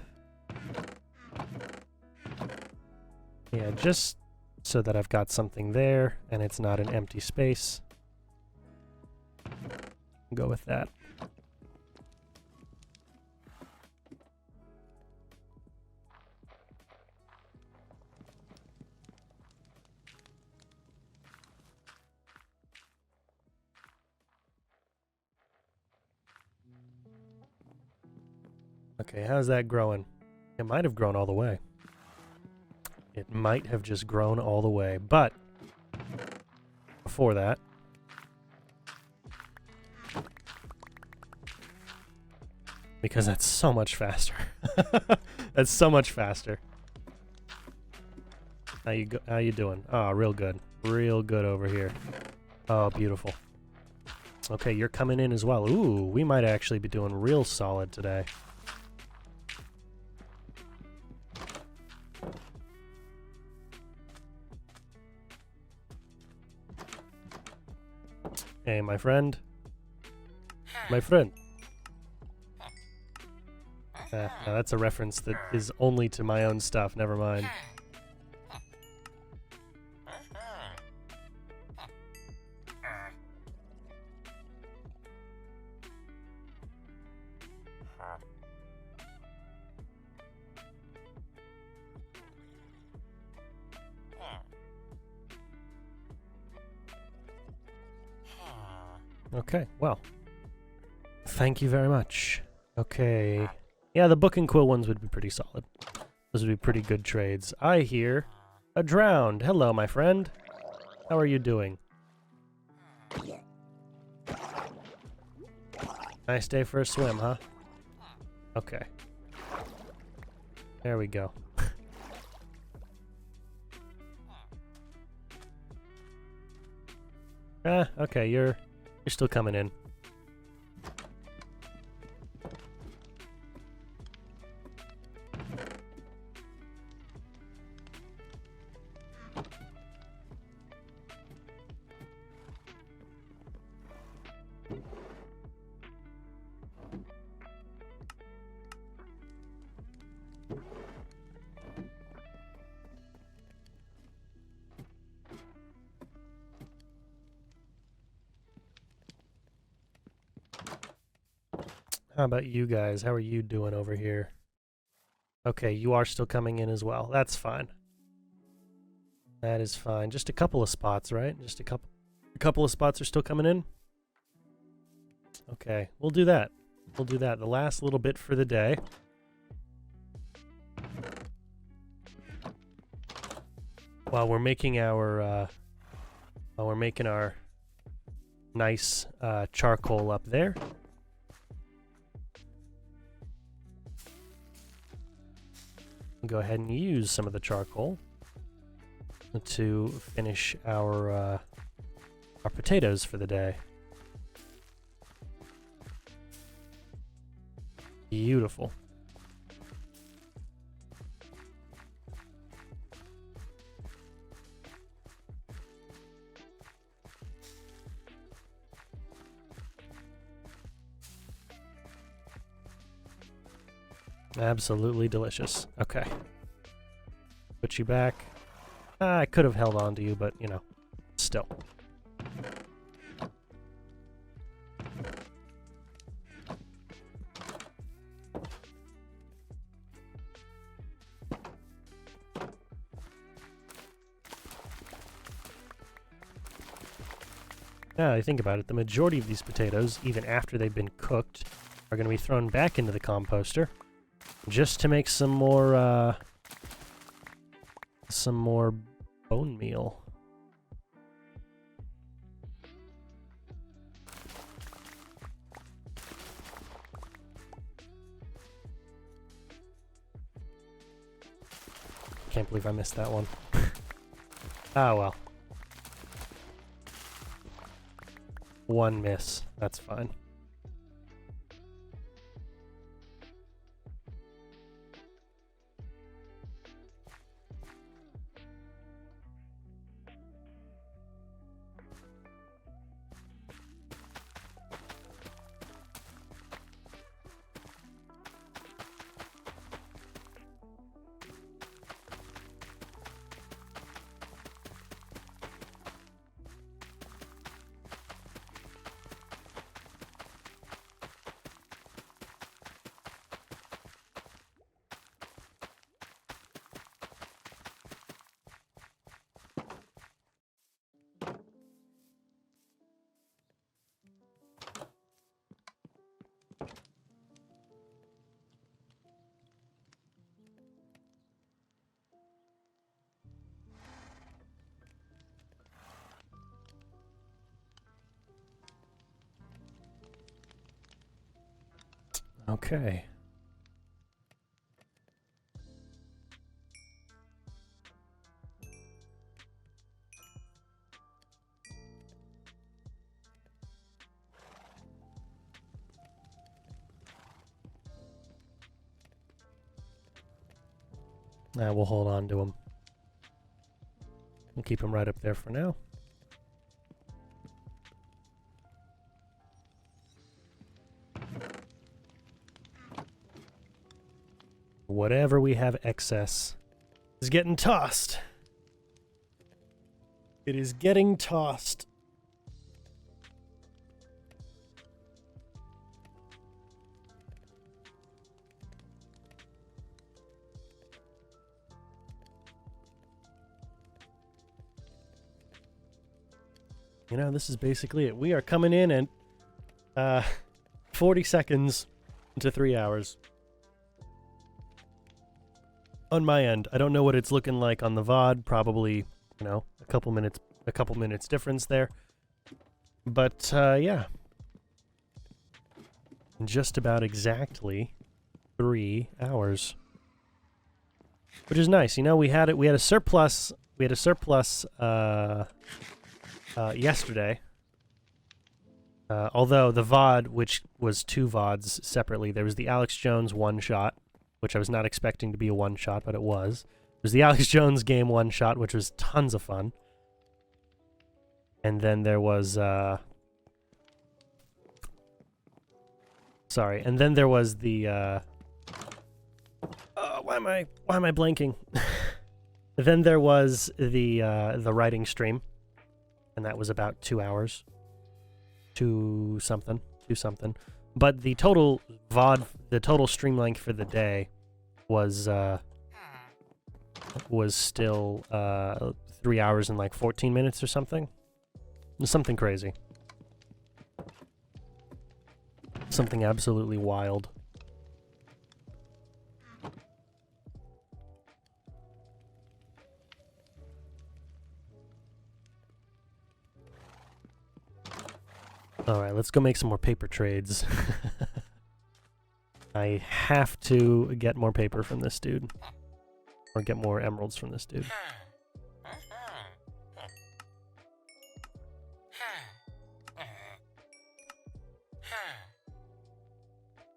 just so that I've got something there and it's not an empty space. Go with that. Okay, how's that growing? It might have grown all the way. It might have just grown all the way, but before that, because that's so much faster. That's so much faster. How you doing? Oh, real good. Real good over here. Oh, beautiful. Okay, you're coming in as well. Ooh, we might actually be doing real solid today. Hey, my friend. My friend. Now that's a reference that is only to my own stuff. Never mind. Okay, well. Thank you very much. Okay. Yeah, the book and quill ones would be pretty solid. Those would be pretty good trades. I hear a drowned. Hello, my friend. How are you doing? Nice day for a swim, huh? Okay. There we go. Okay, you're still coming in. How about you guys? How are you doing over here? Okay, you are still coming in as well. That's fine. That is fine. Just a couple of spots, right? Just a couple of spots are still coming in? Okay, we'll do that. We'll do that. The last little bit for the day. While we're making our nice charcoal up there. Go ahead and use some of the charcoal to finish our potatoes for the day. Beautiful. Absolutely delicious. Okay. Put you back. I could have held on to you, but, you know, still. Now I think about it, the majority of these potatoes, even after they've been cooked, are going to be thrown back into the composter just to make some more bone meal. Can't believe I missed that one. Ah, well. One miss. That's fine. Okay. We'll hold on to him. We'll keep him right up there for now. Whatever we have excess is getting tossed. It is getting tossed. You know, this is basically it. We are coming in and Uh, 40 seconds to 3 hours. On my end, I don't know what it's looking like on the VOD. Probably, you know, a couple minutes difference there. But yeah, just about exactly 3 hours, which is nice. You know, we had a surplus. We had a surplus yesterday. Although the VOD, which was 2 VODs separately, there was the Alex Jones one-shot, which I was not expecting to be a one-shot, but it was. There was the Alex Jones game one-shot, which was tons of fun. And then there was, sorry, and then there was the, why am I blanking? Then there was the writing stream, and that was about 2 hours. 2 something. But the total VOD, the total stream length for the day was still 3 hours and like 14 minutes or something. Something crazy. Something absolutely wild. Alright, let's go make some more paper trades. I have to get more paper from this dude. Or get more emeralds from this dude.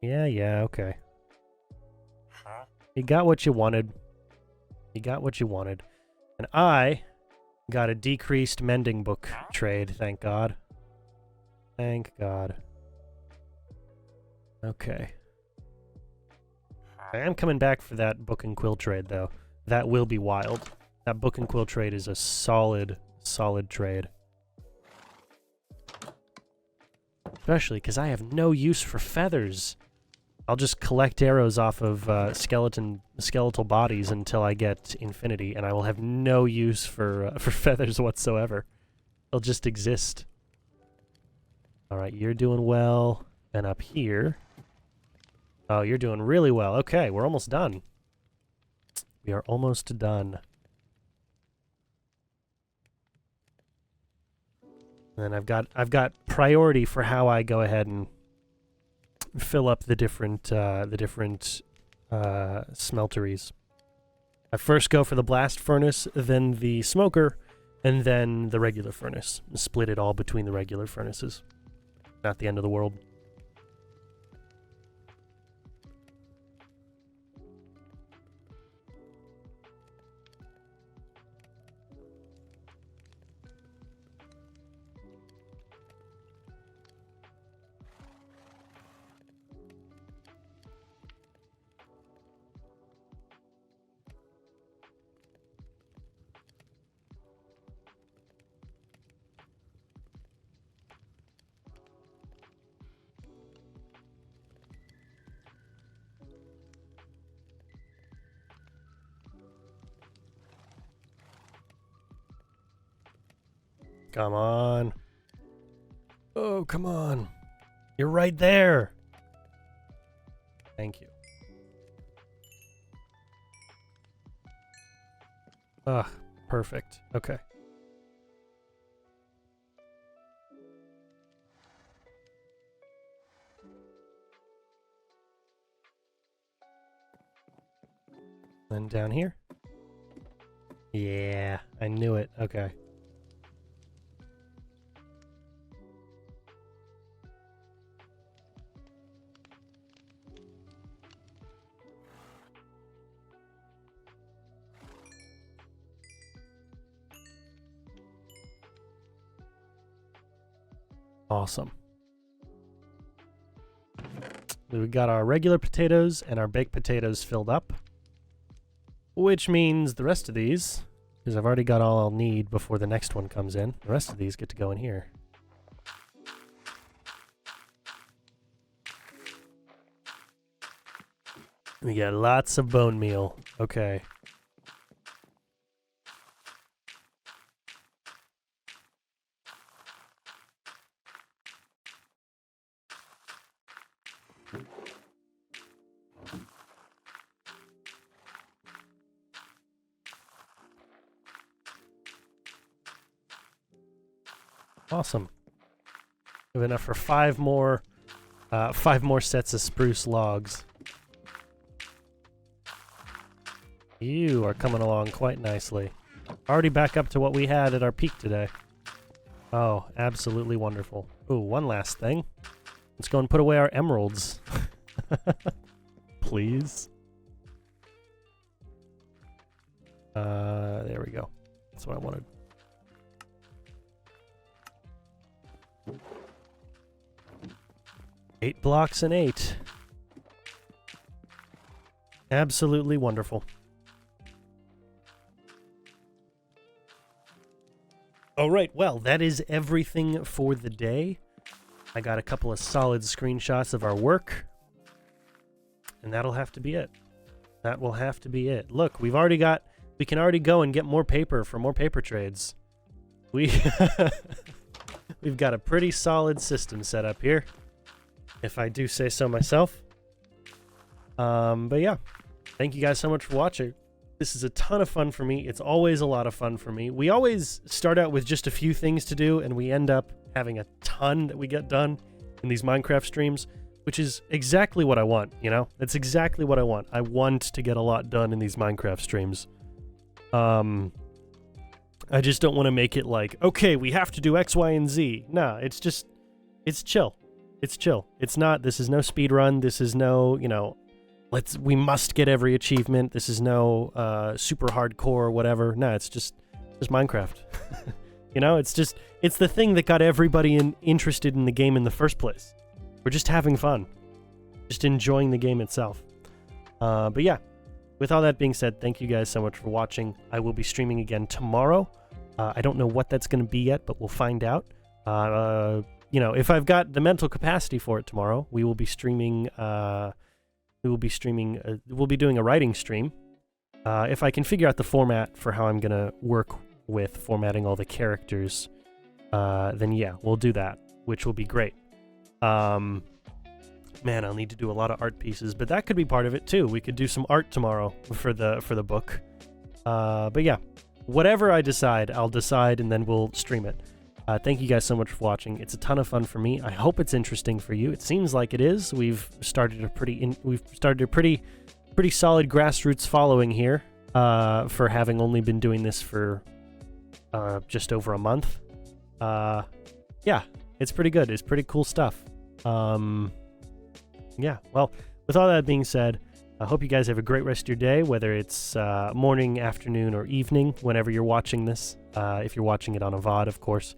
Yeah, okay. You got what you wanted. You got what you wanted. And I got a decreased mending book trade, thank God. Thank God. Okay. I am coming back for that book and quill trade, though. That will be wild. That book and quill trade is a solid trade. Especially because I have no use for feathers. I'll just collect arrows off of skeletal bodies until I get infinity, and I will have no use for feathers whatsoever. They'll just exist. Alright, you're doing well. And up here... Oh, you're doing really well. Okay, we're almost done. We are almost done. And I've got priority for how I go ahead and fill up the different smelteries. I first go for the blast furnace, then the smoker, and then the regular furnace. Split it all between the regular furnaces. Not the end of the world. Come on. Oh, come on. You're right there. Thank you. Ugh, perfect. Okay. Then down here. Yeah, I knew it. Okay. Awesome. We got our regular potatoes and our baked potatoes filled up. Which means the rest of these, because I've already got all I'll need before the next one comes in, the rest of these get to go in here. We got lots of bone meal. Okay. Awesome. We have enough for 5 more sets of spruce logs. You are coming along quite nicely. Already back up to what we had at our peak today. Oh, absolutely wonderful. Ooh, one last thing. Let's go and put away our emeralds. Please. There we go. That's what I wanted. Eight blocks and 8. Absolutely wonderful. All right, well, that is everything for the day. I got a couple of solid screenshots of our work, and that'll have to be it. That will have to be it. Look, we can already go and get more paper for more paper trades. We've got a pretty solid system set up here, if I do say so myself. But yeah, thank you guys so much for watching. This is a ton of fun for me. It's always a lot of fun for me. We always start out with just a few things to do, and we end up having a ton that we get done in these Minecraft streams, which is exactly what I want, you know? That's exactly what I want. I want to get a lot done in these Minecraft streams. I just don't want to make it like, okay, we have to do X, Y, and Z. Nah, it's just, it's chill. It's chill. It's not, this is no speed run. This is no, you know, we must get every achievement. This is no super hardcore or whatever. No, it's just Minecraft. You know, it's the thing that got everybody interested in the game in the first place. We're just having fun. Just enjoying the game itself. But yeah, with all that being said, thank you guys so much for watching. I will be streaming again tomorrow. I don't know what that's going to be yet, but we'll find out. You know, if I've got the mental capacity for it tomorrow, we will be streaming... we'll be doing a writing stream. If I can figure out the format for how I'm gonna work with formatting all the characters, then yeah, we'll do that, which will be great. Man, I'll need to do a lot of art pieces, but that could be part of it too. We could do some art tomorrow for the book. But yeah, whatever I decide, I'll decide and then we'll stream it. Thank you guys so much for watching. It's a ton of fun for me. I hope it's interesting for you. It seems like it is. We've started a pretty solid grassroots following here for having only been doing this for just over a month. Yeah, it's pretty good. It's pretty cool stuff. Yeah, well, with all that being said, I hope you guys have a great rest of your day, whether it's morning, afternoon, or evening, whenever you're watching this. If you're watching it on a VOD, of course.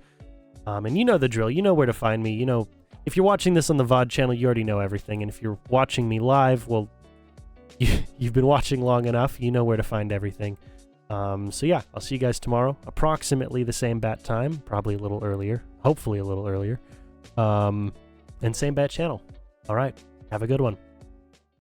And you know the drill. You know where to find me. You know, if you're watching this on the VOD channel, you already know everything. And if you're watching me live, well, you've been watching long enough. You know where to find everything. So yeah, I'll see you guys tomorrow. Approximately the same bat time. Probably a little earlier. Hopefully a little earlier. And same bat channel. All right. Have a good one.